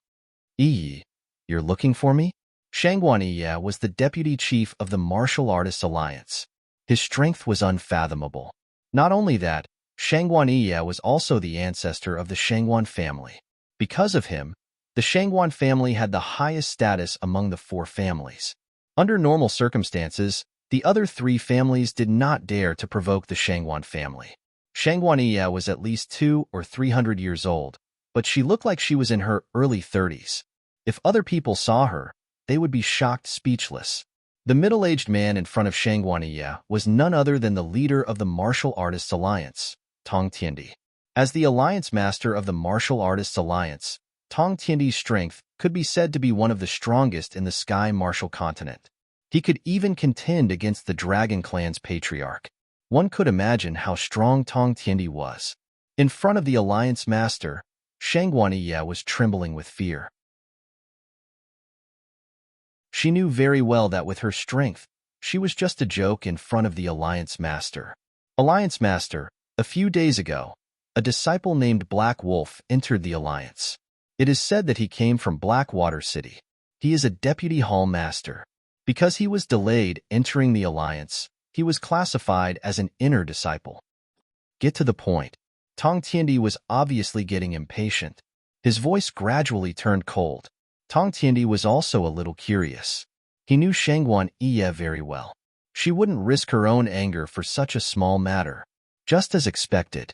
[SPEAKER 1] Yi, you're looking for me? Shangguan Yi was the deputy chief of the Martial Artists Alliance. His strength was unfathomable. Not only that, Shangguan Yi was also the ancestor of the Shangguan family. Because of him, the Shangguan family had the highest status among the 4 families. Under normal circumstances, the other 3 families did not dare to provoke the Shangguan family. Shangguan Yi was at least 200 or 300 years old, but she looked like she was in her early 30s. If other people saw her, they would be shocked speechless. The middle-aged man in front of Shangguan Yi was none other than the leader of the Martial Artists Alliance, Tong Tiandi. As the Alliance Master of the Martial Artists Alliance, Tong Tiandi's strength could be said to be one of the strongest in the Sky Martial Continent. He could even contend against the Dragon Clan's patriarch. One could imagine how strong Tong Tiandi was. In front of the Alliance Master, Shangguaniye was trembling with fear. She knew very well that with her strength, she was just a joke in front of the Alliance Master. Alliance Master, a few days ago, a disciple named Black Wolf entered the Alliance. It is said that he came from Blackwater City. He is a Deputy Hall Master. Because he was delayed entering the Alliance, he was classified as an inner disciple. Get to the point. Tong Tiandi was obviously getting impatient. His voice gradually turned cold. Tong Tiandi was also a little curious. He knew Shangguaniye very well. She wouldn't risk her own anger for such a small matter. Just as expected.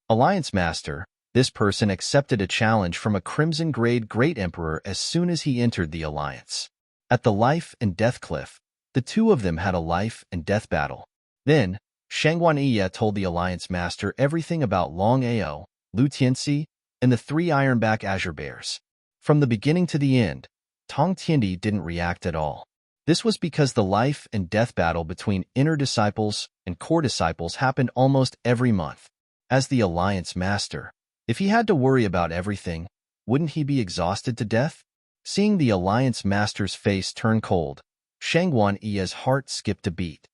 [SPEAKER 1] Alliance Master, this person accepted a challenge from a Crimson Grade Great Emperor as soon as he entered the Alliance. At the life and death cliff, the two of them had a life and death battle. Then, Shangguaniye told the Alliance Master everything about Longao, Lu Tianxi, and the three Ironback Azure Bears. From the beginning to the end, Tong Tiandi didn't react at all. This was because the life and death battle between inner disciples and core disciples happened almost every month. As the Alliance Master, if he had to worry about everything, wouldn't he be exhausted to death? Seeing the Alliance Master's face turn cold, Shangguaniye's heart skipped a beat.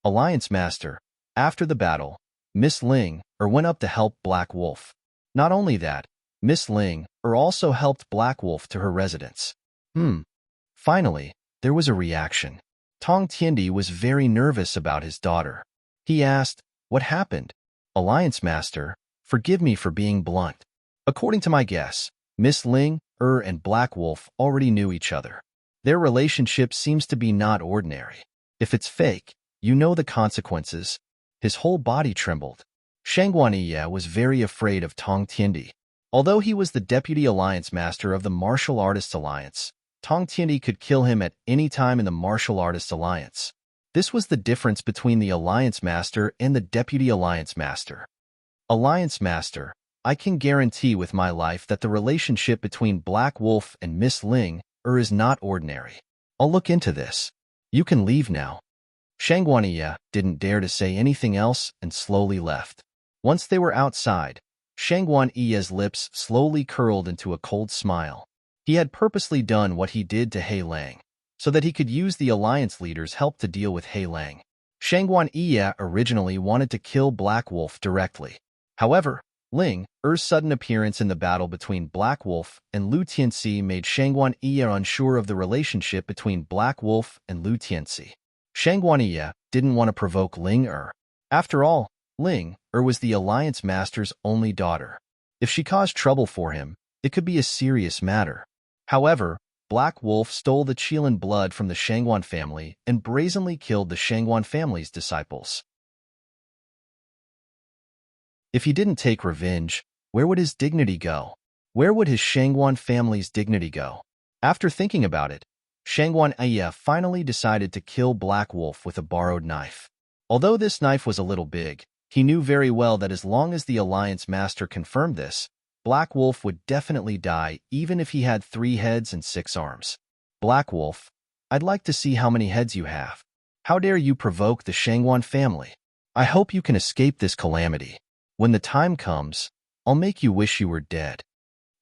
[SPEAKER 1] Alliance Master, after the battle, Miss Ling went up to help Black Wolf. Not only that, Miss Ling also helped Black Wolf to her residence. Finally, there was a reaction. Tong Tiandi was very nervous about his daughter. He asked, "What happened?" Alliance Master, forgive me for being blunt. According to my guess, Miss Ling and Black Wolf already knew each other. Their relationship seems to be not ordinary. If it's fake, you know the consequences. His whole body trembled. Shangguaniye was very afraid of Tong Tiandi. Although he was the Deputy Alliance Master of the Martial Artists Alliance, Tong Tiandi could kill him at any time in the Martial Artists Alliance. This was the difference between the Alliance Master and the Deputy Alliance Master. Alliance Master, I can guarantee with my life that the relationship between Black Wolf and Miss Ling is not ordinary. I'll look into this. You can leave now. Shangguaniye didn't dare to say anything else and slowly left. Once they were outside, Shangguaniye's lips slowly curled into a cold smile. He had purposely done what he did to He Lang, so that he could use the Alliance leader's help to deal with He Lang. Shangguaniye originally wanted to kill Black Wolf directly. However, Ling's sudden appearance in the battle between Black Wolf and Lu Tianxi made Shangguaniye unsure of the relationship between Black Wolf and Lu Tianxi. Shangguaniye didn't want to provoke Ling. After all, Ling was the Alliance Master's only daughter. If she caused trouble for him, it could be a serious matter. However, Black Wolf stole the Qilin blood from the Shangguan family and brazenly killed the Shangguan family's disciples. If he didn't take revenge, where would his dignity go? Where would his Shangguan family's dignity go? After thinking about it, Shangguaniye finally decided to kill Black Wolf with a borrowed knife. Although this knife was a little big, he knew very well that as long as the Alliance Master confirmed this, Black Wolf would definitely die even if he had 3 heads and 6 arms. Black Wolf, I'd like to see how many heads you have. How dare you provoke the Shangguan family? I hope you can escape this calamity. When the time comes, I'll make you wish you were dead.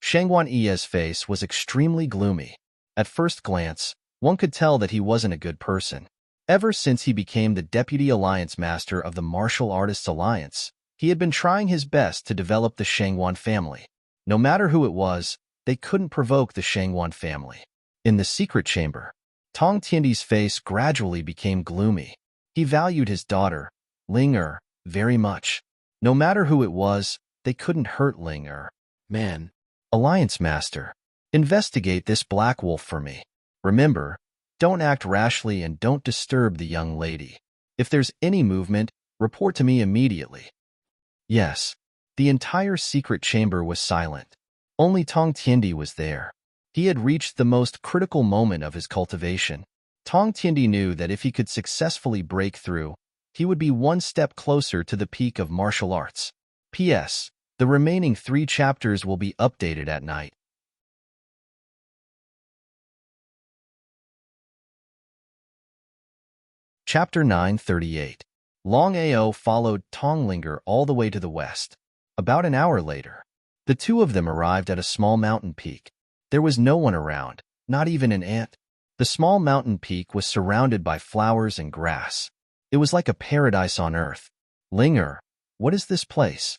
[SPEAKER 1] Shangguaniye's face was extremely gloomy. At first glance, one could tell that he wasn't a good person. Ever since he became the Deputy Alliance Master of the Martial Artists Alliance, he had been trying his best to develop the Shangguan family. No matter who it was, they couldn't provoke the Shangguan family. In the secret chamber, Tong Tiandi's face gradually became gloomy. He valued his daughter, Ling very much. No matter who it was, they couldn't hurt Ling Man. Alliance Master, investigate this Black Wolf for me. Remember, don't act rashly and don't disturb the young lady. If there's any movement, report to me immediately. Yes, the entire secret chamber was silent. Only Tong Tiandi was there. He had reached the most critical moment of his cultivation. Tong Tiandi knew that if he could successfully break through, he would be one step closer to the peak of martial arts. P.S. The remaining 3 chapters will be updated at night. Chapter 938. Longao followed Tonglinger all the way to the west. About an hour later, the two of them arrived at a small mountain peak. There was no one around, not even an ant. The small mountain peak was surrounded by flowers and grass. It was like a paradise on earth. Linger, what is this place?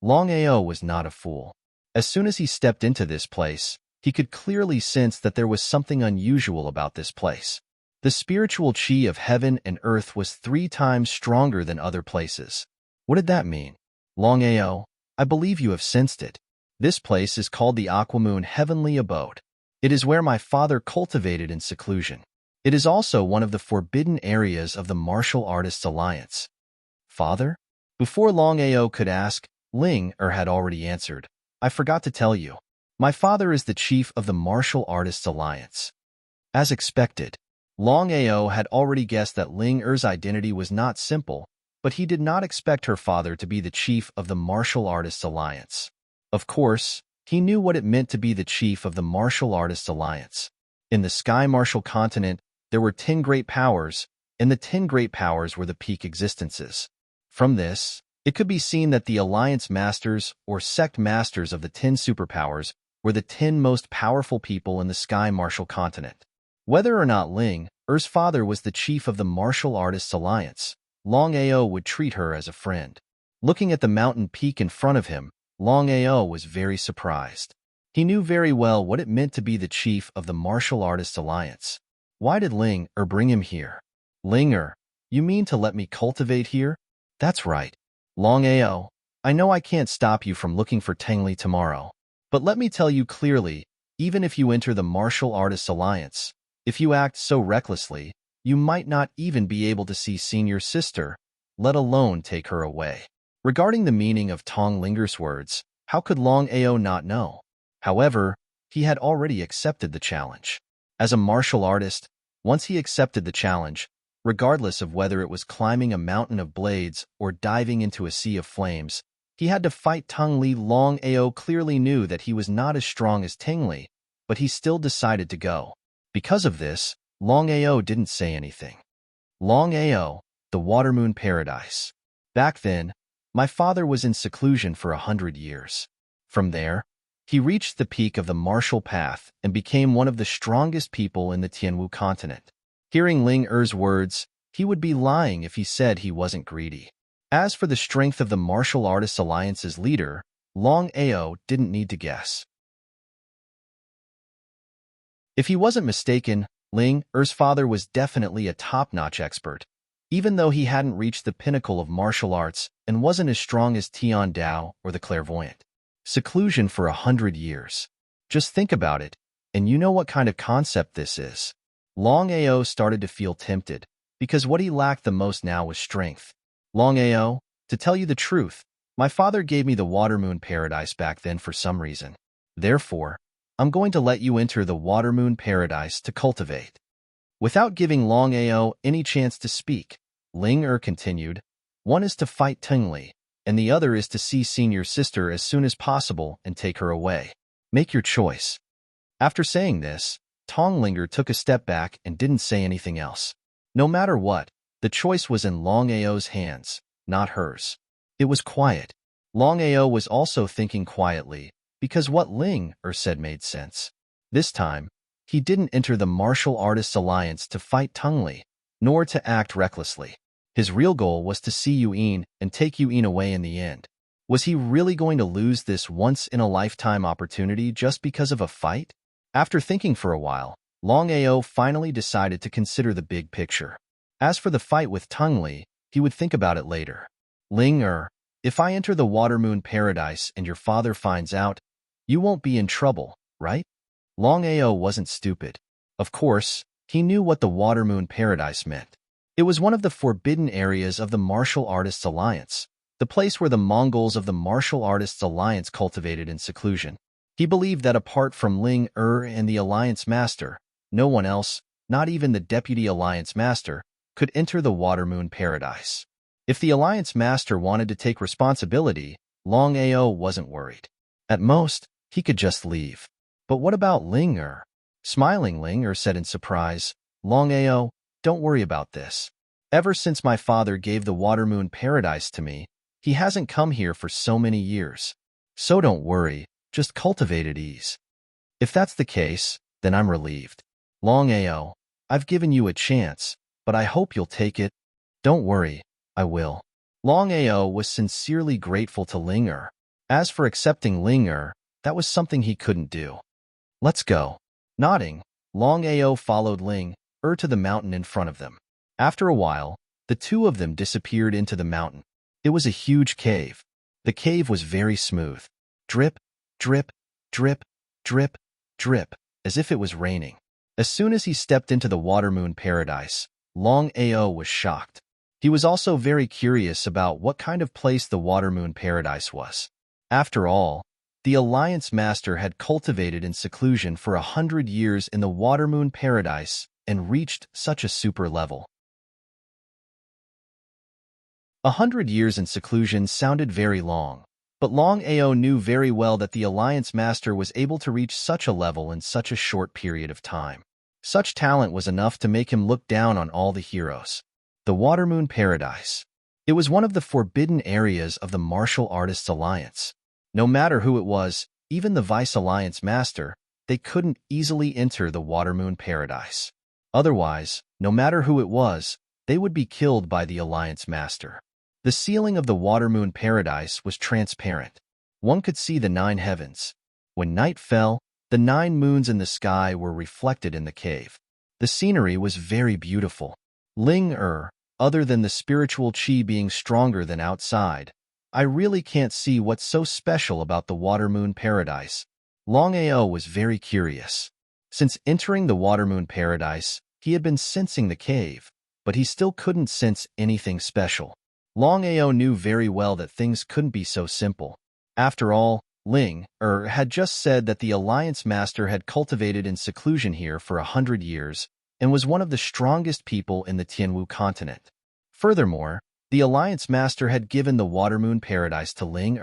[SPEAKER 1] Longao was not a fool. As soon as he stepped into this place, he could clearly sense that there was something unusual about this place. The spiritual chi of heaven and earth was 3 times stronger than other places. What did that mean? Longao, I believe you have sensed it. This place is called the Aquamoon Heavenly Abode. It is where my father cultivated in seclusion. It is also one of the forbidden areas of the Martial Artists Alliance. Father? Before Longao could ask, Ling had already answered. I forgot to tell you. My father is the chief of the Martial Artists Alliance. As expected, Longao had already guessed that Ling identity was not simple, but he did not expect her father to be the chief of the Martial Artists Alliance. Of course, he knew what it meant to be the chief of the Martial Artists Alliance. In the Sky Martial continent, there were 10 great powers, and the 10 great powers were the peak existences. From this, it could be seen that the Alliance Masters or Sect Masters of the 10 superpowers were the 10 most powerful people in the Sky Martial continent. Whether or not Ling father was the chief of the Martial Artists Alliance, Longao would treat her as a friend. Looking at the mountain peak in front of him, Longao was very surprised. He knew very well what it meant to be the chief of the Martial Artists Alliance. Why did Ling bring him here? Ling you mean to let me cultivate here? That's right. Longao, I know I can't stop you from looking for Tengli tomorrow, but let me tell you clearly, even if you enter the Martial Artists Alliance, if you act so recklessly, you might not even be able to see senior sister, let alone take her away. Regarding the meaning of Tonglinger's words, how could Longao not know? However, he had already accepted the challenge. As a martial artist, once he accepted the challenge, regardless of whether it was climbing a mountain of blades or diving into a sea of flames, he had to fight Tengli. Longao clearly knew that he was not as strong as Tengli, but he still decided to go. Because of this, Longao didn't say anything. Longao, the Watermoon Paradise. Back then, my father was in seclusion for 100 years. From there, he reached the peak of the martial path and became one of the strongest people in the Tianwu continent. Hearing Ling words, he would be lying if he said he wasn't greedy. As for the strength of the Martial Artists Alliance's leader, Longao didn't need to guess. If he wasn't mistaken, Ling father was definitely a top-notch expert, even though he hadn't reached the pinnacle of martial arts and wasn't as strong as Tian Dao or the Clairvoyant. Seclusion for 100 years. Just think about it, and you know what kind of concept this is. Longao started to feel tempted, because what he lacked the most now was strength. Longao, to tell you the truth, my father gave me the Watermoon Paradise back then for some reason. Therefore, I'm going to let you enter the Watermoon Paradise to cultivate. Without giving Longao any chance to speak, Ling continued, one is to fight Tengli, and the other is to see senior sister as soon as possible and take her away. Make your choice. After saying this, Tonglinger took a step back and didn't say anything else. No matter what, the choice was in Longao's hands, not hers. It was quiet. Longao was also thinking quietly, because what Ling said made sense. This time, he didn't enter the Martial Artists Alliance to fight Tengli, nor to act recklessly. His real goal was to see Yuan and take Yuan away in the end. Was he really going to lose this once-in-a-lifetime opportunity just because of a fight? After thinking for a while, Longao finally decided to consider the big picture. As for the fight with Tengli, he would think about it later. Ling if I enter the Watermoon Paradise and your father finds out, you won't be in trouble, right? Longao wasn't stupid. Of course, he knew what the Watermoon Paradise meant. It was one of the forbidden areas of the Martial Artists Alliance, the place where the Mongols of the Martial Artists Alliance cultivated in seclusion. He believed that apart from Ling and the Alliance Master, no one else, not even the Deputy Alliance Master, could enter the Watermoon Paradise. If the Alliance Master wanted to take responsibility, Longao wasn't worried. At most, he could just leave. But what about Ling Smiling, Ling said in surprise, Longao, don't worry about this. Ever since my father gave the water-moon paradise to me, he hasn't come here for so many years. So don't worry, just cultivate at ease. If that's the case, then I'm relieved. Longao, I've given you a chance, but I hope you'll take it. Don't worry, I will. Longao was sincerely grateful to Ling. As for accepting Ling, that was something he couldn't do. Let's go. Nodding, Longao followed Ling to the mountain in front of them. After a while, the two of them disappeared into the mountain. It was a huge cave. The cave was very smooth. Drip, drip, drip, drip, drip, as if it was raining. As soon as he stepped into the water-moon paradise, Longao was shocked. He was also very curious about what kind of place the water-moon paradise was. After all, the Alliance Master had cultivated in seclusion for 100 years in the water-moon paradise and reached such a super level. 100 years in seclusion sounded very long, but Longao knew very well that the Alliance Master was able to reach such a level in such a short period of time. Such talent was enough to make him look down on all the heroes. The Watermoon Paradise. It was one of the forbidden areas of the Martial Artists Alliance. No matter who it was, even the Vice Alliance Master, they couldn't easily enter the Watermoon Paradise. Otherwise, no matter who it was, they would be killed by the Alliance Master. The ceiling of the Watermoon Paradise was transparent. One could see the 9 heavens. When night fell, the 9 moons in the sky were reflected in the cave. The scenery was very beautiful. Ling, other than the spiritual chi being stronger than outside, I really can't see what's so special about the Watermoon Paradise. Longao was very curious. Since entering the Watermoon Paradise, he had been sensing the cave, but he still couldn't sense anything special. Longao knew very well that things couldn't be so simple. After all, Ling had just said that the Alliance Master had cultivated in seclusion here for 100 years and was one of the strongest people in the Tianwu continent. Furthermore, the Alliance Master had given the Watermoon Paradise to Ling.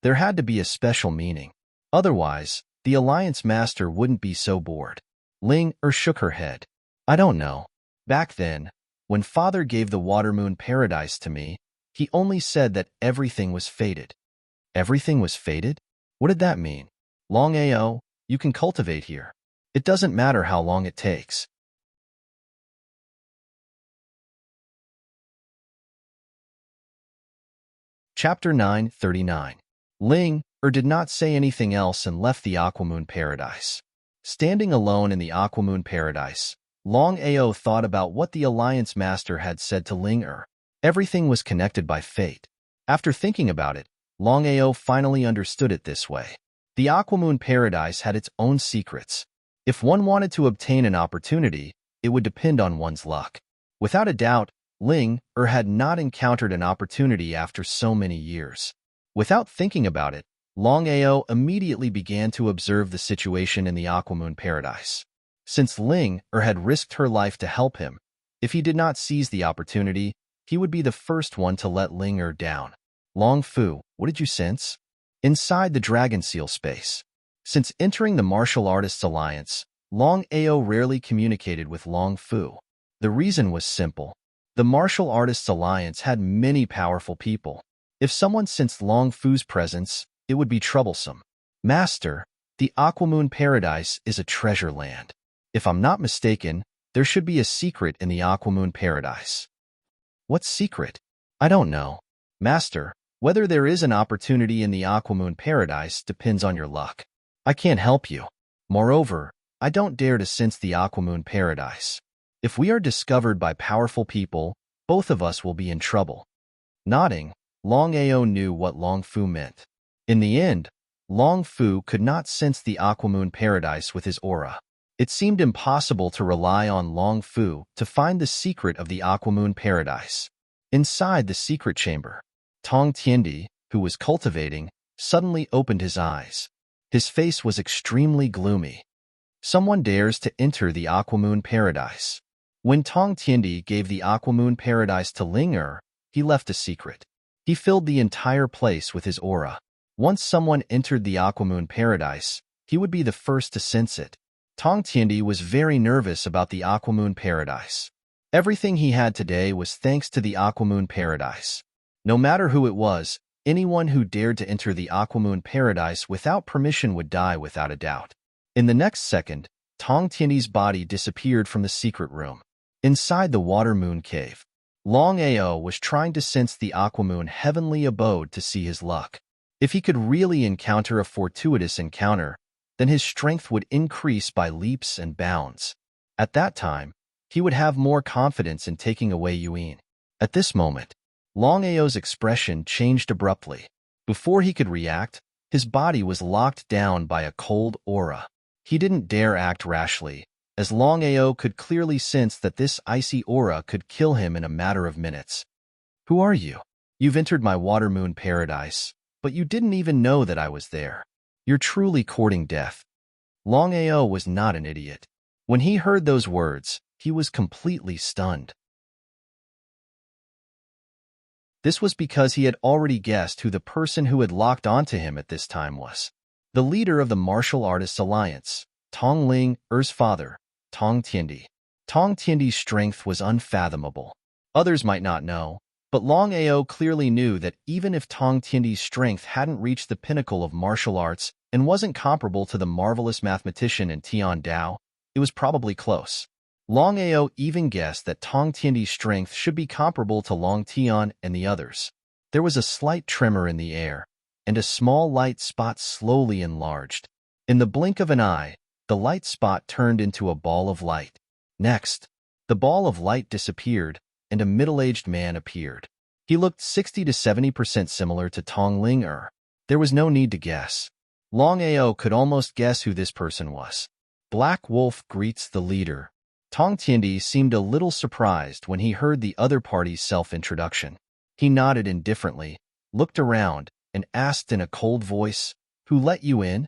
[SPEAKER 1] There had to be a special meaning. Otherwise, the Alliance Master wouldn't be so bored. Ling shook her head. I don't know. Back then, when Father gave the Watermoon Paradise to me, he only said that everything was fated. Everything was fated? What did that mean? Longao, you can cultivate here. It doesn't matter how long it takes. Chapter 939. Ling did not say anything else and left the Aquamoon Paradise. Standing alone in the Aquamoon Paradise, Longao thought about what the Alliance Master had said to Ling. Everything was connected by fate. After thinking about it, Longao finally understood it this way. The Aquamoon Paradise had its own secrets. If one wanted to obtain an opportunity, it would depend on one's luck. Without a doubt, Ling had not encountered an opportunity after so many years. Without thinking about it, Longao immediately began to observe the situation in the Aquamoon Paradise. Since Ling had risked her life to help him, if he did not seize the opportunity, he would be the first one to let Ling down. Long Fu, what did you sense? Inside the Dragon Seal space. Since entering the Martial Artists Alliance, Longao rarely communicated with Long Fu. The reason was simple. The Martial Artists Alliance had many powerful people. If someone sensed Long Fu's presence, it would be troublesome. Master, the Aquamoon Paradise is a treasure land. If I'm not mistaken, there should be a secret in the Aquamoon Paradise. What secret? I don't know. Master, whether there is an opportunity in the Aquamoon Paradise depends on your luck. I can't help you. Moreover, I don't dare to sense the Aquamoon Paradise. If we are discovered by powerful people, both of us will be in trouble. Nodding, Longao knew what Long Fu meant. In the end, Long Fu could not sense the Aquamoon Paradise with his aura. It seemed impossible to rely on Long Fu to find the secret of the Aquamoon Paradise. Inside the secret chamber, Tong Tiendi, who was cultivating, suddenly opened his eyes. His face was extremely gloomy. Someone dares to enter the Aquamoon Paradise. When Tong Tiendi gave the Aquamoon Paradise to Ling, he left a secret. He filled the entire place with his aura. Once someone entered the Aquamoon Paradise, he would be the first to sense it. Tong Tiendi was very nervous about the Aquamoon Paradise. Everything he had today was thanks to the Aquamoon Paradise. No matter who it was, anyone who dared to enter the Aquamoon Paradise without permission would die without a doubt. In the next second, Tong Tiandi's body disappeared from the secret room. Inside the water moon cave, Longao was trying to sense the Aquamoon heavenly abode to see his luck. If he could really encounter a fortuitous encounter, then his strength would increase by leaps and bounds. At that time, he would have more confidence in taking away Yuan. At this moment, Longao's expression changed abruptly. Before he could react, his body was locked down by a cold aura. He didn't dare act rashly, as Longao could clearly sense that this icy aura could kill him in a matter of minutes. Who are you? You've entered my water moon paradise, but you didn't even know that I was there. You're truly courting death. Longao was not an idiot. When he heard those words, he was completely stunned. This was because he had already guessed who the person who had locked onto him at this time was. The leader of the Martial Artists Alliance, Tong Ling, Er's father, Tong Tiandi. Tong Tiandi's strength was unfathomable. Others might not know, but Longao clearly knew that even if Tong Tiandi's strength hadn't reached the pinnacle of martial arts and wasn't comparable to the marvelous mathematician in Tian Dao, it was probably close. Longao even guessed that Tong Tiandi's strength should be comparable to Long Tian and the others. There was a slight tremor in the air, and a small light spot slowly enlarged. In the blink of an eye, the light spot turned into a ball of light. Next, the ball of light disappeared, and a middle-aged man appeared. He looked 60 to 70% similar to Tong Ling. There was no need to guess. Longao could almost guess who this person was. Black Wolf greets the leader. Tong Tiandi seemed a little surprised when he heard the other party's self-introduction. He nodded indifferently, looked around, and asked in a cold voice, "Who let you in?"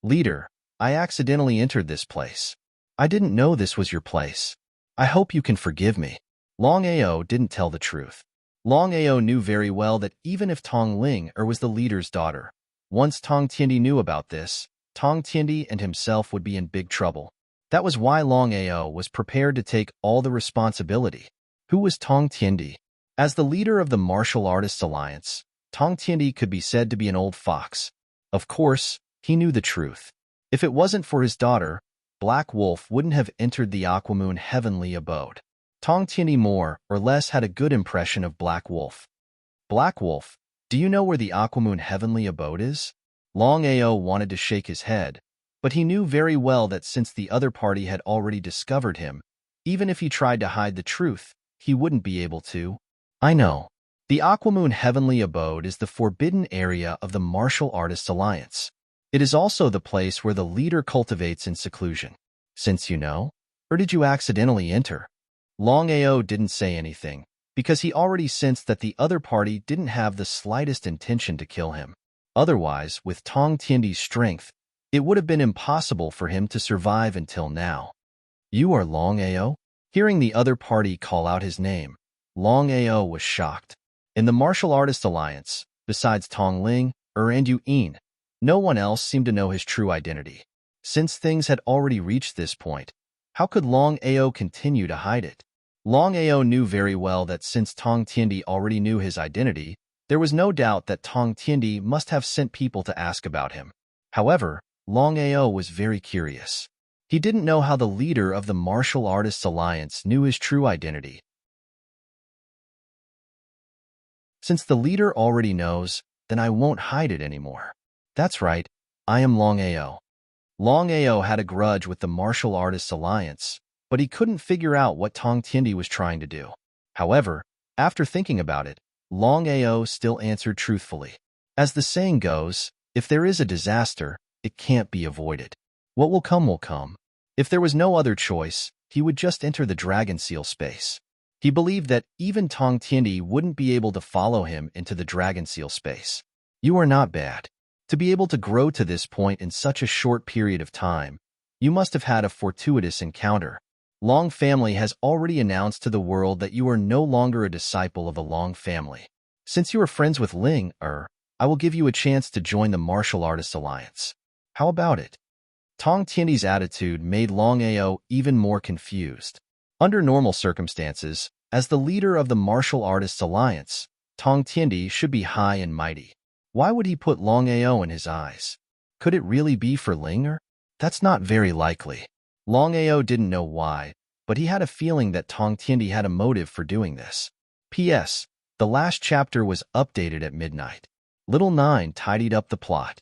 [SPEAKER 1] "Leader, I accidentally entered this place. I didn't know this was your place. I hope you can forgive me." Longao didn't tell the truth. Longao knew very well that even if Tong Ling was the leader's daughter, once Tong Tiandi knew about this, Tong Tiandi and himself would be in big trouble. That was why Longao was prepared to take all the responsibility. Who was Tong Tiandi? As the leader of the Martial Artists Alliance, Tong Tiandi could be said to be an old fox. Of course, he knew the truth. If it wasn't for his daughter, Black Wolf wouldn't have entered the Aquamoon heavenly abode. Tong Tiandi more or less had a good impression of Black Wolf. "Black Wolf, do you know where the Aquamoon heavenly abode is?" Longao wanted to shake his head, but he knew very well that since the other party had already discovered him, even if he tried to hide the truth, he wouldn't be able to. "I know. The Aquamoon heavenly abode is the forbidden area of the Martial Artists Alliance. It is also the place where the leader cultivates in seclusion. Since you know, or did you accidentally enter?" Longao didn't say anything, because he already sensed that the other party didn't have the slightest intention to kill him. Otherwise, with Tong Tiandi's strength, it would have been impossible for him to survive until now. "You are Longao?" Hearing the other party call out his name, Longao was shocked. In the Martial Artists Alliance, besides Tong Ling, and Yuan, no one else seemed to know his true identity. Since things had already reached this point, how could Longao continue to hide it? Longao knew very well that since Tong Tiandi already knew his identity, there was no doubt that Tong Tiandi must have sent people to ask about him. However, Longao was very curious. He didn't know how the leader of the Martial Artists Alliance knew his true identity. Since the leader already knows, then I won't hide it anymore. That's right, I am Longao. Longao had a grudge with the Martial Artists Alliance, but he couldn't figure out what Tong Tiandi was trying to do. However, after thinking about it, Longao still answered truthfully. As the saying goes, if there is a disaster, it can't be avoided. What will come will come. If there was no other choice, he would just enter the Dragon Seal space. He believed that even Tong Tiandi wouldn't be able to follow him into the Dragon Seal space. You are not bad. To be able to grow to this point in such a short period of time, you must have had a fortuitous encounter. Long family has already announced to the world that you are no longer a disciple of the Long family. Since you are friends with Ling, I will give you a chance to join the Martial Artists Alliance. How about it? Tong Tiandi's attitude made Longao even more confused. Under normal circumstances, as the leader of the Martial Artists Alliance, Tong Tiandi should be high and mighty. Why would he put Longao in his eyes? Could it really be for Linger? That's not very likely. Longao didn't know why, but he had a feeling that Tong Tiandi had a motive for doing this. P.S. The last chapter was updated at midnight. Little Nine tidied up the plot.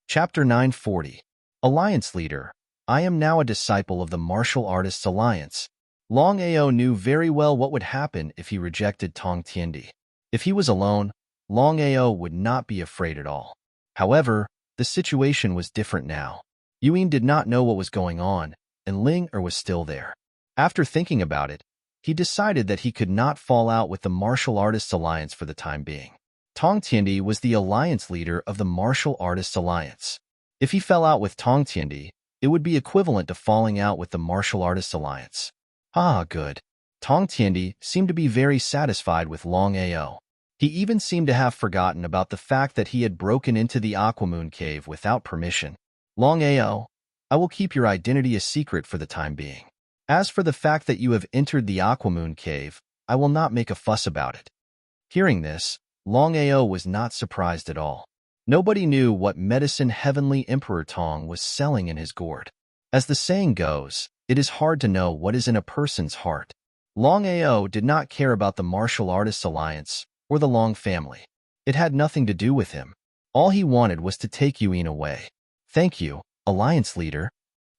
[SPEAKER 1] Chapter 940. Alliance Leader. I am now a disciple of the Martial Artists Alliance. Longao knew very well what would happen if he rejected Tong Tiandi. If he was alone, Longao would not be afraid at all. However, the situation was different now. Yuan did not know what was going on, and Ling-Er was still there. After thinking about it, he decided that he could not fall out with the Martial Artists Alliance for the time being. Tong Tiandi was the alliance leader of the Martial Artists Alliance. If he fell out with Tong Tiandi, it would be equivalent to falling out with the Martial Artists Alliance. Ah, good. Tong Tiandi seemed to be very satisfied with Longao. He even seemed to have forgotten about the fact that he had broken into the Aquamoon Cave without permission. Longao, I will keep your identity a secret for the time being. As for the fact that you have entered the Aquamoon Cave, I will not make a fuss about it. Hearing this, Longao was not surprised at all. Nobody knew what medicine Heavenly Emperor Tong was selling in his gourd. As the saying goes, it is hard to know what is in a person's heart. Longao did not care about the Martial Artists Alliance or the Long family. It had nothing to do with him. All he wanted was to take Yuan away. Thank you, Alliance Leader.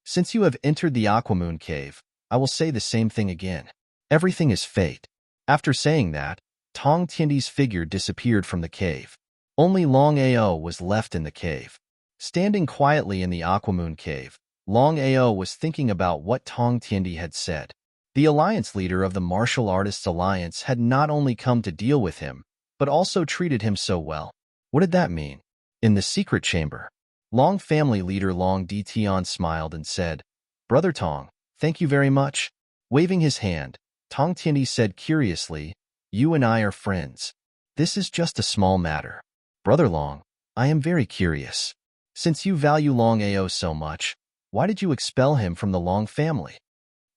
[SPEAKER 1] Since you have entered the Aquamoon Cave, I will say the same thing again. Everything is fate. After saying that, Tong Tiandi's figure disappeared from the cave. Only Longao was left in the cave. Standing quietly in the Aquamoon Cave, Longao was thinking about what Tong Tiandi had said. The alliance leader of the Martial Artists Alliance had not only come to deal with him, but also treated him so well. What did that mean? In the secret chamber, Long family leader Long Dtian smiled and said, Brother Tong, thank you very much. Waving his hand, Tong Tiandi said curiously, You and I are friends. This is just a small matter. Brother Long, I am very curious. Since you value Longao so much, why did you expel him from the Long family?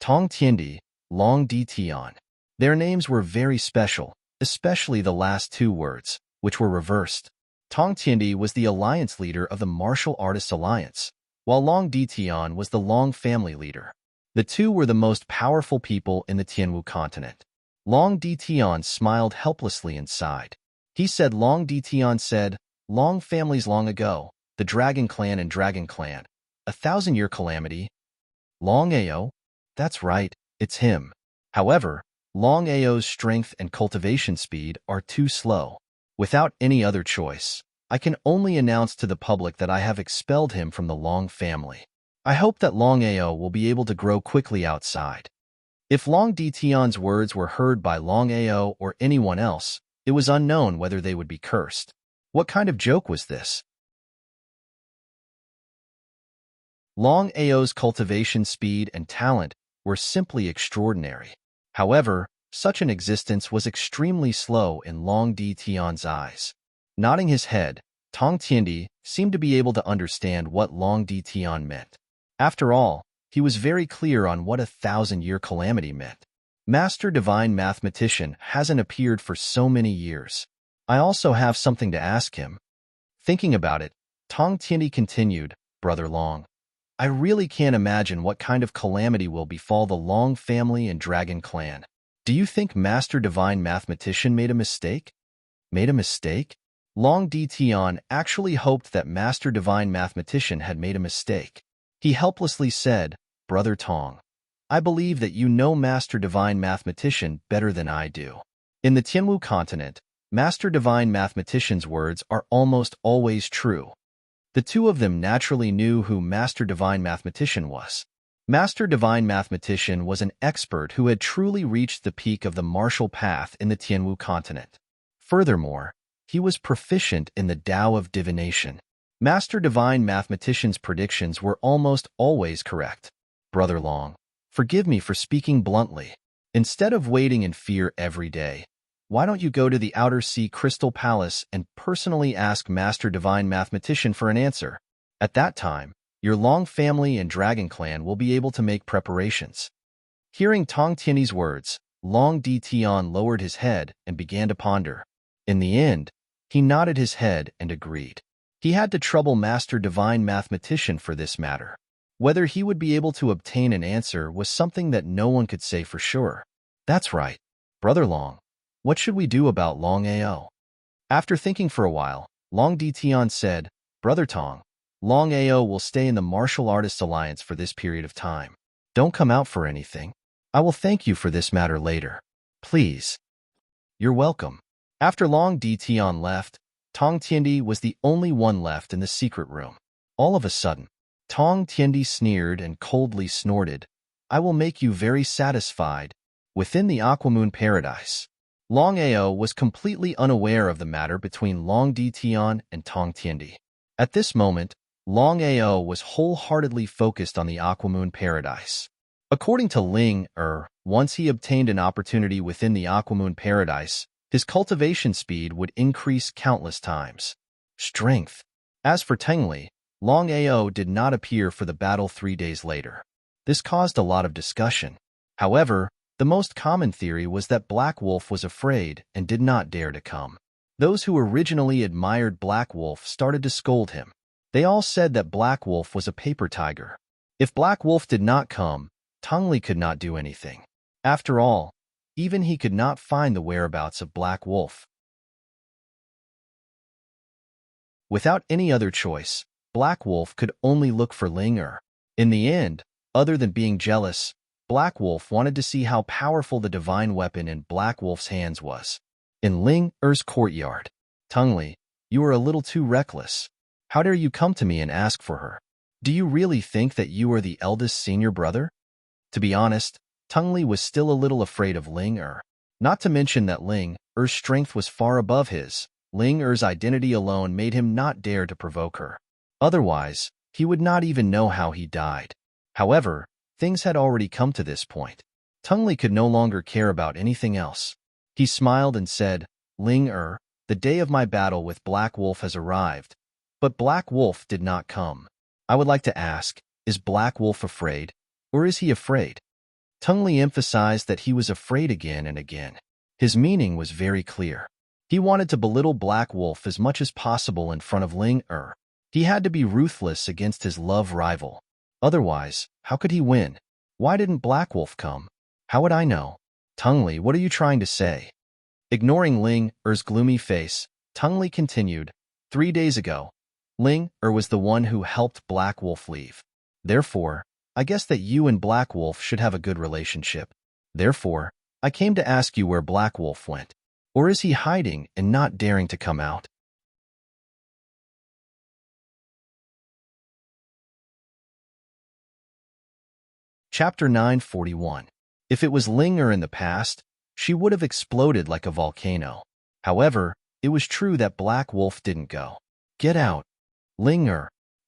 [SPEAKER 1] Tong Tiandi, Long Dtian. Their names were very special, especially the last two words, which were reversed. Tong Tiandi was the alliance leader of the Martial Artists Alliance, while Long Dtian was the Long family leader. The two were the most powerful people in the Tianwu continent. Long Dtian smiled helplessly and sighed. He said Long Dtian said, Long families long ago, the Dragon Clan and Dragon Clan, 1,000-year calamity. Longao? That's right, it's him. However, Longao's strength and cultivation speed are too slow. Without any other choice, I can only announce to the public that I have expelled him from the Long family. I hope that Longao will be able to grow quickly outside. If Long Dtian's words were heard by Longao or anyone else, it was unknown whether they would be cursed. What kind of joke was this? Longao's cultivation speed and talent were simply extraordinary. However, such an existence was extremely slow in Long Dtian's eyes. Nodding his head, Tong Tiandi seemed to be able to understand what Long Dtian meant. After all, he was very clear on what 1,000-year calamity meant. Master Divine Mathematician hasn't appeared for so many years. I also have something to ask him. Thinking about it, Tong Tiandi continued, Brother Long, I really can't imagine what kind of calamity will befall the Long family and Dragon Clan. Do you think Master Divine Mathematician made a mistake? Made a mistake? Long Dtian actually hoped that Master Divine Mathematician had made a mistake. He helplessly said, Brother Tong, I believe that you know Master Divine Mathematician better than I do. In the Tianwu continent, Master Divine Mathematician's words are almost always true. The two of them naturally knew who Master Divine Mathematician was. Master Divine Mathematician was an expert who had truly reached the peak of the martial path in the Tianwu continent. Furthermore, he was proficient in the Tao of divination. Master Divine Mathematician's predictions were almost always correct. Brother Long, forgive me for speaking bluntly. Instead of waiting in fear every day, why don't you go to the Outer Sea Crystal Palace and personally ask Master Divine Mathematician for an answer? At that time, your Long family and Dragon Clan will be able to make preparations." Hearing Tong Tiany's words, Long Tian lowered his head and began to ponder. In the end, he nodded his head and agreed. He had to trouble Master Divine Mathematician for this matter. Whether he would be able to obtain an answer was something that no one could say for sure. "That's right. Brother Long, what should we do about Longao?" After thinking for a while, Long Tian said, "Brother Tong, Longao will stay in the Martial Artists Alliance for this period of time. Don't come out for anything. I will thank you for this matter later. Please." "You're welcome." After Long Tian left, Tong Tiandi was the only one left in the secret room. All of a sudden, Tong Tiandi sneered and coldly snorted, "I will make you very satisfied." Within the Aquamoon Paradise, Longao was completely unaware of the matter between Long Tian and Tong Tiandi. At this moment, Longao was wholeheartedly focused on the Aquamoon Paradise. According to Ling once he obtained an opportunity within the Aquamoon Paradise, his cultivation speed would increase countless times. Strength. As for Tengli, Longao did not appear for the battle 3 days later. This caused a lot of discussion. However, the most common theory was that Black Wolf was afraid and did not dare to come. Those who originally admired Black Wolf started to scold him. They all said that Black Wolf was a paper tiger. If Black Wolf did not come, Tengli could not do anything. After all, even he could not find the whereabouts of Black Wolf. Without any other choice, Black Wolf could only look for Ling. In the end, other than being jealous, Black Wolf wanted to see how powerful the divine weapon in Black Wolf's hands was. In Ling's courtyard, "Tengli, you are a little too reckless. How dare you come to me and ask for her? Do you really think that you are the eldest senior brother?" To be honest, Tengli was still a little afraid of Ling. Not to mention that Ling's strength was far above his. Ling's identity alone made him not dare to provoke her. Otherwise, he would not even know how he died. However, things had already come to this point. Tengli could no longer care about anything else. He smiled and said, "Ling, the day of my battle with Black Wolf has arrived, but Black Wolf did not come. I would like to ask, is Black Wolf afraid, or is he afraid?" Tengli emphasized that he was afraid again and again. His meaning was very clear. He wanted to belittle Black Wolf as much as possible in front of Ling. He had to be ruthless against his love rival. Otherwise, how could he win? "Why didn't Black Wolf come? How would I know?" "Tengli, what are you trying to say?" Ignoring Ling's gloomy face, Tengli continued, 3 days ago, Ling was the one who helped Black Wolf leave. Therefore, I guess that you and Black Wolf should have a good relationship. Therefore, I came to ask you where Black Wolf went. Or is he hiding and not daring to come out?" Chapter 941. If it was Ling in the past, she would have exploded like a volcano. However, it was true that Black Wolf didn't go. "Get out. Ling,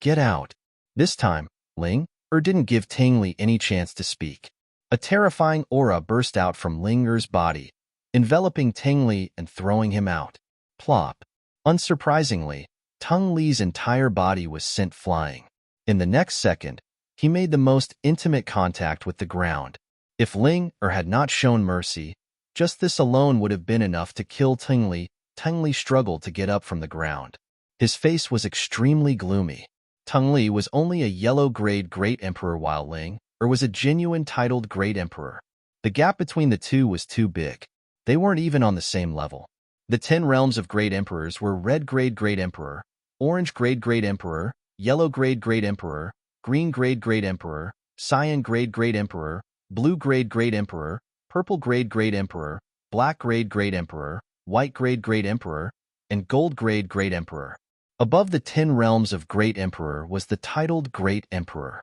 [SPEAKER 1] get out." This time, Ling didn't give Tengli any chance to speak. A terrifying aura burst out from Ling's body, enveloping Tengli and throwing him out. Plop. Unsurprisingly, Tengli's entire body was sent flying. In the next second, he made the most intimate contact with the ground. If Ling had not shown mercy, just this alone would have been enough to kill Tengli. Tengli struggled to get up from the ground. His face was extremely gloomy. Tengli was only a yellow-grade Great Emperor while Ling was a genuine titled Great Emperor. The gap between the two was too big. They weren't even on the same level. The 10 realms of Great Emperors were Red Grade Great Emperor, Orange Grade Great Emperor, Yellow Grade Great Emperor, Green Grade Great Emperor, Cyan Grade Great Emperor, Blue Grade Great Emperor, Purple Grade Great Emperor, Black Grade Great Emperor, White Grade Great Emperor, and Gold Grade Great Emperor. Above the 10 realms of Great Emperor was the titled Great Emperor.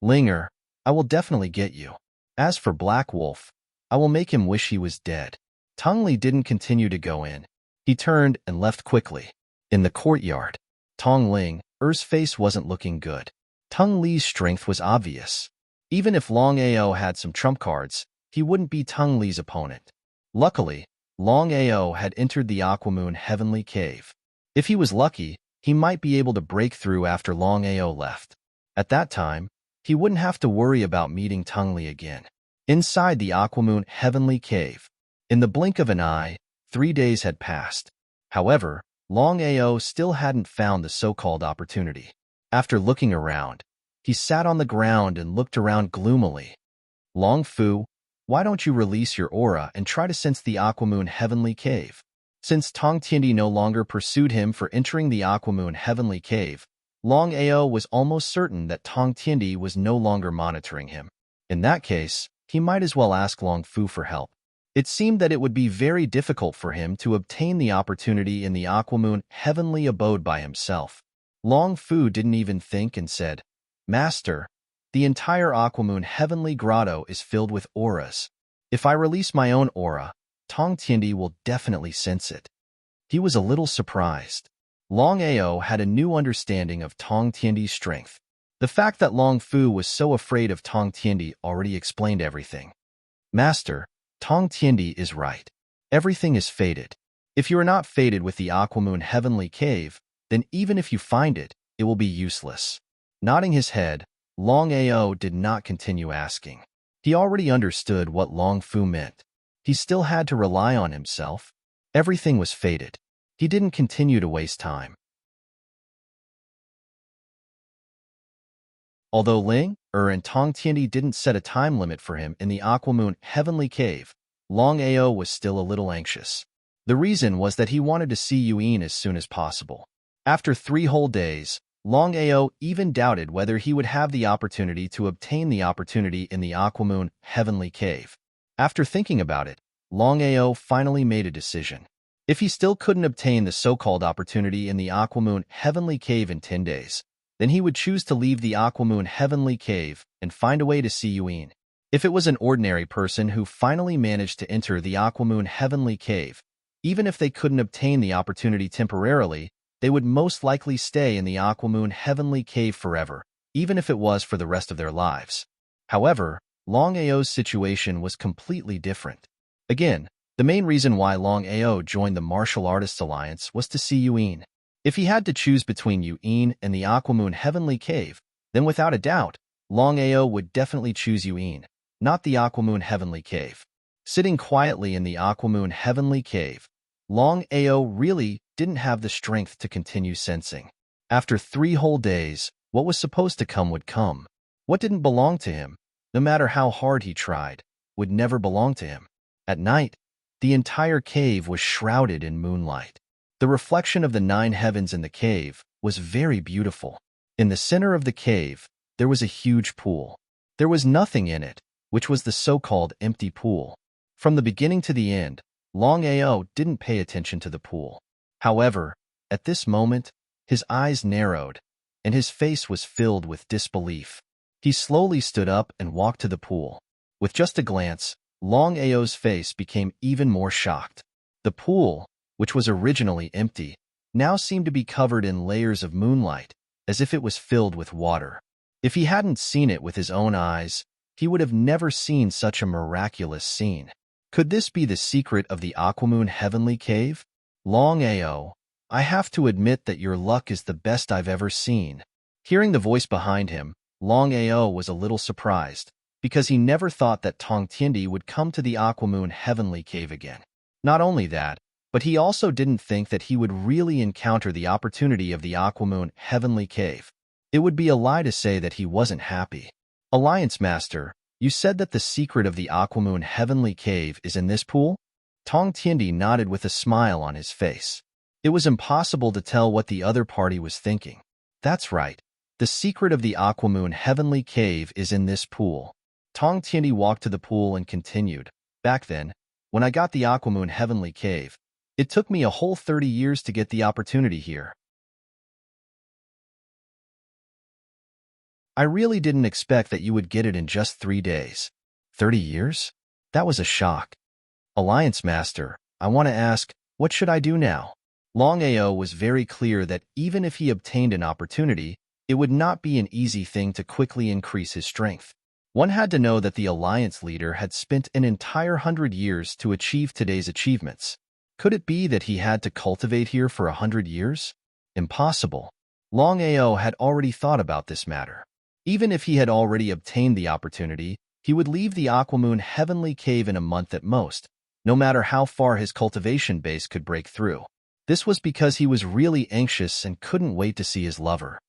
[SPEAKER 1] Ling, I will definitely get you. As for Black Wolf, I will make him wish he was dead. Tengli didn't continue to go in. He turned and left quickly. In the courtyard, Tong Ling's face wasn't looking good. Tengli's strength was obvious. Even if Longao had some trump cards, he wouldn't be Tengli's opponent. Luckily, Longao had entered the Aquamoon Heavenly Cave. If he was lucky, he might be able to break through after Longao left. At that time, he wouldn't have to worry about meeting Tungli again. Inside the Aquamoon Heavenly Cave, in the blink of an eye, 3 days had passed. However, Longao still hadn't found the so-called opportunity. After looking around, he sat on the ground and looked around gloomily. Long Fu, why don't you release your aura and try to sense the Aquamoon Heavenly Cave? Since Tong Tiandi no longer pursued him for entering the Aquamoon Heavenly Cave, Longao was almost certain that Tong Tiandi was no longer monitoring him. In that case, he might as well ask Long Fu for help. It seemed that it would be very difficult for him to obtain the opportunity in the Aquamoon Heavenly Abode by himself. Long Fu didn't even think and said, "Master, the entire Aquamoon Heavenly Grotto is filled with auras. If I release my own aura, Tong Tiandi will definitely sense it." He was a little surprised. Longao had a new understanding of Tong Tiandi's strength. The fact that Long Fu was so afraid of Tong Tiandi already explained everything. "Master, Tong Tiandi is right. Everything is fated. If you are not fated with the Aquamoon Heavenly Cave, then even if you find it, it will be useless." Nodding his head, Longao did not continue asking. He already understood what Long Fu meant. He still had to rely on himself. Everything was fated. He didn't continue to waste time. Although Ling, and Tong Tiandi didn't set a time limit for him in the Aquamoon Heavenly Cave, Longao was still a little anxious. The reason was that he wanted to see Yuan as soon as possible. After 3 whole days, Longao even doubted whether he would have the opportunity to obtain the opportunity in the Aquamoon Heavenly Cave. After thinking about it, Longao finally made a decision. If he still couldn't obtain the so-called opportunity in the Aquamoon Heavenly Cave in 10 days, then he would choose to leave the Aquamoon Heavenly Cave and find a way to see Yuan. If it was an ordinary person who finally managed to enter the Aquamoon Heavenly Cave, even if they couldn't obtain the opportunity temporarily, they would most likely stay in the Aquamoon Heavenly Cave forever, even if it was for the rest of their lives. However, Longao's situation was completely different. Again, the main reason why Longao joined the Martial Artists Alliance was to see Yuan. If he had to choose between Yuan and the Aquamoon Heavenly Cave, then without a doubt, Longao would definitely choose Yuan, not the Aquamoon Heavenly Cave. Sitting quietly in the Aquamoon Heavenly Cave, Longao really didn't have the strength to continue sensing. After 3 whole days, what was supposed to come would come. What didn't belong to him, no matter how hard he tried, would never belong to him. At night, the entire cave was shrouded in moonlight. The reflection of the 9 heavens in the cave was very beautiful. In the center of the cave, there was a huge pool. There was nothing in it, which was the so-called empty pool. From the beginning to the end, Longao didn't pay attention to the pool. However, at this moment, his eyes narrowed, and his face was filled with disbelief. He slowly stood up and walked to the pool. With just a glance, Longao's face became even more shocked. The pool, which was originally empty, now seemed to be covered in layers of moonlight, as if it was filled with water. If he hadn't seen it with his own eyes, he would have never seen such a miraculous scene. Could this be the secret of the Aquamoon Heavenly Cave? Longao, I have to admit that your luck is the best I've ever seen. Hearing the voice behind him, Longao was a little surprised, because he never thought that Tong Tiandi would come to the Aquamoon Heavenly Cave again. Not only that, but he also didn't think that he would really encounter the opportunity of the Aquamoon Heavenly Cave. It would be a lie to say that he wasn't happy. Alliance Master, you said that the secret of the Aquamoon Heavenly Cave is in this pool? Tong Tiandi nodded with a smile on his face. It was impossible to tell what the other party was thinking. That's right. The secret of the Aquamoon Heavenly Cave is in this pool. Tong Tiandi walked to the pool and continued. Back then, when I got the Aquamoon Heavenly Cave, it took me a whole 30 years to get the opportunity here. I really didn't expect that you would get it in just 3 days. 30 years? That was a shock. Alliance Master, I want to ask, what should I do now? Longao was very clear that even if he obtained an opportunity, it would not be an easy thing to quickly increase his strength. One had to know that the alliance leader had spent an entire 100 years to achieve today's achievements. Could it be that he had to cultivate here for 100 years? Impossible. Longao had already thought about this matter. Even if he had already obtained the opportunity, he would leave the Aquamoon Heavenly Cave in a month at most, no matter how far his cultivation base could break through. This was because he was really anxious and couldn't wait to see his lover.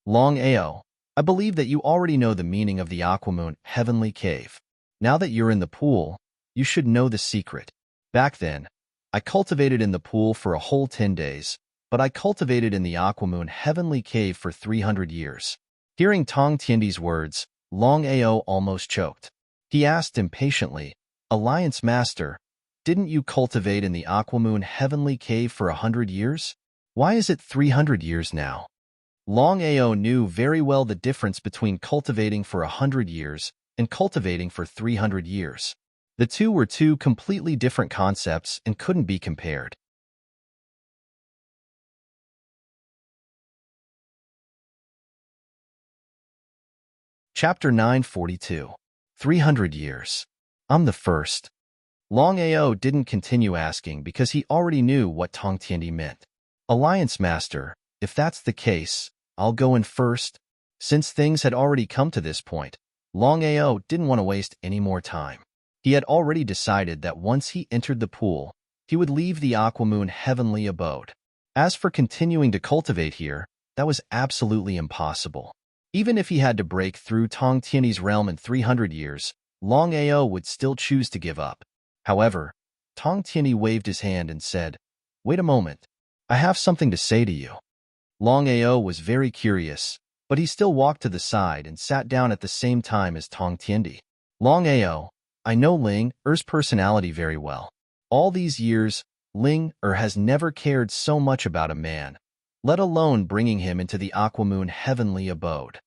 [SPEAKER 1] Longao, I believe that you already know the meaning of the Aquamoon Heavenly Cave. Now that you're in the pool, you should know the secret. Back then, I cultivated in the pool for a whole 10 days, but I cultivated in the Aquamoon Heavenly Cave for 300 years. Hearing Tong Tiandi's words, Longao almost choked. He asked impatiently, Alliance Master, didn't you cultivate in the Aquamoon Heavenly Cave for 100 years? Why is it 300 years now? Longao knew very well the difference between cultivating for 100 years and cultivating for 300 years. The two were two completely different concepts and couldn't be compared. Chapter 942. 300 Years. I'm the first. Longao didn't continue asking because he already knew what Tong Tiandi meant. Alliance Master, if that's the case, I'll go in first. Since things had already come to this point, Longao didn't want to waste any more time. He had already decided that once he entered the pool, he would leave the Aquamoon Heavenly Abode. As for continuing to cultivate here, that was absolutely impossible. Even if he had to break through Tong Tiandi's realm in 300 years, Longao would still choose to give up. However, Tong Tiandi waved his hand and said, Wait a moment. I have something to say to you. Longao was very curious, but he still walked to the side and sat down at the same time as Tong Tiandi. Longao, I know Ling Er's personality very well. All these years, Ling Er has never cared so much about a man, let alone bringing him into the Aquamoon Heavenly Abode.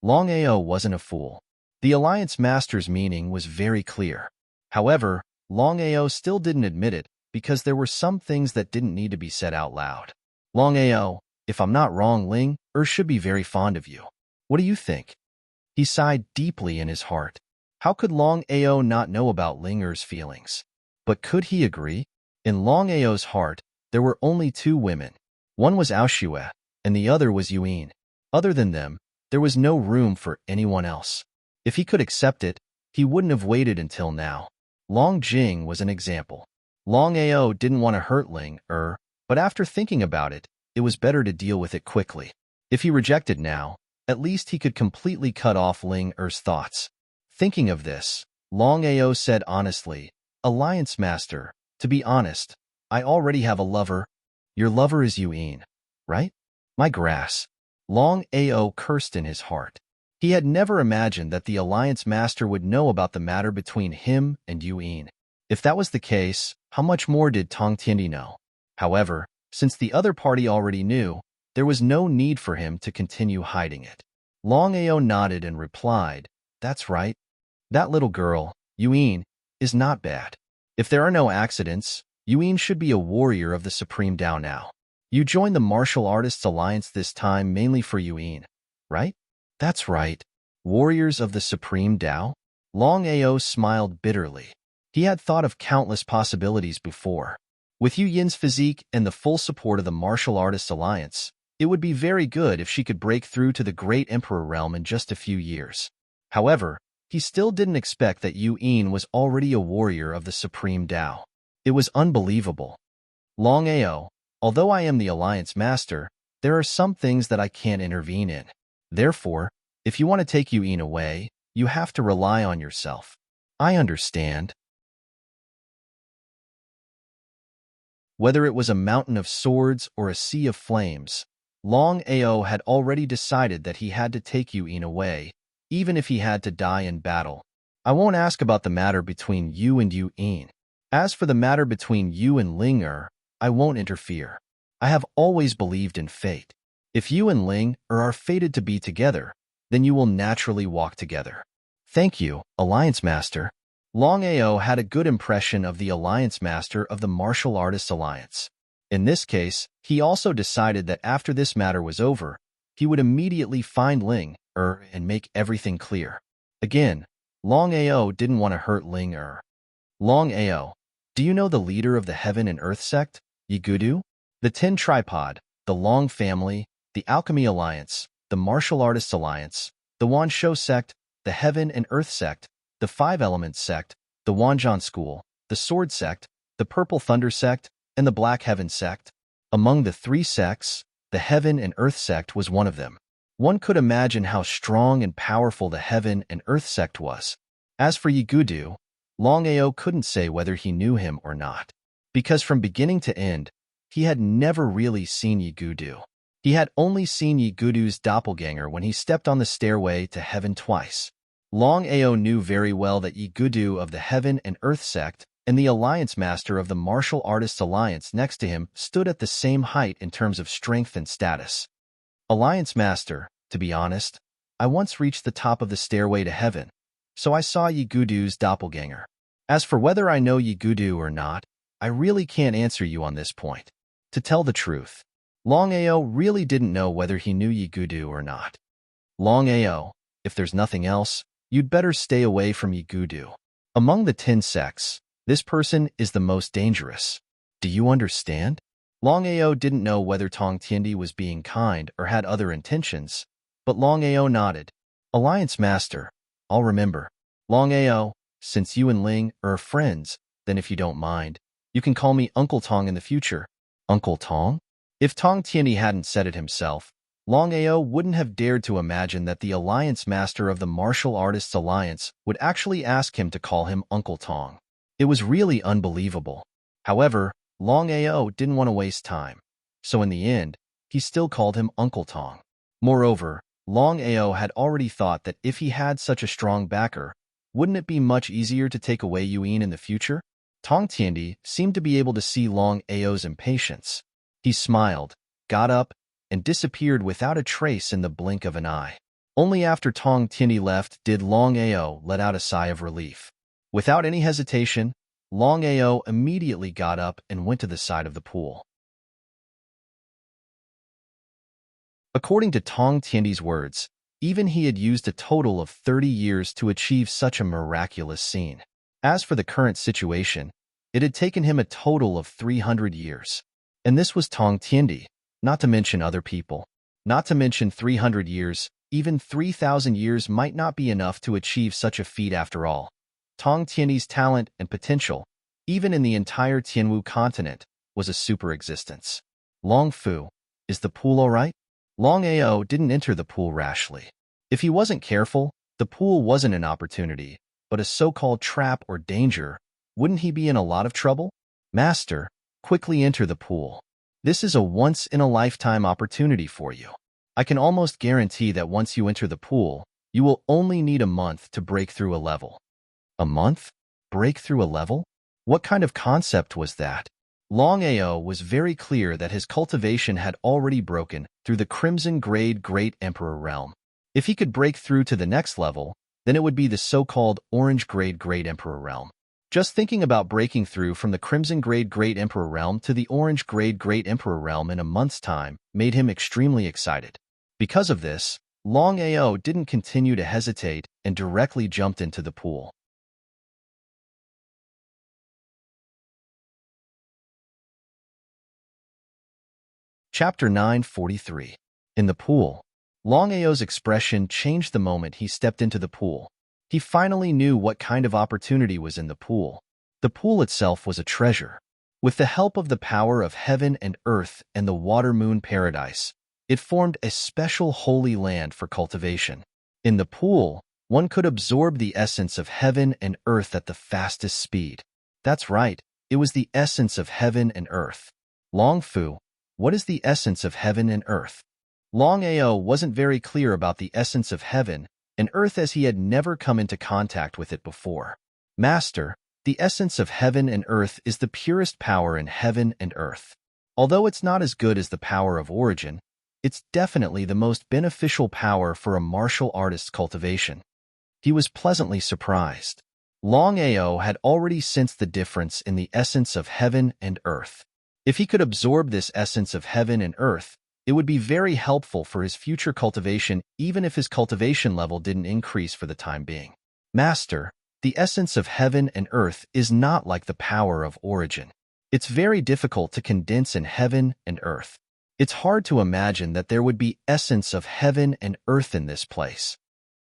[SPEAKER 1] Longao wasn't a fool. The Alliance Master's meaning was very clear. However, Longao still didn't admit it because there were some things that didn't need to be said out loud. Longao, if I'm not wrong, Ling Er should be very fond of you. What do you think? He sighed deeply in his heart. How could Longao not know about Ling Er's feelings? But could he agree? In Longao's heart, there were only two women. One was Aoshue, and the other was Yuin. Other than them, there was no room for anyone else. If he could accept it, he wouldn't have waited until now. Long Jing was an example. Longao didn't want to hurt Ling Er, but after thinking about it, it was better to deal with it quickly. If he rejected now, at least he could completely cut off Ling Er's thoughts. Thinking of this, Longao said honestly, Alliance Master, to be honest, I already have a lover. Your lover is Yuin, right? My grass. Longao cursed in his heart. He had never imagined that the Alliance Master would know about the matter between him and Yuin. If that was the case, how much more did Tong Tiandi know? However, since the other party already knew, there was no need for him to continue hiding it. Longao nodded and replied, That's right. That little girl, Yuin, is not bad. If there are no accidents, Yuin should be a warrior of the Supreme Tao now. You joined the Martial Artists Alliance this time mainly for Yuin, right? That's right. Warriors of the Supreme Tao? Longao smiled bitterly. He had thought of countless possibilities before. With Yu Yin's physique and the full support of the Martial Artists Alliance, it would be very good if she could break through to the Great Emperor realm in just a few years. However, he still didn't expect that Yuin was already a warrior of the Supreme Tao. It was unbelievable. Longao, although I am the Alliance Master, there are some things that I can't intervene in. Therefore, if you want to take Yuin away, you have to rely on yourself. I understand. Whether it was a mountain of swords or a sea of flames, Longao had already decided that he had to take Yuin away, even if he had to die in battle. I won't ask about the matter between you and Yuin. As for the matter between you and Ling Er, I won't interfere. I have always believed in fate. If you and Ling Er are fated to be together, then you will naturally walk together. Thank you, Alliance Master. Longao had a good impression of the Alliance Master of the Martial Artists Alliance. In this case, he also decided that after this matter was over, he would immediately find Ling Er and make everything clear. Again, Longao didn't want to hurt Ling Er. Longao, do you know the leader of the Heaven and Earth sect, Yigudu? The Tin Tripod, the Long Family, the Alchemy Alliance, the Martial Artists Alliance, the Wanshou sect, the Heaven and Earth sect, the Five Elements sect, the Wanzhan School, the Sword sect, the Purple Thunder sect, and the Black Heaven sect. Among the three sects, the Heaven and Earth sect was one of them. One could imagine how strong and powerful the Heaven and Earth sect was. As for Yigudu, Longao couldn't say whether he knew him or not, because from beginning to end, he had never really seen Yigudu. He had only seen Yigudu's doppelganger when he stepped on the stairway to heaven twice. Longao knew very well that Yigudu of the Heaven and Earth sect and the Alliance Master of the Martial Artists Alliance next to him stood at the same height in terms of strength and status. Alliance Master, to be honest, I once reached the top of the stairway to heaven, so I saw Yigudu's doppelganger. As for whether I know Yigudu or not, I really can't answer you on this point. To tell the truth, Longao really didn't know whether he knew Yigudu or not. Longao, if there's nothing else, you'd better stay away from Yigudu. Among the 10 sects, this person is the most dangerous. Do you understand? Longao didn't know whether Tong Tiendi was being kind or had other intentions, but Longao nodded. Alliance Master, I'll remember. Longao, since you and Ling are friends, then if you don't mind, you can call me Uncle Tong in the future. Uncle Tong? If Tong Tiendi hadn't said it himself, Longao wouldn't have dared to imagine that the Alliance Master of the Martial Artists Alliance would actually ask him to call him Uncle Tong. It was really unbelievable. However, Longao didn't want to waste time, so in the end, he still called him Uncle Tong. Moreover, Longao had already thought that if he had such a strong backer, wouldn't it be much easier to take away Yuan in the future? Tong Tiendi seemed to be able to see Longao's impatience. He smiled, got up, and disappeared without a trace in the blink of an eye. Only after Tong Tiendi left did Longao let out a sigh of relief. Without any hesitation, Longao immediately got up and went to the side of the pool. According to Tong Tiendi's words, even he had used a total of 30 years to achieve such a miraculous scene. As for the current situation, it had taken him a total of 300 years. And this was Tong Tiendi, not to mention other people. Not to mention 300 years, even 3,000 years might not be enough to achieve such a feat after all. Tong Tiendi's talent and potential, even in the entire Tianwu continent, was a super existence. Long Fu, is the pool all right? Longao didn't enter the pool rashly. If he wasn't careful, the pool wasn't an opportunity, but a so-called trap or danger. Wouldn't he be in a lot of trouble? Master, quickly enter the pool. This is a once-in-a-lifetime opportunity for you. I can almost guarantee that once you enter the pool, you will only need a month to break through a level. A month? Break through a level? What kind of concept was that? Longao was very clear that his cultivation had already broken through the Crimson Grade Great Emperor realm. If he could break through to the next level, then it would be the so-called Orange Grade Great Emperor realm. Just thinking about breaking through from the Crimson Grade Great Emperor realm to the Orange Grade Great Emperor realm in a month's time made him extremely excited. Because of this, Longao didn't continue to hesitate and directly jumped into the pool. Chapter 943. In the pool. Longao's expression changed the moment he stepped into the pool. He finally knew what kind of opportunity was in the pool. The pool itself was a treasure. With the help of the power of heaven and earth and the water-moon paradise, it formed a special holy land for cultivation. In the pool, one could absorb the essence of heaven and earth at the fastest speed. That's right, it was the essence of heaven and earth. Long Fu, what is the essence of heaven and earth? Longao wasn't very clear about the essence of heaven and earth as he had never come into contact with it before. Master, the essence of heaven and earth is the purest power in heaven and earth. Although it's not as good as the power of origin, it's definitely the most beneficial power for a martial artist's cultivation. He was pleasantly surprised. Longao had already sensed the difference in the essence of heaven and earth. If he could absorb this essence of heaven and earth, It would be very helpful for his future cultivation even if his cultivation level didn't increase for the time being. Master, the essence of heaven and earth is not like the power of origin. It's very difficult to condense in heaven and earth. It's hard to imagine that there would be essence of heaven and earth in this place.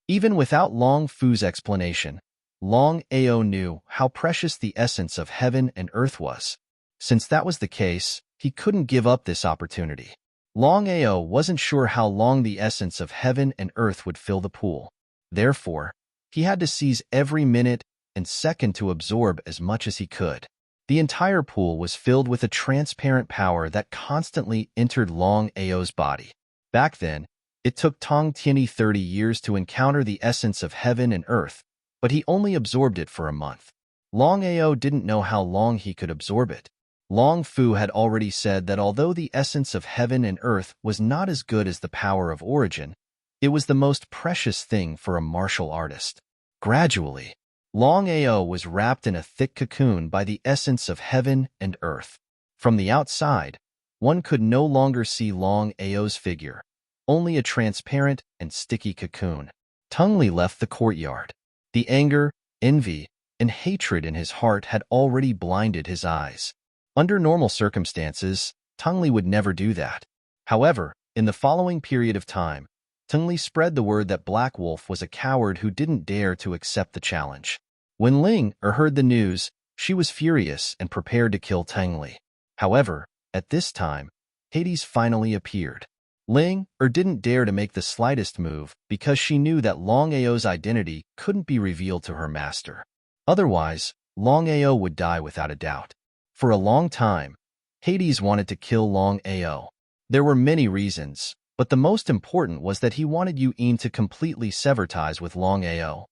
[SPEAKER 1] Even without Long Fu's explanation, Long Ao knew how precious the essence of heaven and earth was. Since that was the case, he couldn't give up this opportunity. Long Ao wasn't sure how long the essence of heaven and earth would fill the pool. Therefore, he had to seize every minute and second to absorb as much as he could. The entire pool was filled with a transparent power that constantly entered Long Ao's body. Back then, it took Tong Tianyi 30 years to encounter the essence of heaven and earth, but he only absorbed it for a month. Long Ao didn't know how long he could absorb it. Long Fu had already said that although the essence of heaven and earth was not as good as the power of origin, it was the most precious thing for a martial artist. Gradually, Long Ao was wrapped in a thick cocoon by the essence of heaven and earth. From the outside, one could no longer see Long Ao's figure, only a transparent and sticky cocoon. Tung Li left the courtyard. The anger, envy, and hatred in his heart had already blinded his eyes. Under normal circumstances, Tung Li would never do that. However, in the following period of time, Tung Li spread the word that Black Wolf was a coward who didn't dare to accept the challenge. When Ling heard the news, she was furious and prepared to kill Tung Li. However, at this time, Hades finally appeared. Ling didn't dare to make the slightest move because she knew that Long Ao's identity couldn't be revealed to her master. Otherwise, Long Ao would die without a doubt. For a long time, Hades wanted to kill Long Ao. There were many reasons, but the most important was that he wanted Yu-In to completely sever ties with Long Ao.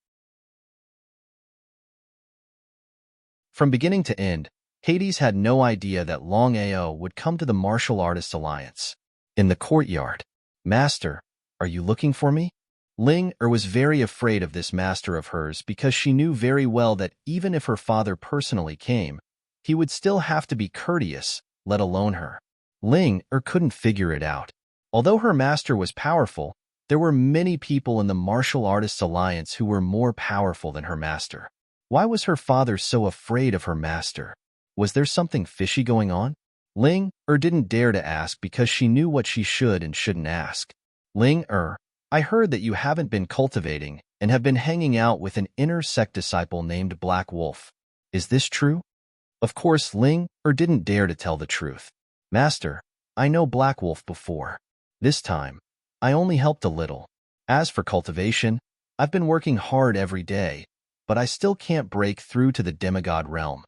[SPEAKER 1] From beginning to end, Hades had no idea that Long Ao would come to the Martial Artists Alliance. In the courtyard, "Master, are you looking for me?" Ling was very afraid of this master of hers because she knew very well that even if her father personally came, he would still have to be courteous, let alone her. Ling couldn't figure it out. Although her master was powerful, there were many people in the Martial Artists Alliance who were more powerful than her master. Why was her father so afraid of her master? Was there something fishy going on? Ling didn't dare to ask because she knew what she should and shouldn't ask. Ling I heard that you haven't been cultivating and have been hanging out with an inner sect disciple named Black Wolf. Is this true? Of course, Ling didn't dare to tell the truth. Master, I know Black Wolf before. This time, I only helped a little. As for cultivation, I've been working hard every day, but I still can't break through to the demigod realm.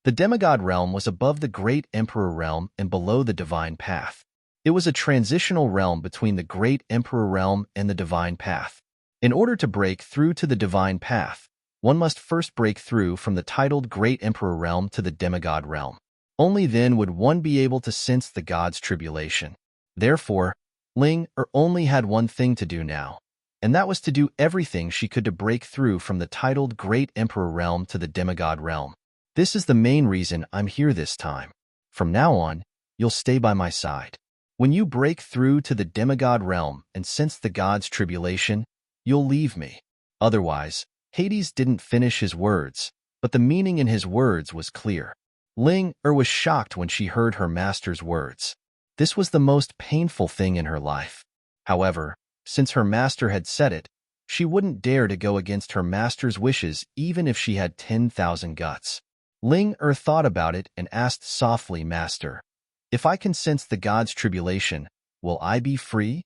[SPEAKER 1] The demigod realm was above the Great Emperor realm and below the divine path. It was a transitional realm between the Great Emperor realm and the divine path. In order to break through to the divine path, one must first break through from the titled Great Emperor realm to the demigod realm. Only then would one be able to sense the god's tribulation. Therefore, Ling only had one thing to do now, and that was to do everything she could to break through from the titled Great Emperor realm to the demigod realm. This is the main reason I'm here this time. From now on, you'll stay by my side. When you break through to the demigod realm and sense the god's tribulation, you'll leave me. Otherwise, Hades didn't finish his words, but the meaning in his words was clear. Ling was shocked when she heard her master's words. This was the most painful thing in her life. However, since her master had said it, she wouldn't dare to go against her master's wishes even if she had 10,000 guts. Ling thought about it and asked softly, Master, if I can sense the god's tribulation, will I be free?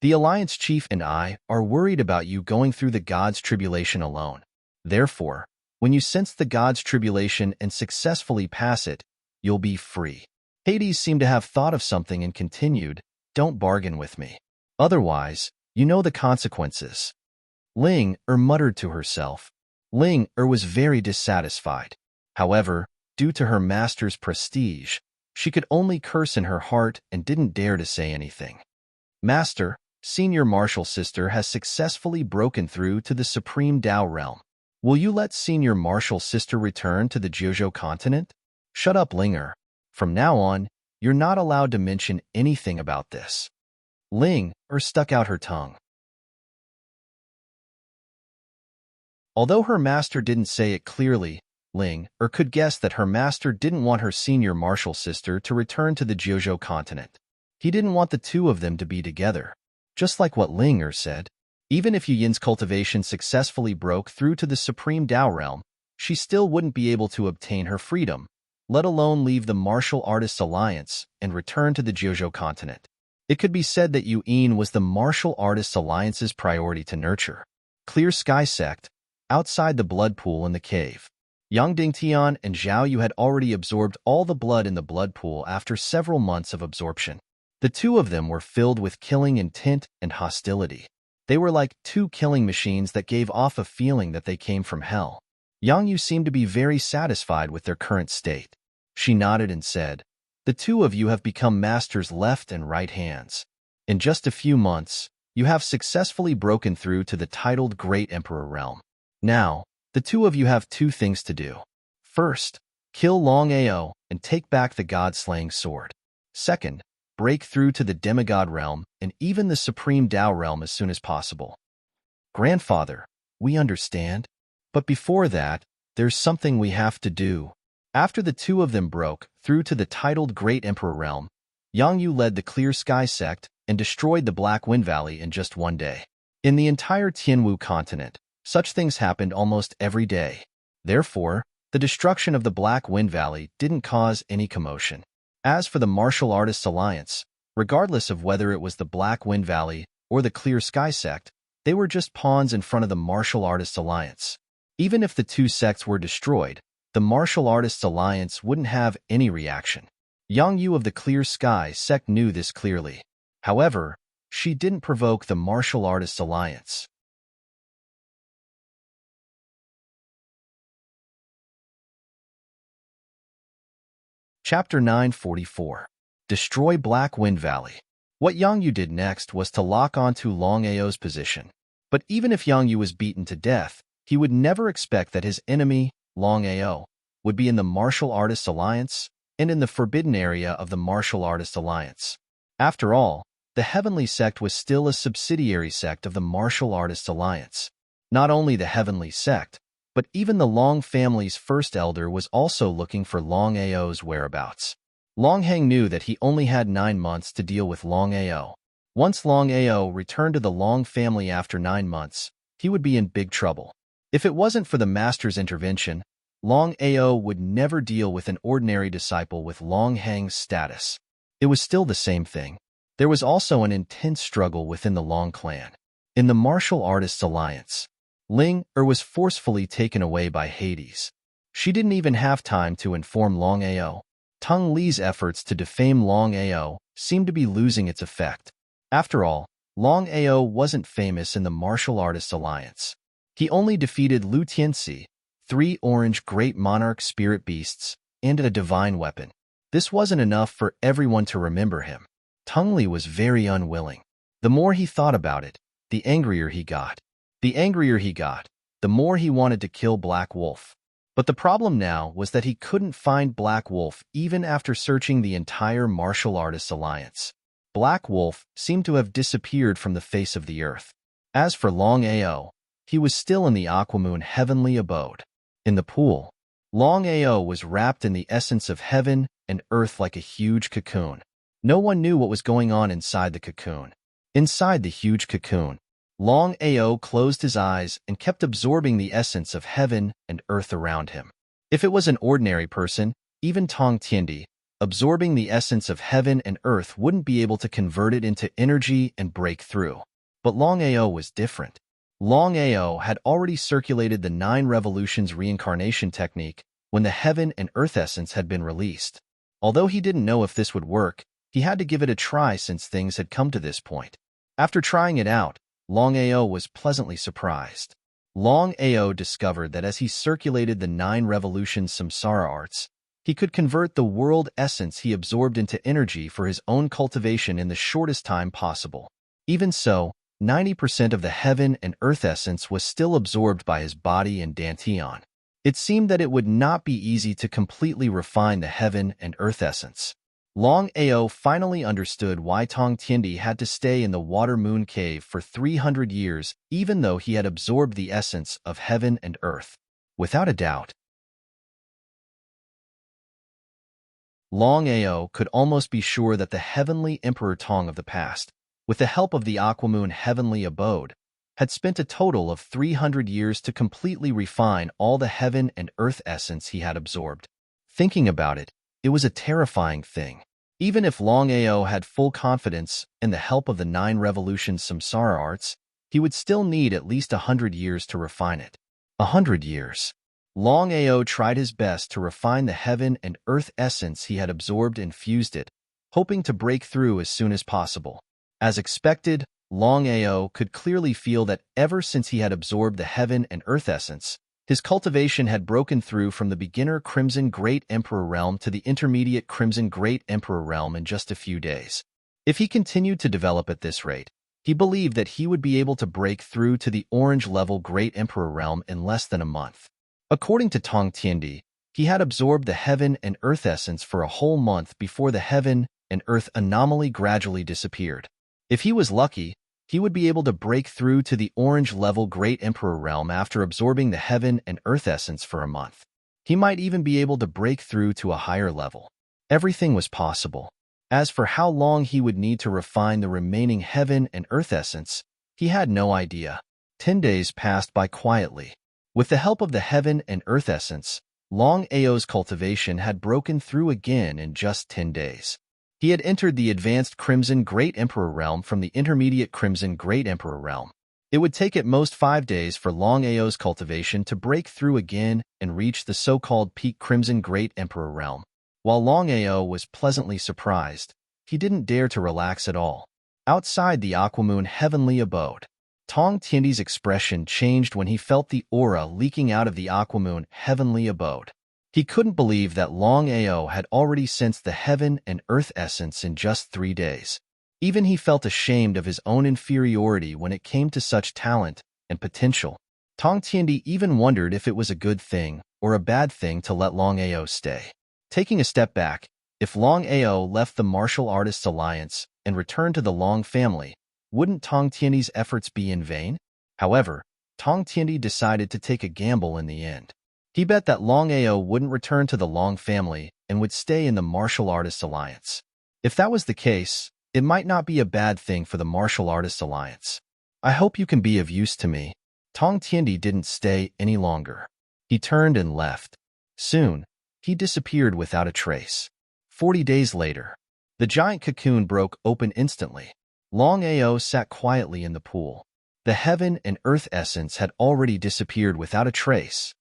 [SPEAKER 1] The Alliance Chief and I are worried about you going through the god's tribulation alone. Therefore, when you sense the god's tribulation and successfully pass it, you'll be free. Hades seemed to have thought of something and continued, Don't bargain with me. Otherwise, you know the consequences. Ling muttered to herself. Ling was very dissatisfied. However, due to her master's prestige, she could only curse in her heart and didn't dare to say anything. Master, Senior Martial Sister has successfully broken through to the Supreme Tao realm. Will you let Senior Martial Sister return to the Jiuzhou continent? Shut up, Linger. From now on, you're not allowed to mention anything about this. Ling stuck out her tongue. Although her master didn't say it clearly, Ling could guess that her master didn't want her senior martial sister to return to the Jiuzhou continent. He didn't want the two of them to be together. Just like what Ling said, even if Yu Yin's cultivation successfully broke through to the Supreme Dao realm, she still wouldn't be able to obtain her freedom, let alone leave the Martial Artists Alliance and return to the Jiuzhou continent. It could be said that Yu Yin was the Martial Artists Alliance's priority to nurture. Clear Sky Sect, outside the blood pool in the cave. Yang Dingtian and Zhao Yu had already absorbed all the blood in the blood pool after several months of absorption. The two of them were filled with killing intent and hostility. They were like two killing machines that gave off a feeling that they came from hell. Yang Yu seemed to be very satisfied with their current state. She nodded and said, "The two of you have become masters' left and right hands. In just a few months, you have successfully broken through to the titled Great Emperor realm. Now, the two of you have two things to do. First, kill Longao and take back the god-slaying sword. Second, break through to the demigod realm and even the Supreme Dao realm as soon as possible." "Grandfather, we understand. But before that, there's something we have to do." After the two of them broke through to the titled Great Emperor realm, Yang Yu led the Clear Sky Sect and destroyed the Black Wind Valley in just one day. In the entire Tianwu continent, such things happened almost every day. Therefore, the destruction of the Black Wind Valley didn't cause any commotion. As for the Martial Artists Alliance, regardless of whether it was the Black Wind Valley or the Clear Sky Sect, they were just pawns in front of the Martial Artists Alliance. Even if the two sects were destroyed, the Martial Artists Alliance wouldn't have any reaction. Yang Yu of the Clear Sky Sect knew this clearly. However, she didn't provoke the Martial Artists Alliance. Chapter 944. Destroy Black Wind Valley. What Yang Yu did next was to lock onto Longao's position. But even if Yang Yu was beaten to death, he would never expect that his enemy, Longao, would be in the Martial Artists Alliance and in the forbidden area of the Martial Artists Alliance. After all, the Heavenly Sect was still a subsidiary sect of the Martial Artists Alliance. Not only the Heavenly Sect, but even the Long family's first elder was also looking for Longao's whereabouts. Longhang knew that he only had 9 months to deal with Longao. Once Longao returned to the Long family after 9 months, he would be in big trouble. If it wasn't for the master's intervention, Longao would never deal with an ordinary disciple with Longhang's status. It was still the same thing. There was also an intense struggle within the Long clan. In the Martial Artists Alliance, Ling was forcefully taken away by Hades. She didn't even have time to inform Longao. Tong Li's efforts to defame Longao seemed to be losing its effect. After all, Longao wasn't famous in the Martial Artists Alliance. He only defeated Lu Tianxi, 3 orange great monarch spirit beasts, and a divine weapon. This wasn't enough for everyone to remember him. Tong Li was very unwilling. The more he thought about it, the angrier he got. The angrier he got, the more he wanted to kill Black Wolf. But the problem now was that he couldn't find Black Wolf even after searching the entire Martial Artists Alliance. Black Wolf seemed to have disappeared from the face of the earth. As for Longao, he was still in the Aquamoon heavenly abode. In the pool, Longao was wrapped in the essence of heaven and earth like a huge cocoon. No one knew what was going on inside the cocoon. Inside the huge cocoon, Longao closed his eyes and kept absorbing the essence of heaven and earth around him. If it was an ordinary person, even Tong Tiandi, absorbing the essence of heaven and earth wouldn't be able to convert it into energy and break through. But Longao was different. Longao had already circulated the 9 revolutions reincarnation technique when the heaven and earth essence had been released. Although he didn't know if this would work, he had to give it a try since things had come to this point. After trying it out, Longao was pleasantly surprised. Longao discovered that as he circulated the 9 revolutions samsara arts, he could convert the world essence he absorbed into energy for his own cultivation in the shortest time possible. Even so, 90% of the heaven and earth essence was still absorbed by his body and Dantian. It seemed that it would not be easy to completely refine the heaven and earth essence. Longao finally understood why Tong Tiendi had to stay in the water moon cave for 300 years, even though he had absorbed the essence of heaven and earth. Without a doubt, Longao could almost be sure that the heavenly Emperor Tong of the past, with the help of the Aquamoon heavenly abode, had spent a total of 300 years to completely refine all the heaven and earth essence he had absorbed. Thinking about it, it was a terrifying thing. Even if Longao had full confidence in the help of the 9 revolution samsara arts, he would still need at least 100 years to refine it. 100 years. Longao tried his best to refine the heaven and earth essence he had absorbed and fused it, hoping to break through as soon as possible. As expected, Longao could clearly feel that ever since he had absorbed the heaven and earth essence, his cultivation had broken through from the beginner Crimson Great Emperor realm to the intermediate Crimson Great Emperor realm in just a few days. If he continued to develop at this rate, he believed that he would be able to break through to the orange-level Great Emperor realm in less than a month. According to Tong Tiendi, he had absorbed the heaven and earth essence for a whole month before the heaven and earth anomaly gradually disappeared. If he was lucky, he would be able to break through to the orange-level Great Emperor realm after absorbing the heaven and earth essence for a month. He might even be able to break through to a higher level. Everything was possible. As for how long he would need to refine the remaining heaven and earth essence, he had no idea. 10 days passed by quietly. With the help of the heaven and earth essence, Longao's cultivation had broken through again in just 10 days. He had entered the advanced Crimson Great Emperor realm from the intermediate Crimson Great Emperor realm. It would take at most 5 days for Longao's cultivation to break through again and reach the so-called peak Crimson Great Emperor realm. While Longao was pleasantly surprised, he didn't dare to relax at all. Outside the Aquamoon heavenly abode, Tong Tiendi's expression changed when he felt the aura leaking out of the Aquamoon heavenly abode. He couldn't believe that Longao had already sensed the heaven and earth essence in just 3 days. Even he felt ashamed of his own inferiority when it came to such talent and potential. Tong Tiendi even wondered if it was a good thing or a bad thing to let Longao stay. Taking a step back, if Longao left the Martial Artists Alliance and returned to the Long family, wouldn't Tong Tiendi's efforts be in vain? However, Tong Tiendi decided to take a gamble in the end. He bet that Longao wouldn't return to the Long family and would stay in the Martial Artists Alliance. If that was the case, it might not be a bad thing for the Martial Artists Alliance. I hope you can be of use to me. Tong Tiendi didn't stay any longer. He turned and left. Soon, he disappeared without a trace. 40 days later, the giant cocoon broke open instantly. Longao sat quietly in the pool. The heaven and earth essence had already disappeared without a trace.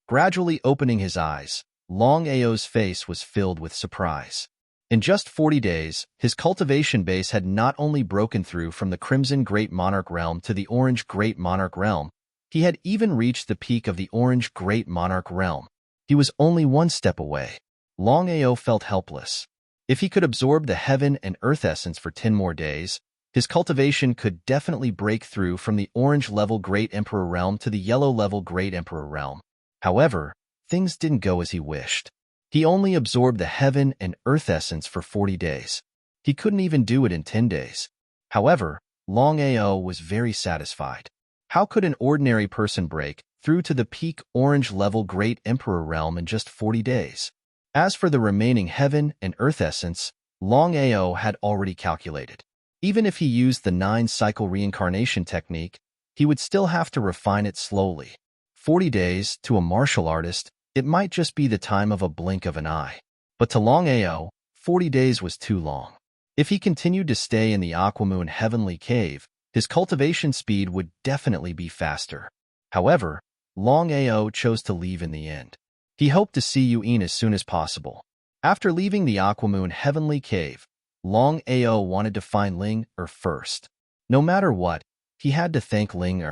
[SPEAKER 1] Gradually opening his eyes, Longao's face was filled with surprise. In just 40 days, his cultivation base had not only broken through from the Crimson Great Monarch realm to the Orange Great Monarch realm, he had even reached the peak of the Orange Great Monarch realm. He was only one step away. Longao felt helpless. If he could absorb the heaven and earth essence for 10 more days, his cultivation could definitely break through from the orange-level Great Emperor realm to the yellow-level Great Emperor realm. However, things didn't go as he wished. He only absorbed the heaven and earth essence for 40 days. He couldn't even do it in 10 days. However, Longao was very satisfied. How could an ordinary person break through to the peak orange-level Great Emperor realm in just 40 days? As for the remaining heaven and earth essence, Longao had already calculated. Even if he used the 9-cycle reincarnation technique, he would still have to refine it slowly. 40 days, to a martial artist, it might just be the time of a blink of an eye. But to Longao, 40 days was too long. If he continued to stay in the Aquamoon heavenly cave, his cultivation speed would definitely be faster. However, Longao chose to leave in the end. He hoped to see Yuin as soon as possible. After leaving the Aquamoon heavenly cave, Longao wanted to find Ling first. No matter what, he had to thank Ling.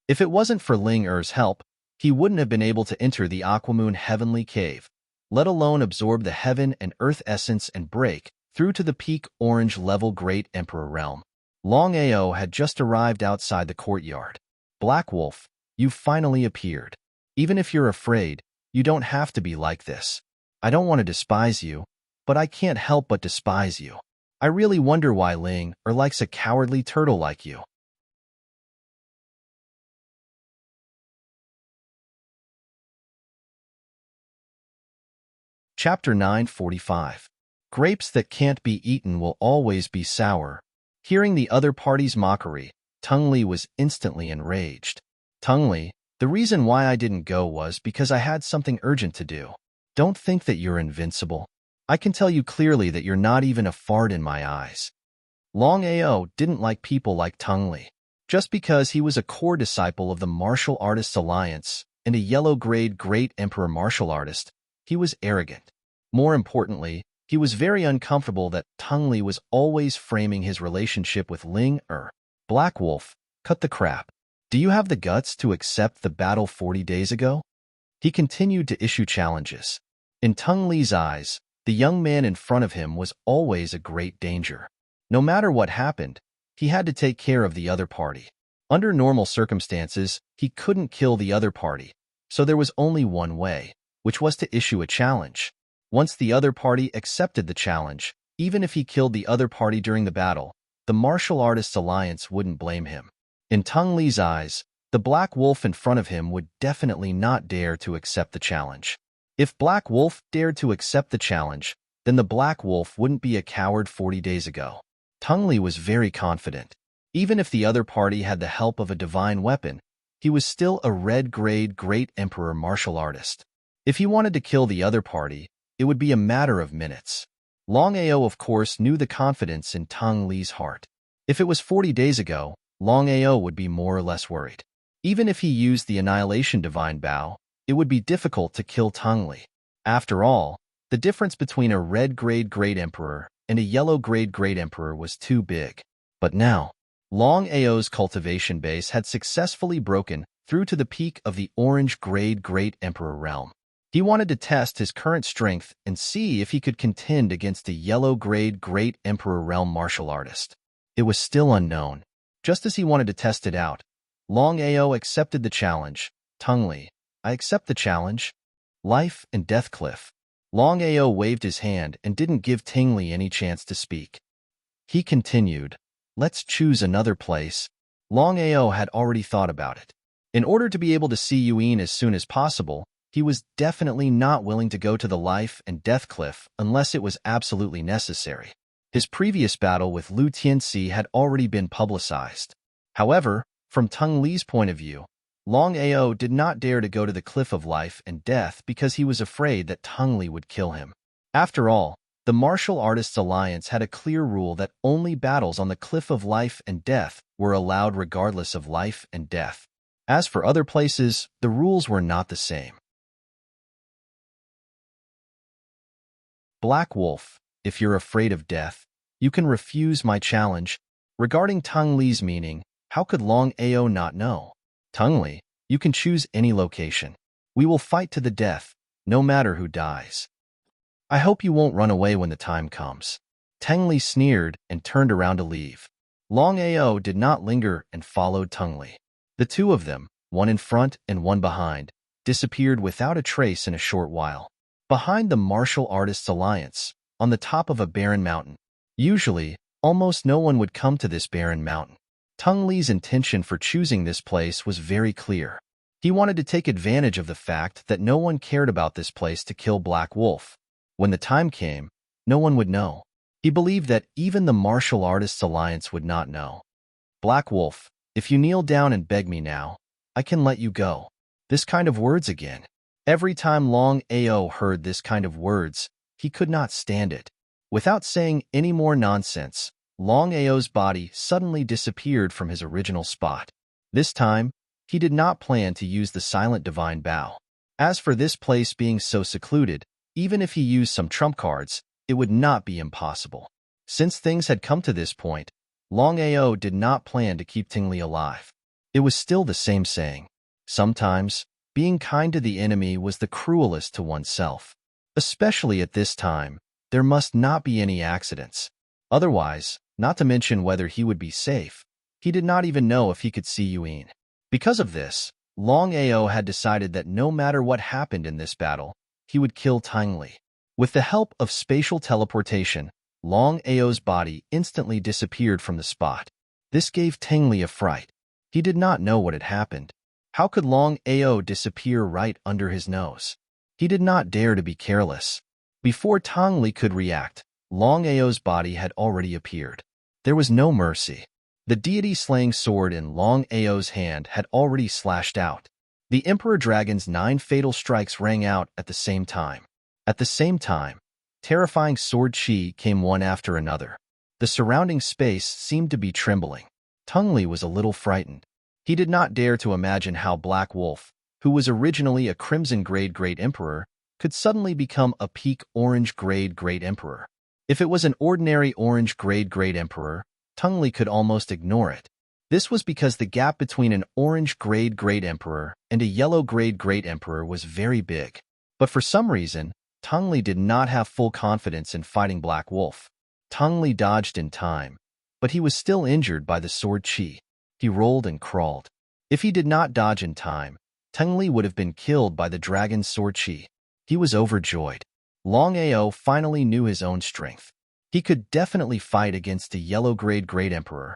[SPEAKER 1] If it wasn't for Ling-er's help, he wouldn't have been able to enter the Aquamoon heavenly cave, let alone absorb the heaven and earth essence and break through to the peak orange-level Great Emperor realm. Longao had just arrived outside the courtyard. Black Wolf, you finally appeared. Even if you're afraid, you don't have to be like this. I don't want to despise you, but I can't help but despise you. I really wonder why Ling likes a cowardly turtle like you. Chapter 945. Grapes that can't be eaten will always be sour. Hearing the other party's mockery, Tung Li was instantly enraged. Tung Li, the reason why I didn't go was because I had something urgent to do. Don't think that you're invincible. I can tell you clearly that you're not even a fart in my eyes. Longao didn't like people like Tung Li. Just because he was a core disciple of the Martial Artists Alliance and a yellow-grade great emperor martial artist, he was arrogant. More importantly, he was very uncomfortable that Tung Li was always framing his relationship with Ling Black Wolf, cut the crap. Do you have the guts to accept the battle 40 days ago? He continued to issue challenges. In Tung Li's eyes, the young man in front of him was always a great danger. No matter what happened, he had to take care of the other party. Under normal circumstances, he couldn't kill the other party, so there was only one way, which was to issue a challenge. Once the other party accepted the challenge, even if he killed the other party during the battle, the Martial Artists Alliance wouldn't blame him. In Tung Li's eyes, the Black Wolf in front of him would definitely not dare to accept the challenge. If Black Wolf dared to accept the challenge, then the Black Wolf wouldn't be a coward 40 days ago. Tung Li was very confident. Even if the other party had the help of a divine weapon, he was still a red-grade great emperor martial artist. If he wanted to kill the other party, it would be a matter of minutes. Longao, of course, knew the confidence in Tung Li's heart. If it was 40 days ago, Longao would be more or less worried. Even if he used the Annihilation Divine Bow, it would be difficult to kill Tung Li. After all, the difference between a red-grade great emperor and a yellow-grade great emperor was too big. But now, Longao's cultivation base had successfully broken through to the peak of the orange-grade great emperor realm. He wanted to test his current strength and see if he could contend against a yellow-grade great emperor realm martial artist. It was still unknown. Just as he wanted to test it out, Longao accepted the challenge. Tung Li, I accept the challenge. Life and Death Cliff. Longao waved his hand and didn't give Tung Li any chance to speak. He continued, let's choose another place. Longao had already thought about it. In order to be able to see Yuan as soon as possible, he was definitely not willing to go to the Life and Death Cliff unless it was absolutely necessary. His previous battle with Lu Tianxi had already been publicized. However, from Tung Li's point of view, Longao did not dare to go to the Cliff of Life and Death because he was afraid that Tung Li would kill him. After all, the Martial Artists Alliance had a clear rule that only battles on the Cliff of Life and Death were allowed regardless of life and death. As for other places, the rules were not the same. Black Wolf, if you're afraid of death, you can refuse my challenge. Regarding Tung Li's meaning, how could Longao not know? Tung Li, you can choose any location. We will fight to the death, no matter who dies. I hope you won't run away when the time comes. Tung Li sneered and turned around to leave. Longao did not linger and followed Tung Li. The two of them, one in front and one behind, disappeared without a trace in a short while. Behind the Martial Artists Alliance, on the top of a barren mountain. Usually, almost no one would come to this barren mountain. Tung Li's intention for choosing this place was very clear. He wanted to take advantage of the fact that no one cared about this place to kill Black Wolf. When the time came, no one would know. He believed that even the Martial Artists Alliance would not know. Black Wolf, if you kneel down and beg me now, I can let you go. This kind of words again. Every time Longao heard this kind of words, he could not stand it. Without saying any more nonsense, Longao's body suddenly disappeared from his original spot. This time, he did not plan to use the Silent Divine Bow. As for this place being so secluded, even if he used some trump cards, it would not be impossible. Since things had come to this point, Longao did not plan to keep Tung Li alive. It was still the same saying. Sometimes, being kind to the enemy was the cruelest to oneself. Especially at this time, there must not be any accidents. Otherwise, not to mention whether he would be safe, he did not even know if he could see Yuan. Because of this, Longao had decided that no matter what happened in this battle, he would kill Tung Li. With the help of spatial teleportation, Long Ao's body instantly disappeared from the spot. This gave Tengli a fright. He did not know what had happened. How could Long Ao disappear right under his nose? He did not dare to be careless. Before Tengli could react, Long Ao's body had already appeared. There was no mercy. The deity-slaying sword in Long Ao's hand had already slashed out. The Emperor Dragon's 9 fatal strikes rang out at the same time. At the same time, terrifying sword chi came one after another. The surrounding space seemed to be trembling. Tengli was a little frightened. He did not dare to imagine how Black Wolf, who was originally a Crimson Grade Great Emperor, could suddenly become a Peak Orange Grade Great Emperor. If it was an ordinary Orange Grade Great Emperor, Tengli could almost ignore it. This was because the gap between an Orange Grade Great Emperor and a Yellow Grade Great Emperor was very big. But for some reason, Tengli did not have full confidence in fighting Black Wolf. Tengli dodged in time, but he was still injured by the sword chi. He rolled and crawled. If he did not dodge in time, Tengli would have been killed by the dragon's sword chi. He was overjoyed. Long Ao finally knew his own strength. He could definitely fight against a Yellow Grade Great Emperor.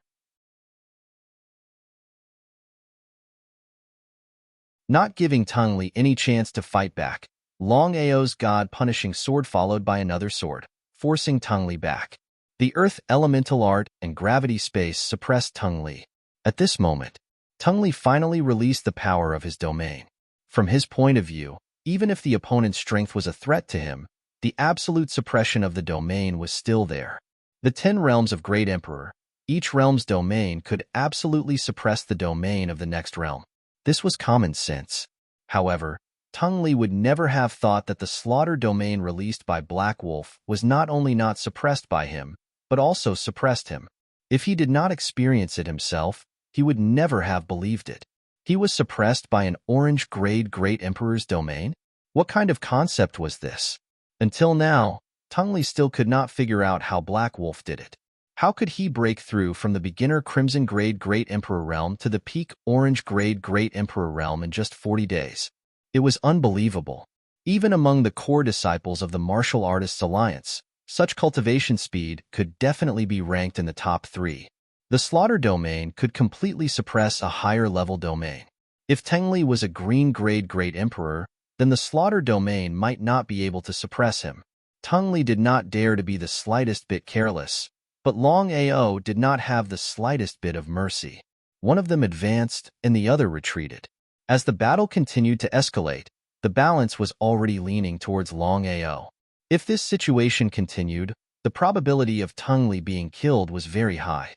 [SPEAKER 1] Not giving Tengli any chance to fight back, Long Ao's god-punishing sword followed by another sword, forcing Tengli back. The earth elemental art and gravity space suppressed Tengli. At this moment, Tengli finally released the power of his domain. From his point of view, even if the opponent's strength was a threat to him, the absolute suppression of the domain was still there. The 10 realms of Great Emperor, each realm's domain could absolutely suppress the domain of the next realm. This was common sense. However, Tengli would never have thought that the slaughter domain released by Black Wolf was not only not suppressed by him, but also suppressed him. If he did not experience it himself, he would never have believed it. He was suppressed by an Orange Grade Great Emperor's domain? What kind of concept was this? Until now, Tengli still could not figure out how Black Wolf did it. How could he break through from the beginner Crimson Grade Great Emperor realm to the peak Orange Grade Great Emperor realm in just 40 days? It was unbelievable. Even among the core disciples of the Martial Artists Alliance, such cultivation speed could definitely be ranked in the top 3. The slaughter domain could completely suppress a higher-level domain. If Tengli was a Green Grade Great Emperor, then the slaughter domain might not be able to suppress him. Tengli did not dare to be the slightest bit careless, but Long Ao did not have the slightest bit of mercy. One of them advanced and the other retreated. As the battle continued to escalate, the balance was already leaning towards Long Ao. If this situation continued, the probability of Tengli being killed was very high.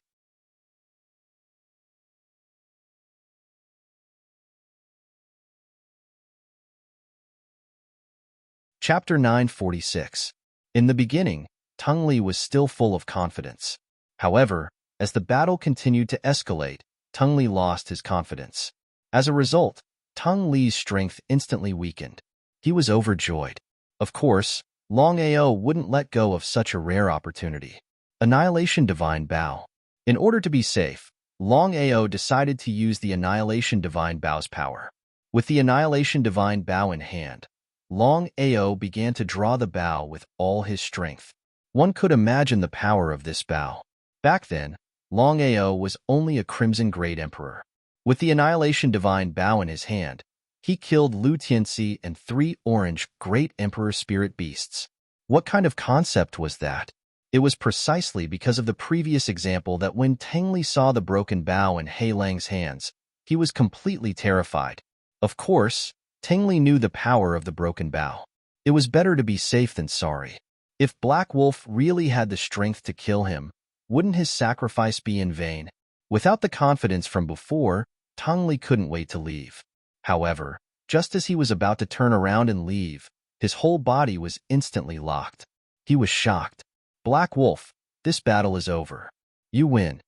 [SPEAKER 1] Chapter 946. In the beginning, Tengli was still full of confidence. However, as the battle continued to escalate, Tengli lost his confidence. As a result, Tengli's strength instantly weakened. He was overjoyed. Of course, Long Ao wouldn't let go of such a rare opportunity. Annihilation Divine Bow. In order to be safe, Long Ao decided to use the Annihilation Divine Bow's power. With the Annihilation Divine Bow in hand, Long Ao began to draw the bow with all his strength. One could imagine the power of this bow. Back then, Long Ao was only a Crimson Great Emperor. With the Annihilation Divine Bow in his hand, he killed Lu Tianxi and 3 orange Great Emperor Spirit Beasts. What kind of concept was that? It was precisely because of the previous example that when Tengli saw the broken bow in He Lang's hands, he was completely terrified. Of course, Tengli knew the power of the broken bow. It was better to be safe than sorry. If Black Wolf really had the strength to kill him, wouldn't his sacrifice be in vain? Without the confidence from before, Tengli couldn't wait to leave. However, just as he was about to turn around and leave, his whole body was instantly locked. He was shocked. Black Wolf, this battle is over. You win.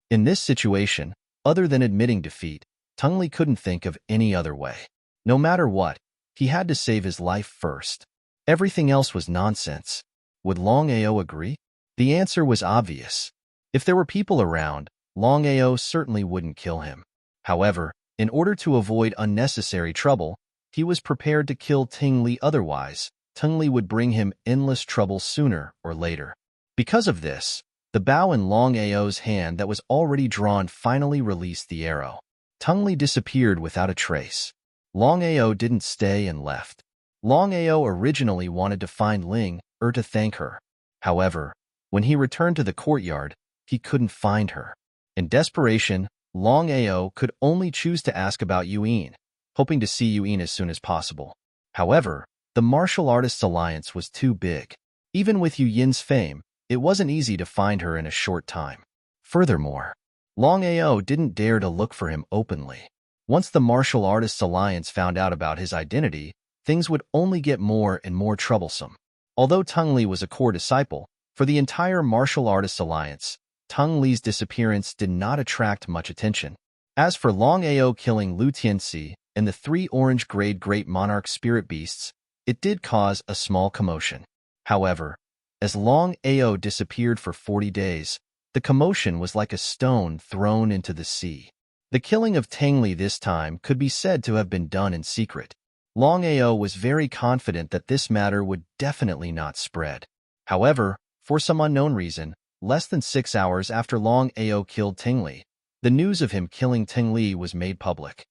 [SPEAKER 1] In this situation, other than admitting defeat, Tengli couldn't think of any other way. No matter what, he had to save his life first. Everything else was nonsense. Would Long Ao agree? The answer was obvious. If there were people around, Long Ao certainly wouldn't kill him. However, in order to avoid unnecessary trouble, he was prepared to kill Tengli otherwise. Tengli would bring him endless trouble sooner or later. Because of this, the bow in Longao's hand that was already drawn finally released the arrow. Tengli disappeared without a trace. Longao didn't stay and left. Longao originally wanted to find Ling to thank her. However, when he returned to the courtyard, he couldn't find her. In desperation, Longao could only choose to ask about Yuan, hoping to see Yuan as soon as possible. However, the martial artists' alliance was too big. Even with Yu Yin's fame, it wasn't easy to find her in a short time. Furthermore, Longao didn't dare to look for him openly. Once the martial artists' alliance found out about his identity, things would only get more and more troublesome. Although Tengli was a core disciple, for the entire martial artists' alliance, Tengli's disappearance did not attract much attention. As for Longao killing Lu Tianxi and the 3 orange-grade great monarch spirit beasts, it did cause a small commotion. However, as Longao disappeared for 40 days, the commotion was like a stone thrown into the sea. The killing of Tengli this time could be said to have been done in secret. Longao was very confident that this matter would definitely not spread. However, for some unknown reason, less than 6 hours after Longao killed Tengli, the news of him killing Tengli was made public.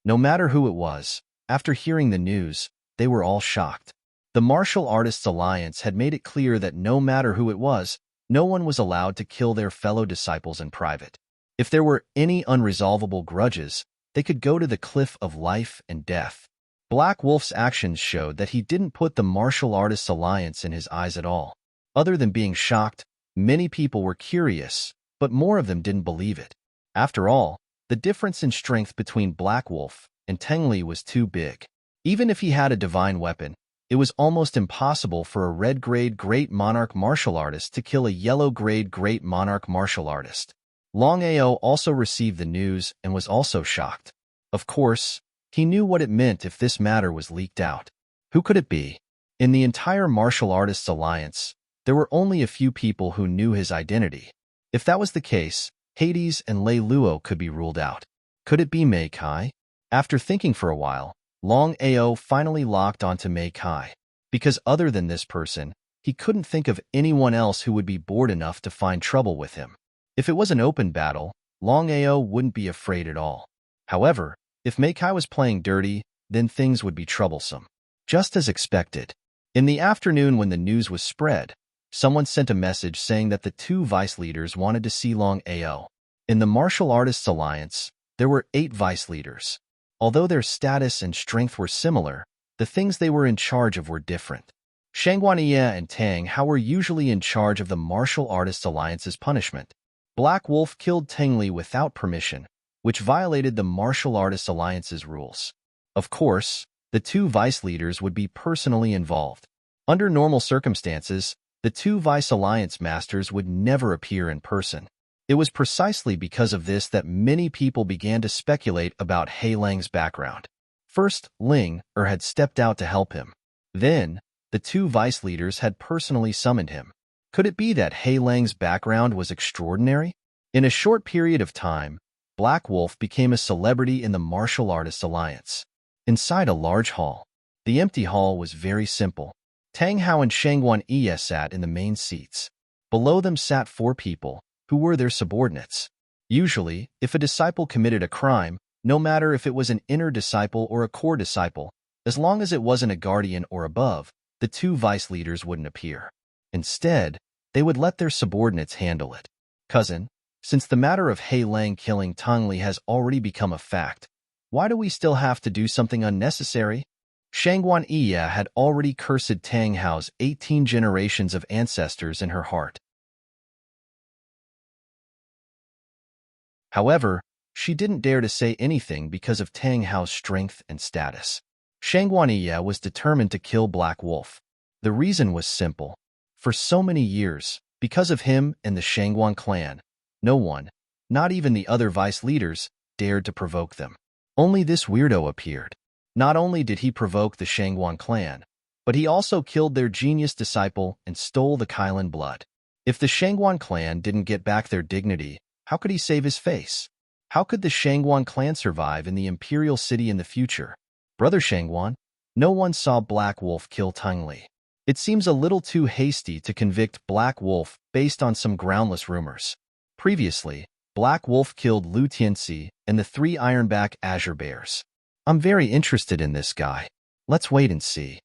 [SPEAKER 1] No matter who it was, after hearing the news, they were all shocked. The Martial Artists Alliance had made it clear that no matter who it was, no one was allowed to kill their fellow disciples in private. If there were any unresolvable grudges, they could go to the cliff of life and death. Black Wolf's actions showed that he didn't put the Martial Artists Alliance in his eyes at all. Other than being shocked, many people were curious, but more of them didn't believe it. After all, the difference in strength between Black Wolf and Tengli was too big. Even if he had a divine weapon, it was almost impossible for a red-grade Great Monarch martial artist to kill a yellow-grade Great Monarch martial artist. Longao also received the news and was also shocked. Of course, he knew what it meant if this matter was leaked out. Who could it be? In the entire Martial Artists Alliance, there were only a few people who knew his identity. If that was the case, Hades and Lei Luo could be ruled out. Could it be Mei Kai? After thinking for a while, Longao finally locked onto Mei Kai. Because other than this person, he couldn't think of anyone else who would be bored enough to find trouble with him. If it was an open battle, Longao wouldn't be afraid at all. However, if Mei Kai was playing dirty, then things would be troublesome. Just as expected. In the afternoon when the news was spread, someone sent a message saying that the 2 vice leaders wanted to see Longao. In the Martial Artists Alliance, there were 8 vice leaders. Although their status and strength were similar, the things they were in charge of were different. Shangguaniya and Tang Hao were usually in charge of the Martial Artists Alliance's punishment. Black Wolf killed Tengli without permission, which violated the Martial Artists Alliance's rules. Of course, the 2 vice leaders would be personally involved. Under normal circumstances, the 2 vice alliance masters would never appear in person. It was precisely because of this that many people began to speculate about He Lang's background. First, Ling had stepped out to help him. Then, the 2 vice leaders had personally summoned him. Could it be that He Lang's background was extraordinary? In a short period of time, Black Wolf became a celebrity in the Martial Artists Alliance. Inside a large hall, the empty hall was very simple. Tang Hao and Shangguaniya sat in the main seats. Below them sat 4 people, who were their subordinates. Usually, if a disciple committed a crime, no matter if it was an inner disciple or a core disciple, as long as it wasn't a guardian or above, the 2 vice leaders wouldn't appear. Instead, they would let their subordinates handle it. Cousin, since the matter of He Lang killing Tengli has already become a fact, why do we still have to do something unnecessary? Shangguaniya had already cursed Tang Hao's 18 generations of ancestors in her heart. However, she didn't dare to say anything because of Tang Hao's strength and status. Shangguaniya was determined to kill Black Wolf. The reason was simple. For so many years, because of him and the Shangguan clan, no one, not even the other vice leaders, dared to provoke them. Only this weirdo appeared. Not only did he provoke the Shangguan clan, but he also killed their genius disciple and stole the Kailan blood. If the Shangguan clan didn't get back their dignity, how could he save his face? How could the Shangguan clan survive in the imperial city in the future? Brother Shangguan, no one saw Black Wolf kill Tang Li. It seems a little too hasty to convict Black Wolf based on some groundless rumors. Previously, Black Wolf killed Lu Tianxi and the 3 Ironback Azure Bears. I'm very interested in this guy. Let's wait and see.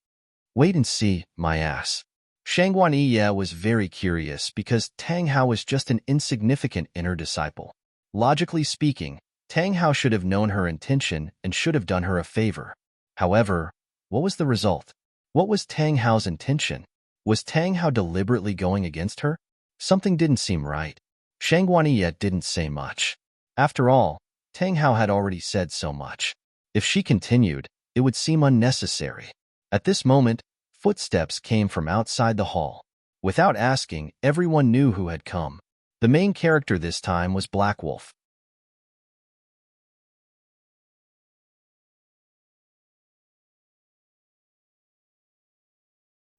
[SPEAKER 1] Wait and see, my ass. Shangguan Yi was very curious because Tang Hao was just an insignificant inner disciple. Logically speaking, Tang Hao should have known her intention and should have done her a favor. However, what was the result? What was Tang Hao's intention? Was Tang Hao deliberately going against her? Something didn't seem right. Shangguan Yi didn't say much. After all, Tang Hao had already said so much. If she continued, it would seem unnecessary. At this moment, footsteps came from outside the hall. Without asking, everyone knew who had come. The main character this time was Black Wolf.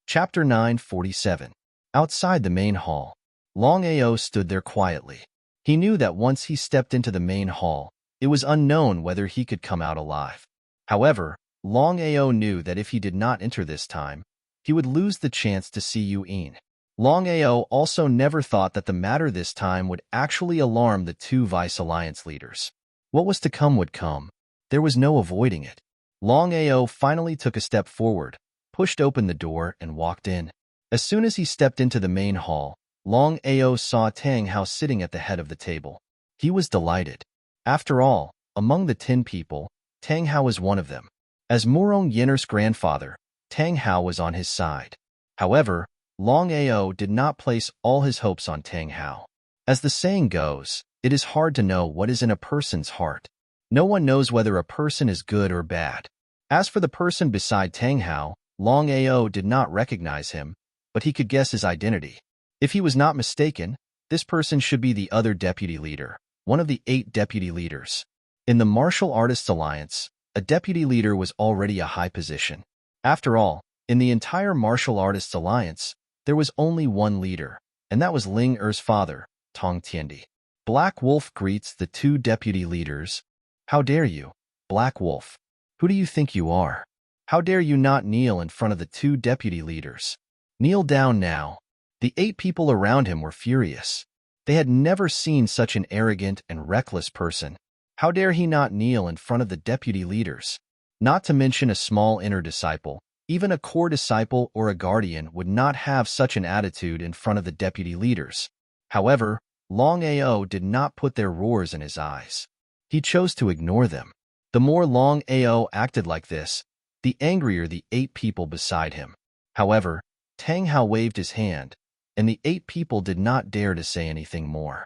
[SPEAKER 1] Chapter 947. Outside the main hall, Longao stood there quietly. He knew that once he stepped into the main hall, it was unknown whether he could come out alive. However, Longao knew that if he did not enter this time, he would lose the chance to see Yu-in. Longao also never thought that the matter this time would actually alarm the 2 Vice Alliance leaders. What was to come would come. There was no avoiding it. Longao finally took a step forward, pushed open the door, and walked in. As soon as he stepped into the main hall, Longao saw Tang Hao sitting at the head of the table. He was delighted. After all, among the 10 people, Tang Hao was one of them. As Murong Yenner's grandfather, Tang Hao was on his side. However, Longao did not place all his hopes on Tang Hao. As the saying goes, it is hard to know what is in a person's heart. No one knows whether a person is good or bad. As for the person beside Tang Hao, Longao did not recognize him, but he could guess his identity. If he was not mistaken, this person should be the other deputy leader, one of the 8 deputy leaders. In the Martial Artists Alliance, a deputy leader was already a high position. After all, in the entire Martial Artists Alliance, there was only one leader, and that was Ling Er's father, Tong Tiandi. Black Wolf greets the 2 deputy leaders. How dare you, Black Wolf? Who do you think you are? How dare you not kneel in front of the 2 deputy leaders? Kneel down now. The 8 people around him were furious. They had never seen such an arrogant and reckless person. How dare he not kneel in front of the deputy leaders? Not to mention a small inner disciple, even a core disciple or a guardian would not have such an attitude in front of the deputy leaders. However, Longao did not put their roars in his eyes. He chose to ignore them. The more Longao acted like this, the angrier the 8 people beside him. However, Tang Hao waved his hand, and the 8 people did not dare to say anything more.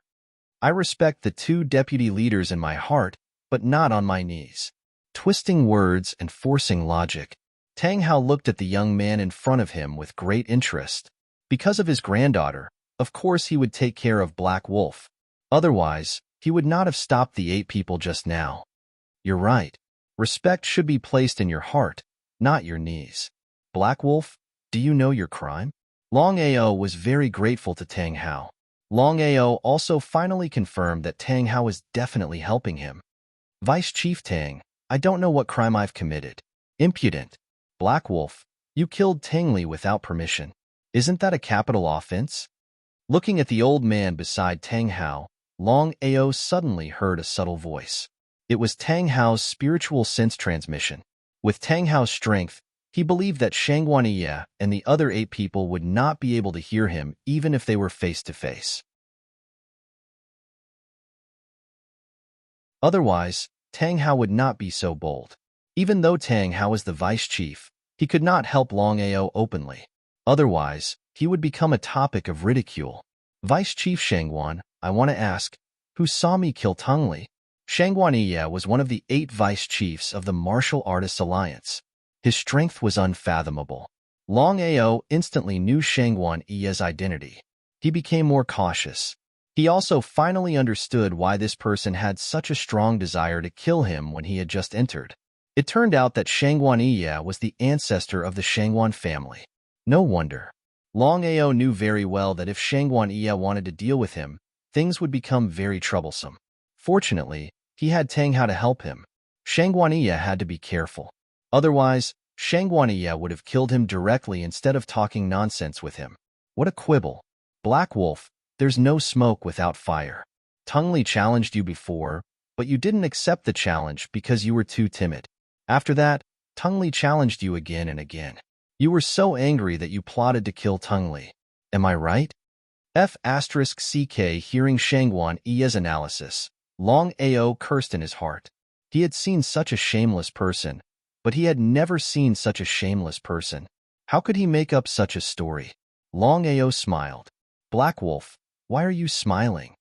[SPEAKER 1] I respect the 2 deputy leaders in my heart, but not on my knees. Twisting words and forcing logic, Tang Hao looked at the young man in front of him with great interest. Because of his granddaughter, of course he would take care of Black Wolf. Otherwise, he would not have stopped the 8 people just now. You're right. Respect should be placed in your heart, not your knees. Black Wolf, do you know your crime? Longao was very grateful to Tang Hao. Longao also finally confirmed that Tang Hao is definitely helping him. Vice Chief Tang, I don't know what crime I've committed. Impudent. Black Wolf, you killed Tang Li without permission. Isn't that a capital offense? Looking at the old man beside Tang Hao, Longao suddenly heard a subtle voice. It was Tang Hao's spiritual sense transmission. With Tang Hao's strength, he believed that Shangguan Yi and the other 8 people would not be able to hear him even if they were face to face. Otherwise, Tang Hao would not be so bold. Even though Tang Hao is the vice chief, he could not help Longao openly. Otherwise, he would become a topic of ridicule. Vice Chief Shangguan, I want to ask, who saw me kill Tang Li? Shangguan Yi was one of the 8 vice chiefs of the Martial Artists Alliance. His strength was unfathomable. Longao instantly knew Shangguan Yi's identity. He became more cautious. He also finally understood why this person had such a strong desire to kill him when he had just entered. It turned out that Shangguan Yi was the ancestor of the Shangguan family. No wonder. Longao knew very well that if Shangguan Yi wanted to deal with him, things would become very troublesome. Fortunately, he had Tang Hao to help him. Shangguan Yi had to be careful. Otherwise, Shangguaniye would have killed him directly instead of talking nonsense with him. What a quibble. Black Wolf, there's no smoke without fire. Tungli challenged you before, but you didn't accept the challenge because you were too timid. After that, Tungli challenged you again and again. You were so angry that you plotted to kill Tungli. Am I right? F***CK hearing Shangguaniye's analysis. Longao cursed in his heart. He had seen such a shameless person, but he had never seen such a shameless person. How could he make up such a story? Longao smiled. Black Wolf, why are you smiling?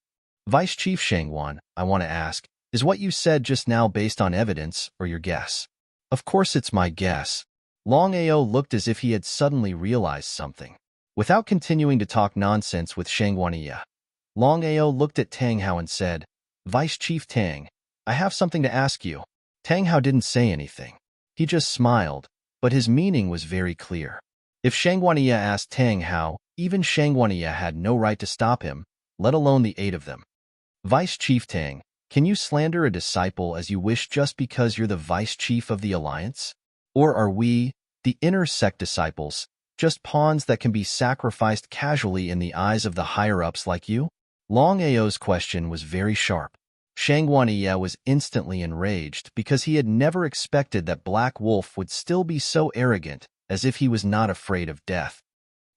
[SPEAKER 1] Vice Chief Shangguan, I want to ask, is what you said just now based on evidence or your guess? Of course it's my guess. Longao looked as if he had suddenly realized something. Without continuing to talk nonsense with Shangguaniye, Longao looked at Tang Hao and said, Vice Chief Tang, I have something to ask you. Tang Hao didn't say anything. He just smiled, but his meaning was very clear. If Shangguaniye asked Tang Hao, even Shangguaniye had no right to stop him, let alone the 8 of them. Vice Chief Tang, can you slander a disciple as you wish just because you're the Vice Chief of the Alliance? Or are we, the inner sect disciples, just pawns that can be sacrificed casually in the eyes of the higher-ups like you? Longao's question was very sharp. Shangguaniye was instantly enraged because he had never expected that Black Wolf would still be so arrogant, as if he was not afraid of death.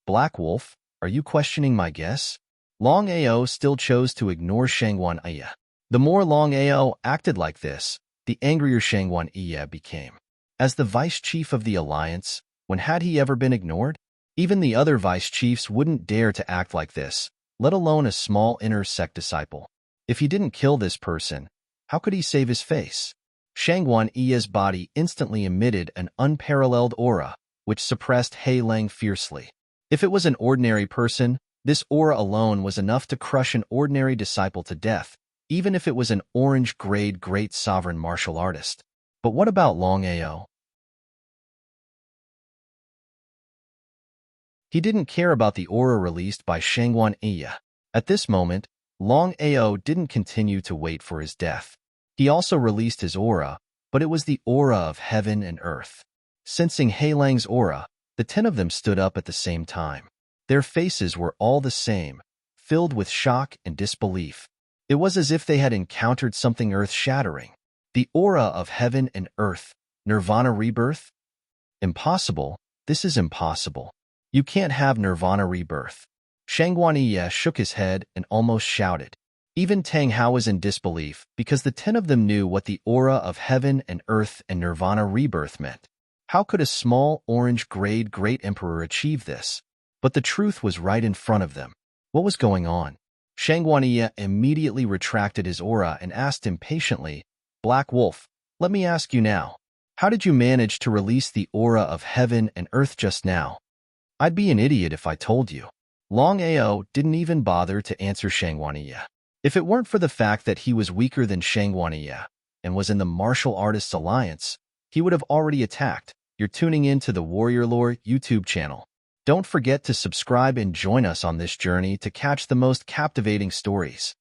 [SPEAKER 1] Black Wolf, are you questioning my guess? Longao still chose to ignore Shangguaniye. The more Longao acted like this, the angrier Shangguaniye became. As the Vice Chief of the Alliance, when had he ever been ignored? Even the other Vice Chiefs wouldn't dare to act like this, let alone a small inner sect disciple. If he didn't kill this person, how could he save his face? Shangguaniye's body instantly emitted an unparalleled aura, which suppressed He Lang fiercely. If it was an ordinary person, this aura alone was enough to crush an ordinary disciple to death, even if it was an orange-grade great sovereign martial artist. But what about Longao? He didn't care about the aura released by Shangguaniye. At this moment, Longao didn't continue to wait for his death. He also released his aura, but it was the aura of heaven and earth. Sensing He Lang's aura, the 10 of them stood up at the same time. Their faces were all the same, filled with shock and disbelief. It was as if they had encountered something earth-shattering. The aura of heaven and earth, Nirvana rebirth? Impossible. This is impossible. You can't have Nirvana rebirth. Shangguaniye shook his head and almost shouted. Even Tang Hao was in disbelief because the 10 of them knew what the aura of heaven and earth and Nirvana rebirth meant. How could a small orange-grade great emperor achieve this? But the truth was right in front of them. What was going on? Shangguaniye immediately retracted his aura and asked impatiently, Black Wolf, let me ask you now. How did you manage to release the aura of heaven and earth just now? I'd be an idiot if I told you. Longao didn't even bother to answer Shangguaniye. If it weren't for the fact that he was weaker than Shangguaniye and was in the Martial Artists Alliance, he would have already attacked. You're tuning in to the Warrior Lore YouTube channel. Don't forget to subscribe and join us on this journey to catch the most captivating stories.